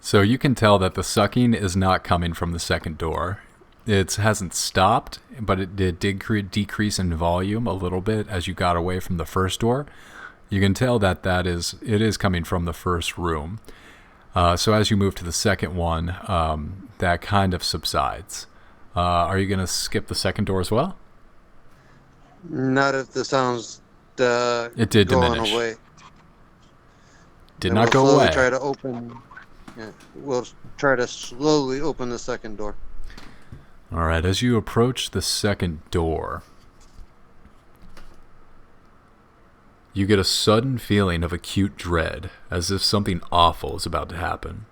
So you can tell that the sucking is not coming from the second door. It hasn't stopped, but it did decrease in volume a little bit as you got away from the first door. You can tell that it is coming from the first room. So as you move to the second one, that kind of subsides. Are you going to skip the second door as well? Not if the sounds It did going diminish. away. Did And not we'll go slowly away. Try to open. Yeah, we'll try to slowly open the second door. All right, as you approach the second door, you get a sudden feeling of acute dread, as if something awful is about to happen.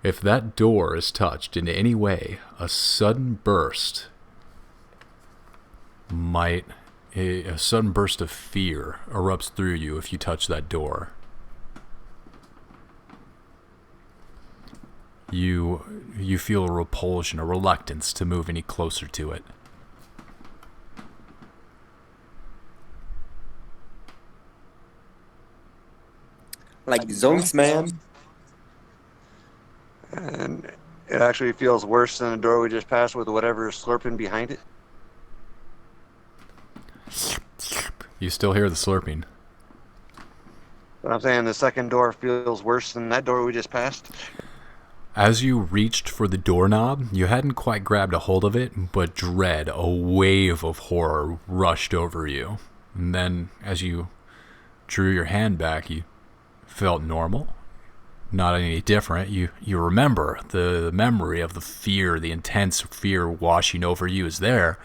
If that door is touched in any way, a sudden burst a sudden burst of fear erupts through you if you touch that door. You feel a repulsion, a reluctance to move any closer to it. Like zonks, man. And it actually feels worse than the door we just passed with whatever is slurping behind it. You still hear the slurping. But I'm saying the second door feels worse than that door we just passed. As you reached for the doorknob, you hadn't quite grabbed a hold of it, but dread, a wave of horror, rushed over you. And then, as you drew your hand back, you felt normal. not any different. You remember the memory of the fear, the intense fear washing over you is there,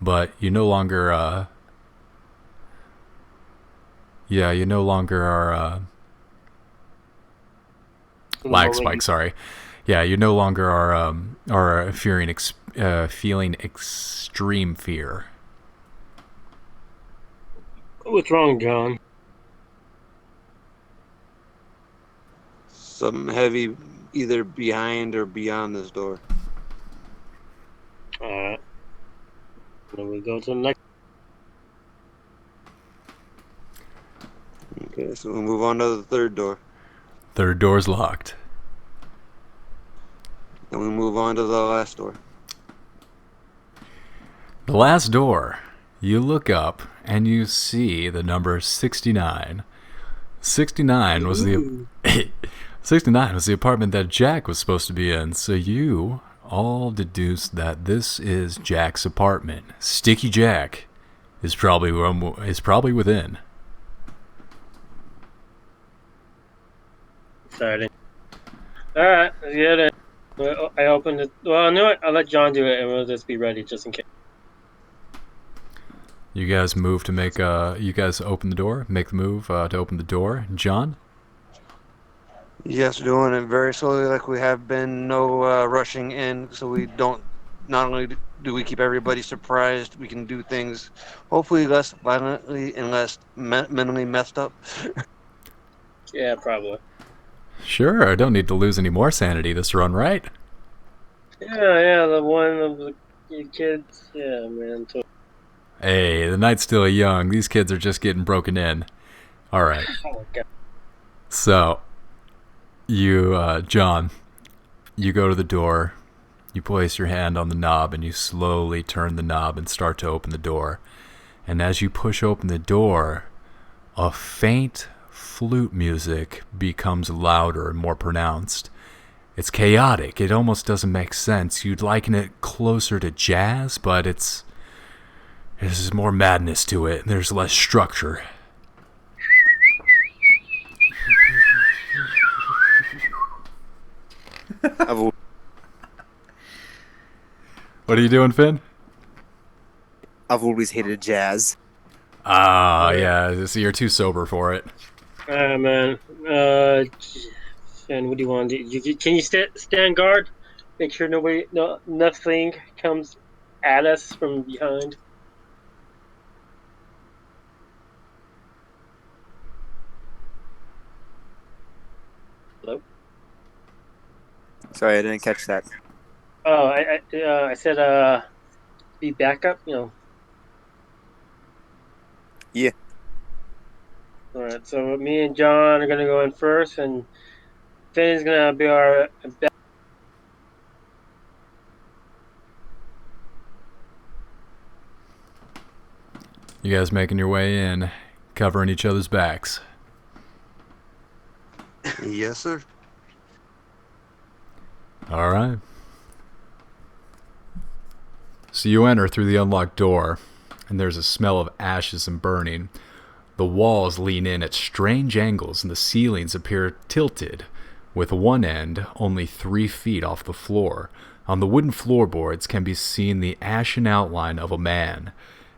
but you no longer you no longer are lag spike. Sorry, you no longer are feeling extreme fear. What's wrong, John? Something heavy either behind or beyond this door. Alright. Then we go to the next. Okay, so we'll move on to the third door. Third door's locked. Then we move on to the last door. The last door, you look up and you see the number 69. 69 was the 69 was the apartment that Jack was supposed to be in. So you all deduced that this is Jack's apartment. Sticky Jack is probably within. Exciting. Alright, let's get it. I opened it. Well, no, I'll let John do it and we'll just be ready just in case. You guys move to make you guys open the door, make the move to open the door. John? Yes, doing it very slowly like we have been. No rushing in, so we don't. Not only do we keep everybody surprised, we can do things hopefully less violently and less mentally messed up. Yeah, probably. Sure, I don't need to lose any more sanity this run, right? Yeah, the one of the kids. Yeah, man. Hey, the night's still young. These kids are just getting broken in. All right. Oh, God. So, you, John, you go to the door. You place your hand on the knob and you slowly turn the knob and start to open the door. And as you push open the door, a faint flute music becomes louder and more pronounced. It's chaotic. It almost doesn't make sense. You'd liken it closer to jazz, but there's more madness to it. There's less structure. What are you doing, Finn? I've always hated jazz. Ah, yeah. So you're too sober for it. Man. And what do you want to do? Can you stand guard? Make sure nothing comes at us from behind. Hello? Sorry, I didn't catch that. Oh, I said, be backup, Yeah. Alright, so me and John are gonna go in first, and Finn is gonna be our back. You guys making your way in, covering each other's backs. Yes, sir. All right. So you enter through the unlocked door, and there's a smell of ashes and burning. The walls lean in at strange angles, and the ceilings appear tilted, with one end only 3 feet off the floor. On the wooden floorboards can be seen the ashen outline of a man,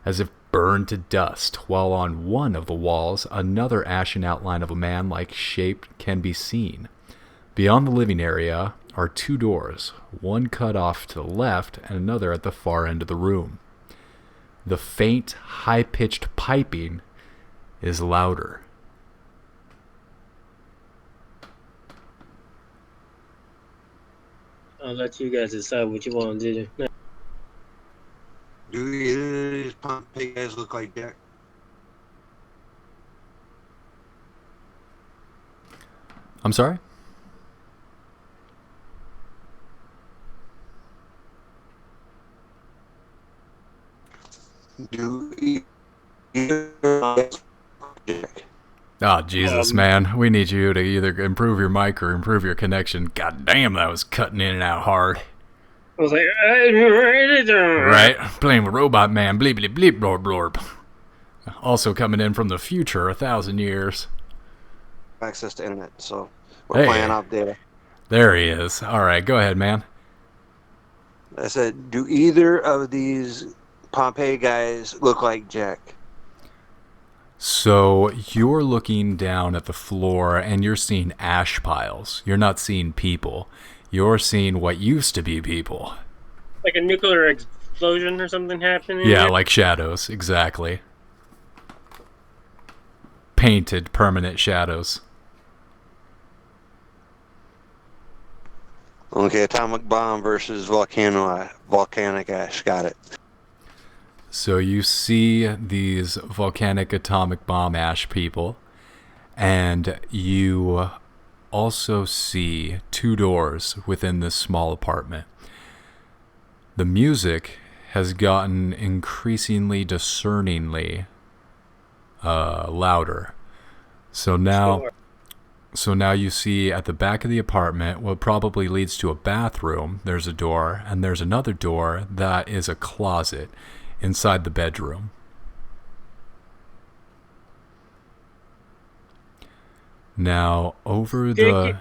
as if burned to dust, while on one of the walls another ashen outline of a man-like shape can be seen. Beyond the living area are 2 doors, one cut off to the left and another at the far end of the room. The faint, high-pitched piping is louder. I'll let you guys decide what you want to do. Do either of these Pompeii guys look like Jack? I'm sorry? Do either of these Jack? Oh, Jesus, man. We need you to either improve your mic or improve your connection. God damn, that was cutting in and out hard. I was like, right? Right? Playing with Robot Man. Bleep, bleep, bleep, blorb, blorb. Also coming in from the future, 1,000 years. Access to internet, so We're playing up there. There he is. All right, go ahead, man. I said, do either of these Pompeii guys look like Jack? So you're looking down at the floor and you're seeing ash piles. You're not seeing people. You're seeing what used to be people. Like a nuclear explosion or something happening? Yeah, like shadows, exactly. Painted permanent shadows. Okay, atomic bomb versus volcanic ash. Got it. So you see these volcanic atomic bomb ash people, and you also see 2 doors within this small apartment. The music has gotten increasingly discerningly louder. So now you see at the back of the apartment what probably leads to a bathroom, there's a door, and there's another door that is a closet inside the bedroom. Now, over the...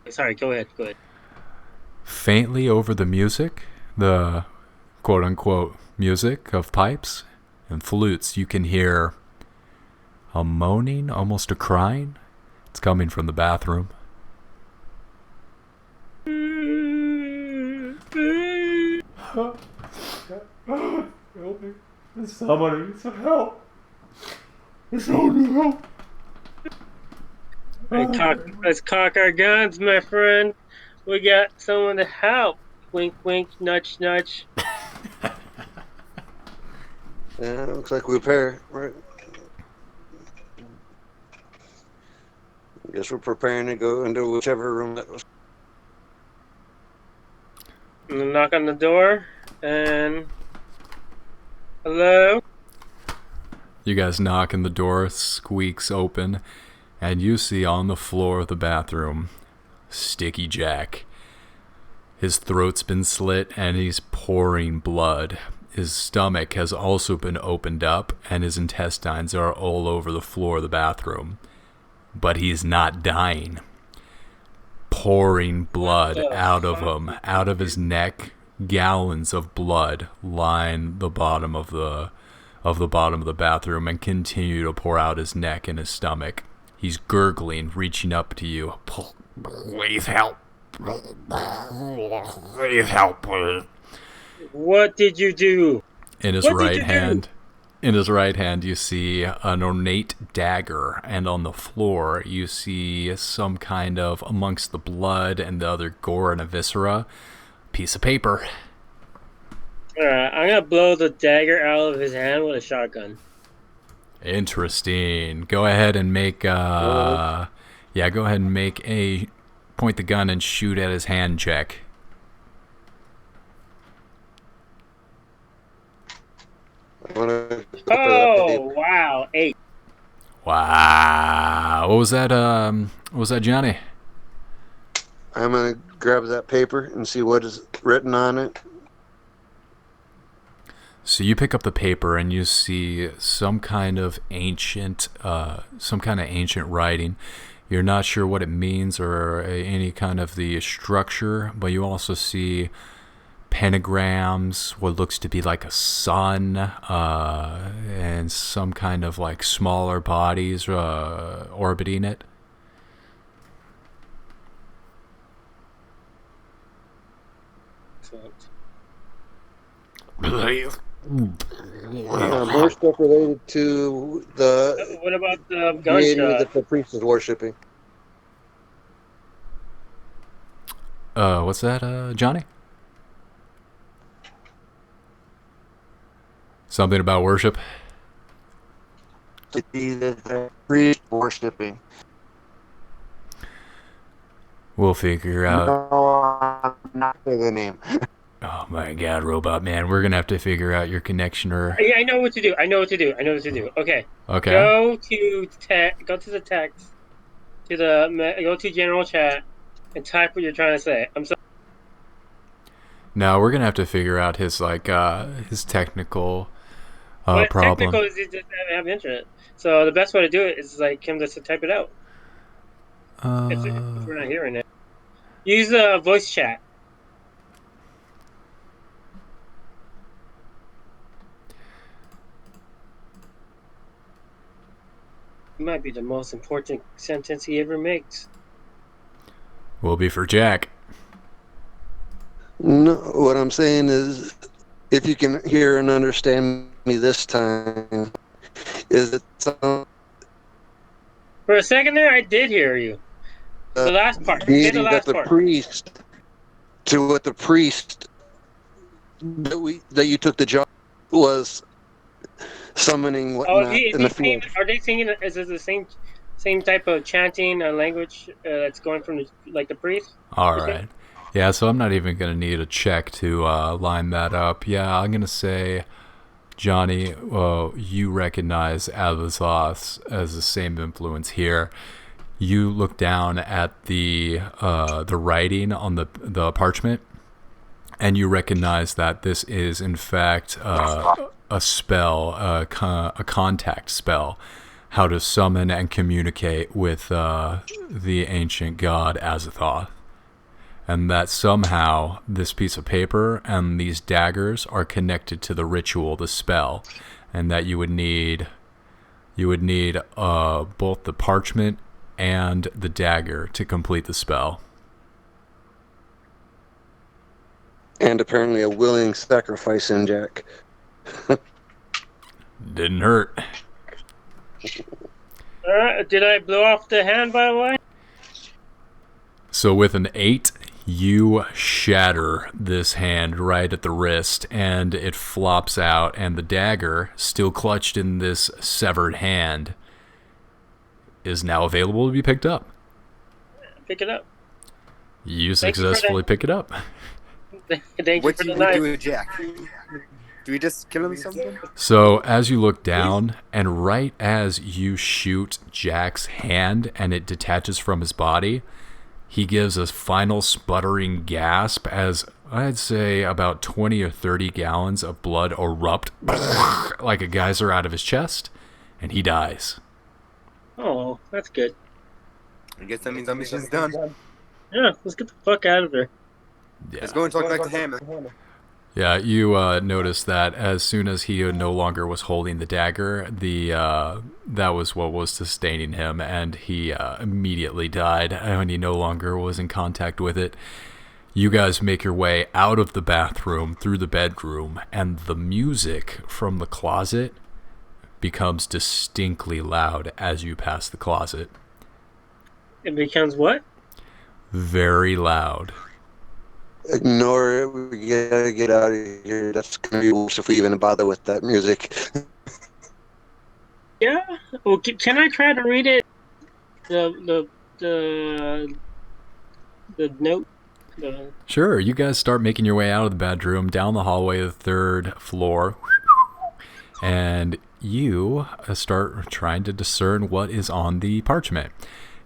sorry, go ahead. Faintly over the music, the quote-unquote music of pipes and flutes, you can hear a moaning, almost a crying. It's coming from the bathroom. Help me. Somebody needs some help. Someone need help. Let's cock our guns, my friend. We got someone to help. Wink, wink, nudge, nudge. Yeah, looks like we pair. Right. I guess we're preparing to go into whichever room that was. Knock on the door, and hello? You guys knock and the door squeaks open, and you see on the floor of the bathroom Sticky Jack. His throat's been slit and he's pouring blood. His stomach has also been opened up and his intestines are all over the floor of the bathroom. But he's not dying. Pouring blood out of him, out of his neck. Gallons of blood line the bottom of the bathroom and continue to pour out his neck and his stomach. He's gurgling, reaching up to you. Please help. Please help, please. What did you do? In his right hand, you see an ornate dagger, and on the floor you see some kind of, amongst the blood and the other gore and viscera, piece of paper. Alright, I'm gonna blow the dagger out of his hand with a shotgun. Interesting. Go ahead and make a point the gun and shoot at his hand check. Oh, wow, 8. Wow. What was that, Johnny? I'm gonna grab that paper and see what is written on it. So you pick up the paper and you see some kind of ancient writing. You're not sure what it means or any kind of the structure, but you also see pentagrams, what looks to be like a sun, and some kind of like smaller bodies orbiting it. More stuff related to the What about the deity gunshot? that the priest is worshiping. What's that, Johnny? Something about worship? The deity that the priest is worshiping. We'll figure out. No, I'm not for the name. Oh my god, Robot Man, we're gonna have to figure out your connection or... Yeah, I know what to do. Okay. Okay. Go to the text, go to general chat, and type what you're trying to say. I'm sorry. Now we're gonna have to figure out his his technical problem. Technical is he just have internet. So the best way to do it is like him just to type it out. If we're not hearing it, use voice chat. It might be the most important sentence he ever makes. Will be for Jack. No, what I'm saying is, if you can hear and understand me this time, is it For a second there, I did hear you. The last part. Say the meaning last that the part. priest, to what the priest that you took the job was summoning whatnot in the field. Are they singing? Is it the same type of chanting language that's going from the priest? All right. Yeah, so I'm not even going to need a check to line that up. Yeah, I'm going to say, Johnny, you recognize Azathoth as the same influence here. You look down at the writing on the parchment, and you recognize that this is, in fact, a spell, a contact spell, how to summon and communicate with the ancient god Azathoth. And that somehow this piece of paper and these daggers are connected to the ritual, the spell, and that you would need both the parchment and the dagger to complete the spell. And apparently a willing sacrifice in Jack. Didn't hurt. Did I blow off the hand, by the way? So with an 8, you shatter this hand right at the wrist, and it flops out, and the dagger, still clutched in this severed hand, is now available to be picked up. Pick it up. You successfully pick it up. Thank What you do for the we do knife. with Jack? Do we just kill him or something? So as you look down, and right as you shoot Jack's hand and it detaches from his body, he gives a final sputtering gasp as I'd say about 20 or 30 gallons of blood erupt like a geyser out of his chest, and he dies. Oh, that's good. I guess that means our mission's done. Yeah, let's get the fuck out of there. Yeah. Let's go and talk back to Hammer. Yeah, you noticed that as soon as he no longer was holding the dagger, that was what was sustaining him, and he immediately died when he no longer was in contact with it. You guys make your way out of the bathroom, through the bedroom, and the music from the closet becomes distinctly loud as you pass the closet. It becomes what? Very loud. Ignore it. We gotta get out of here. That's gonna be worse if we even bother with that music. Yeah. Well, can I try to read it? The note. Sure, you guys start making your way out of the bedroom, down the hallway to the 3rd floor, and you start trying to discern what is on the parchment.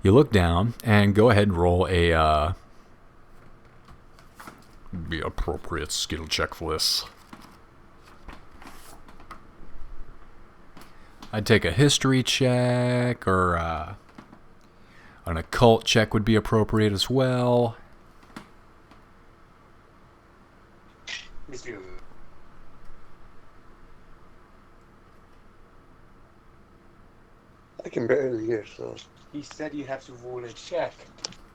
You look down and go ahead and roll a be appropriate skill check for this. I'd take a history check, or an occult check would be appropriate as well. I can barely hear, so. He said you have to roll a check.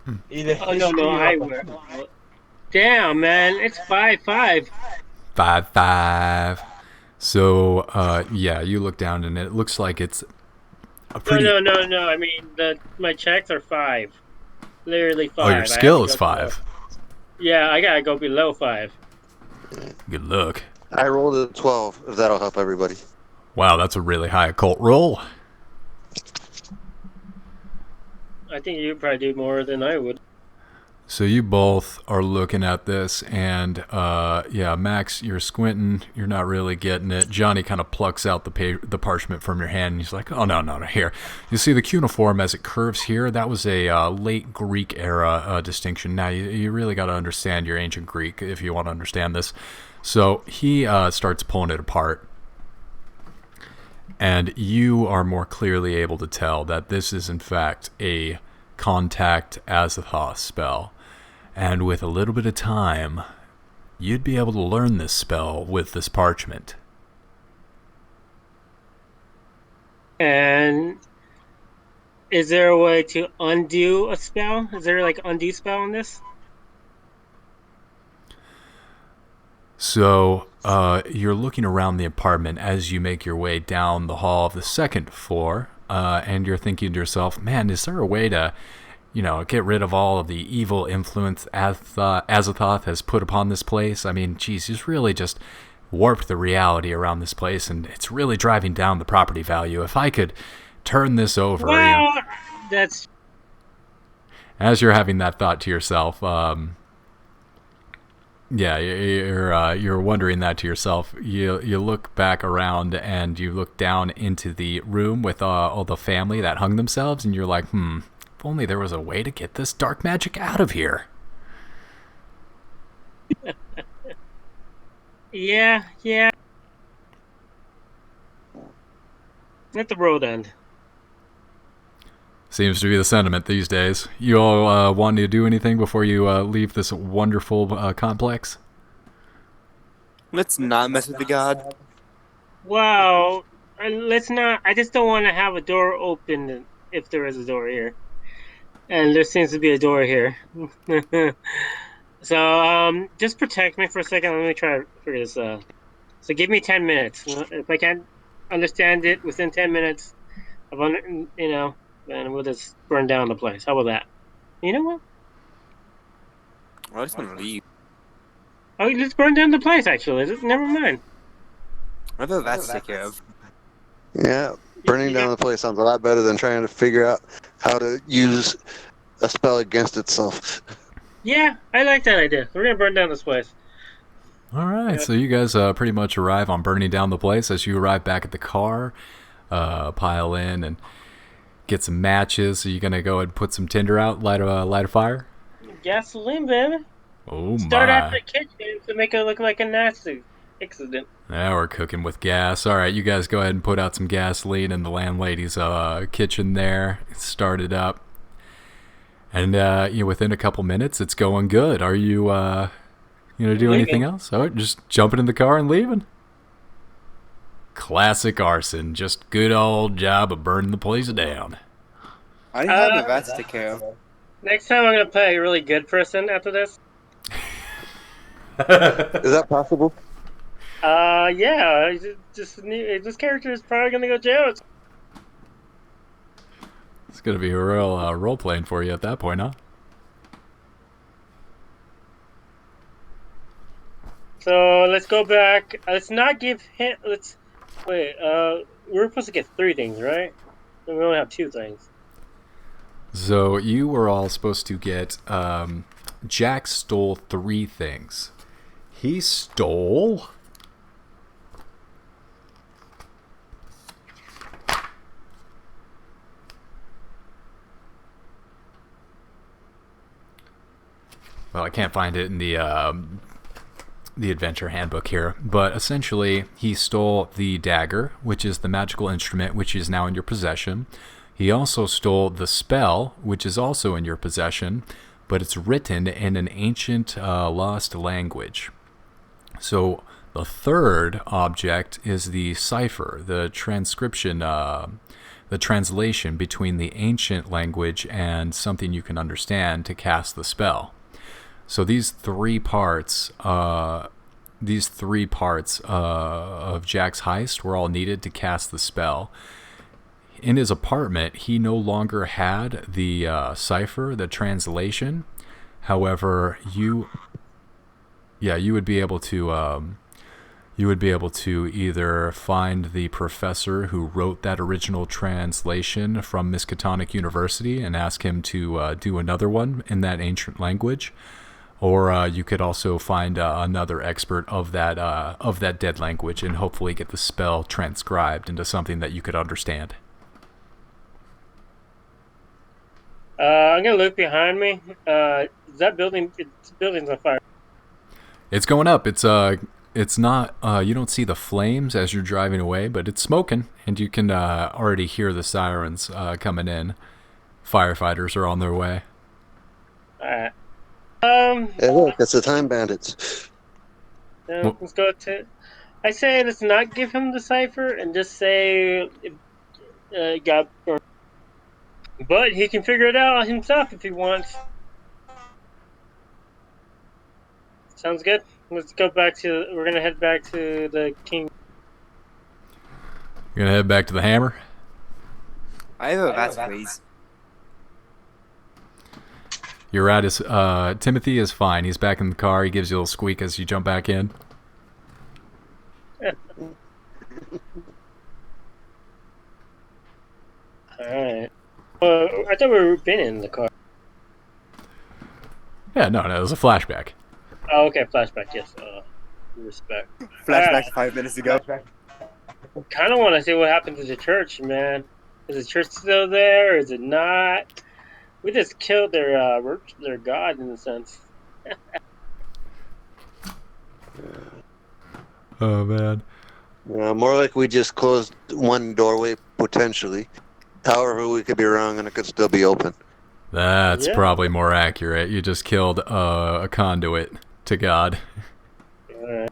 Hmm. Either Oh no, I will. Damn, man, it's 5-5. 5-5. So, yeah, you look down and it looks like it's a pretty... No. I mean, my checks are 5. Literally 5. Oh, your skill is 5. Yeah, I gotta go below 5. Good luck. I rolled a 12, if that'll help everybody. Wow, that's a really high occult roll. I think you probably do more than I would. So you both are looking at this, and yeah, Max, you're squinting. You're not really getting it. Johnny kind of plucks out the parchment from your hand, and he's like, "Oh no, here. You see the cuneiform as it curves here? That was a late Greek era distinction. Now you really got to understand your ancient Greek if you want to understand this." So he starts pulling it apart, and you are more clearly able to tell that this is in fact a contact Azathoth spell. And with a little bit of time, you'd be able to learn this spell with this parchment. And is there a way to undo a spell? Is there like undo spell in this? So you're looking around the apartment as you make your way down the hall of the second floor, and you're thinking to yourself, man, is there a way to, get rid of all of the evil influence Azathoth has put upon this place? I mean, geez, he's really just warped the reality around this place, and it's really driving down the property value. If I could turn this over. Well, that's... As you're having that thought to yourself, you're wondering that to yourself. You look back around and you look down into the room with all the family that hung themselves, and you're like, if only there was a way to get this dark magic out of here. Yeah. At the road end. Seems to be the sentiment these days. You all want to do anything before you leave this wonderful complex? Let's not mess with the god. Wow. Let's not... I just don't want to have a door open if there is a door here. And there seems to be a door here. So, just protect me for a second. Let me try to figure this out. So give me 10 minutes. If I can't understand it within 10 minutes, then we'll just burn down the place. How about that? You know what? I just want to leave. Oh, let's burn down the place, actually. Never mind. I thought that's to take care of. Yeah, burning down the place sounds a lot better than trying to figure out how to use a spell against itself. Yeah, I like that idea. We're going to burn down this place. All right, so you guys pretty much arrive on burning down the place. As you arrive back at the car, pile in and get some matches. So you're going to go ahead and put some tinder out, light a fire? Gasoline, baby. Oh, Start my. at the kitchen to make it look like a nasty accident. Now we're cooking with gas. All right, you guys go ahead and put out some gasoline in the landlady's kitchen there. Start it up. And within a couple minutes, it's going good. Are you going to do anything else? Oh, just jumping in the car and leaving? Classic arson. Just good old job of burning the place down. I didn't have that to take care of. Next time I'm going to play a really good person after this. Is that possible? Yeah. This character is probably going to go jail. It's going to be a real role-playing for you at that point, huh? So let's go back. Let's not give him. Let's wait. We're supposed to get 3 things, right? We only have 2 things. So you were all supposed to get. Jack stole 3 things. He stole. Well, I can't find it in the adventure handbook here, but essentially he stole the dagger, which is the magical instrument, which is now in your possession. He also stole the spell, which is also in your possession, but it's written in an ancient lost language. So the third object is the cipher, the transcription, the translation between the ancient language and something you can understand to cast the spell. So these 3 parts of Jack's heist were all needed to cast the spell. In his apartment, he no longer had the cipher, the translation. However, you would be able to either find the professor who wrote that original translation from Miskatonic University and ask him to do another one in that ancient language. Or you could also find another expert of that dead language and hopefully get the spell transcribed into something that you could understand. I'm gonna look behind me. That building's on fire. It's going up. It's not. You don't see the flames as you're driving away, but it's smoking, and you can already hear the sirens coming in. firefighters are on their way. Alright. Hey, look, it's the Time Bandits. Let's go to. I say let's not give him the cipher and just say got burned. But he can figure it out himself if he wants. Sounds good. Let's go back to. We're gonna head back to the king. You're gonna head back to the Hammer? I have a bat, please. You're right. Timothy is fine. He's back in the car. He gives you a little squeak as you jump back in. Alright. I thought we were been in the car. Yeah, no, it was a flashback. Oh, okay, flashback, yes. Respect. Flashback to 5 minutes ago. Kind of want to see what happened to the church, man. Is the church still there? Is it not? We just killed their god, in a sense. Oh, man. More like we just closed one doorway, potentially. However, we could be wrong and it could still be open. That's Yeah. probably more accurate. You just killed a conduit to God. Alright.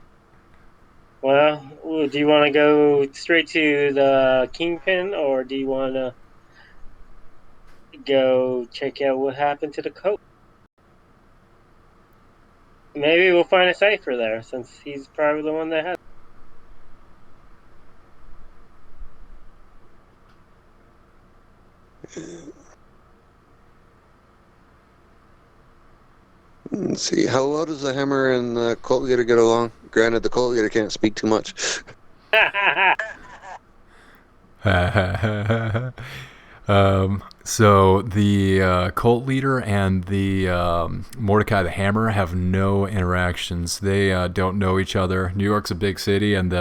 Well, do you want to go straight to the Kingpin, or do you want to go check out what happened to the coat? Maybe we'll find a cipher there, since he's probably the one that has. Let's see, how well does the Hammer and the Cult Leader get along? Granted, the Cult Leader can't speak too much. So the cult leader and the Mordecai the Hammer have no interactions. They don't know each other. New York's a big city, and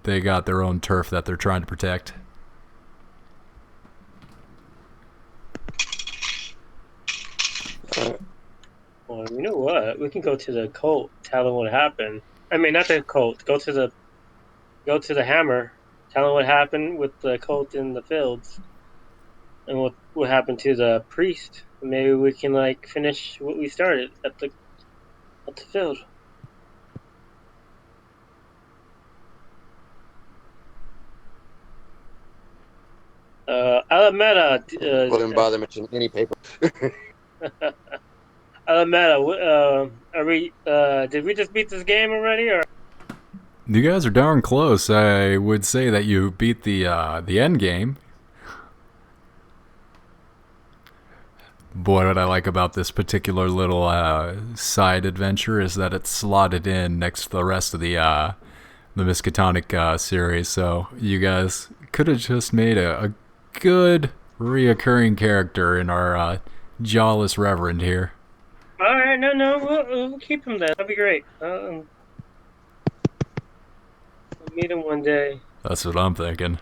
they got their own turf that they're trying to protect. Well, you know what? We can go to the cult, tell them what happened. I mean, not the cult. Go to the Hammer, tell them what happened with the cult in the fields, and what happened to the priest. Maybe we can finish what we started at the field. Alameda. Wouldn't bother mentioning any paper. Alameda. Are we? Did we just beat this game already, or? You guys are darn close. I would say that you beat the end game. Boy, what I like about this particular little side adventure is that it's slotted in next to the rest of the Miskatonic series. So you guys could have just made a good reoccurring character in our jawless reverend here. All right, no, we'll keep him there. That'd be great. We'll meet him one day. That's what I'm thinking.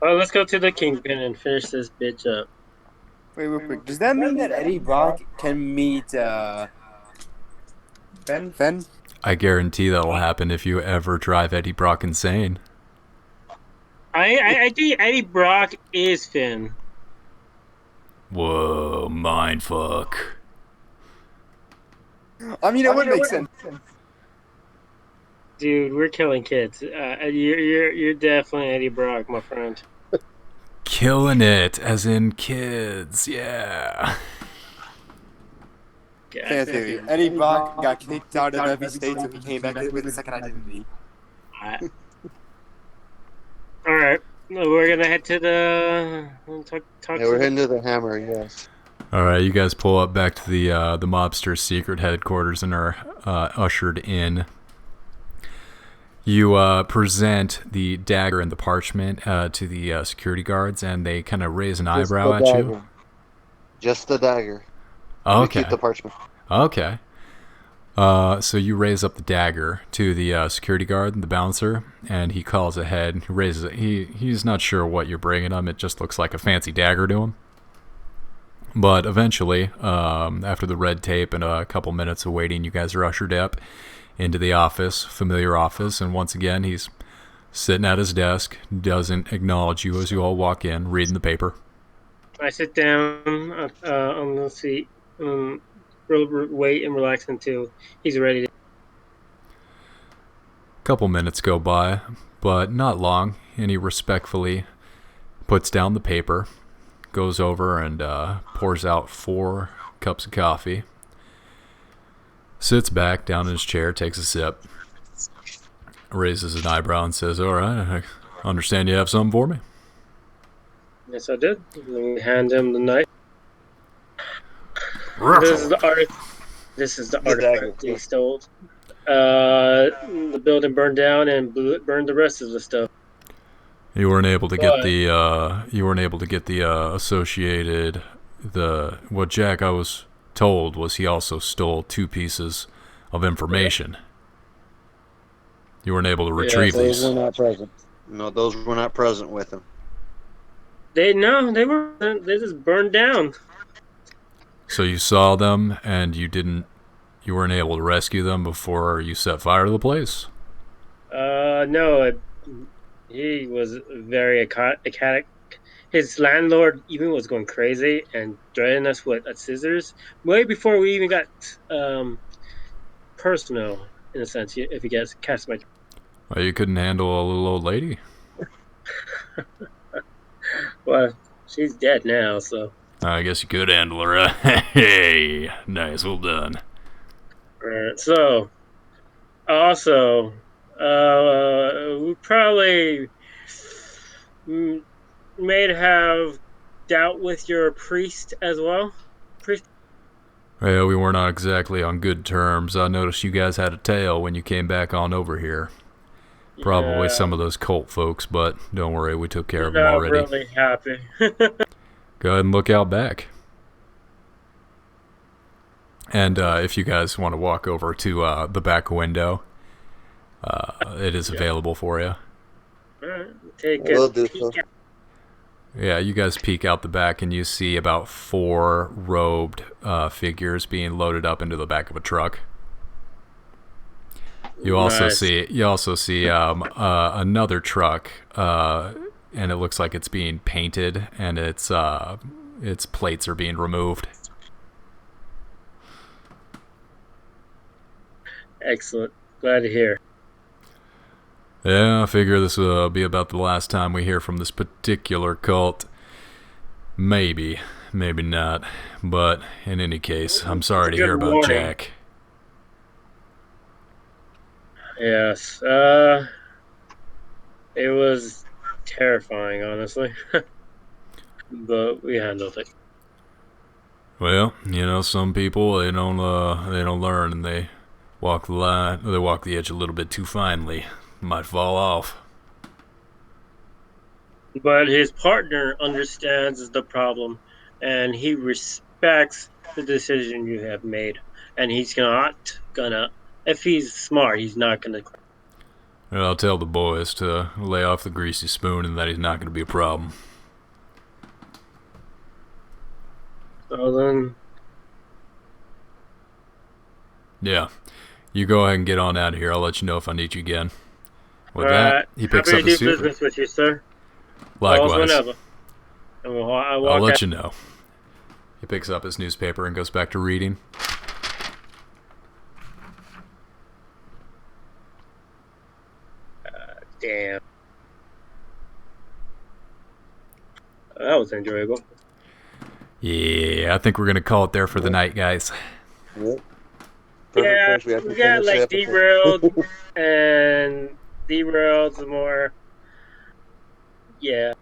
Well, let's go to the Kingpin and finish this bitch up. Wait, real quick. Does that mean that Eddie Brock can meet Ben? I guarantee that'll happen if you ever drive Eddie Brock insane. I think Eddie Brock is Finn. Whoa, mindfuck. I mean, it would make sense. Dude, we're killing kids. You're definitely Eddie Brock, my friend. Killing it, as in kids, yeah. Fair theory. Eddie Brock got kicked out of every state, so he came back with a second identity. All right, we're gonna head to the talk. Yeah, we're heading to the Hammer, yes. All right, you guys pull up back to the mobster's secret headquarters and are ushered in. You present the dagger and the parchment to the security guards, and they kind of raise an eyebrow at you. Just the dagger. Okay. We keep the parchment. Okay. So you raise up the dagger to the security guard, the bouncer, and he calls ahead. He raises it. He's not sure what you're bringing him. It just looks like a fancy dagger to him. But eventually, after the red tape and a couple minutes of waiting, you guys are ushered up into the office, familiar office, and once again, he's sitting at his desk, doesn't acknowledge you as you all walk in, reading the paper. I sit down on the seat, wait and relax until he's ready. Couple minutes go by, but not long, and he respectfully puts down the paper, goes over and pours out 4 cups of coffee, sits back down in his chair, takes a sip, raises an eyebrow and says, "All right, I understand you have something for me." Yes, I did. We hand him the knife. This is the art. This is the artifact he stole. The building burned down and burned the rest of the stuff. You weren't able to get the associated what Jack I was told was he also stole 2 pieces of information. You weren't able to retrieve these. Those were not present. No, those were not present with him. They were. They just burned down. So you saw them and you weren't able to rescue them before you set fire to the place? No. He was very ecstatic. His landlord even was going crazy and threatening us with scissors way before we even got personal, in a sense, if you guys catch my... Well, you couldn't handle a little old lady? Well, she's dead now, so... I guess you could handle her. Hey, nice, well done. Alright, so... Also... we probably may have dealt with your priest as well. Well, we were not exactly on good terms. I noticed you guys had a tail when you came back on over here. Probably some of those cult folks, but don't worry, we took care of them already. I'm really happy. Go ahead and look out back. And if you guys want to walk over to the back window, it is available for you. Take We'll do so. Yeah, you guys peek out the back and you see about 4 robed figures being loaded up into the back of a truck. You also see another truck, and it looks like it's being painted, and its plates are being removed. Excellent. Glad to hear. Yeah, I figure this will be about the last time we hear from this particular cult. Maybe, maybe not. But in any case, I'm sorry to hear about Jack. Yes. It was terrifying, honestly. But we handled it. Well, you know, some people they don't learn, and they walk the line. They walk the edge a little bit too finely. Might fall off. But his partner understands the problem, and he respects the decision you have made. And he's not gonna, if he's smart, he's not gonna. Well, I'll tell the boys to lay off the greasy spoon and that he's not gonna be a problem. So then. Yeah. You go ahead and get on out of here. I'll let you know if I need you again. With that, he picks up his suit. Business with you, sir. Likewise. Whenever. And I'll let you know. He picks up his newspaper and goes back to reading. Damn. That was enjoyable. Yeah, I think we're going to call it there for the night, guys. Yep. Yeah, we got like derailed and derailed some more. Yeah.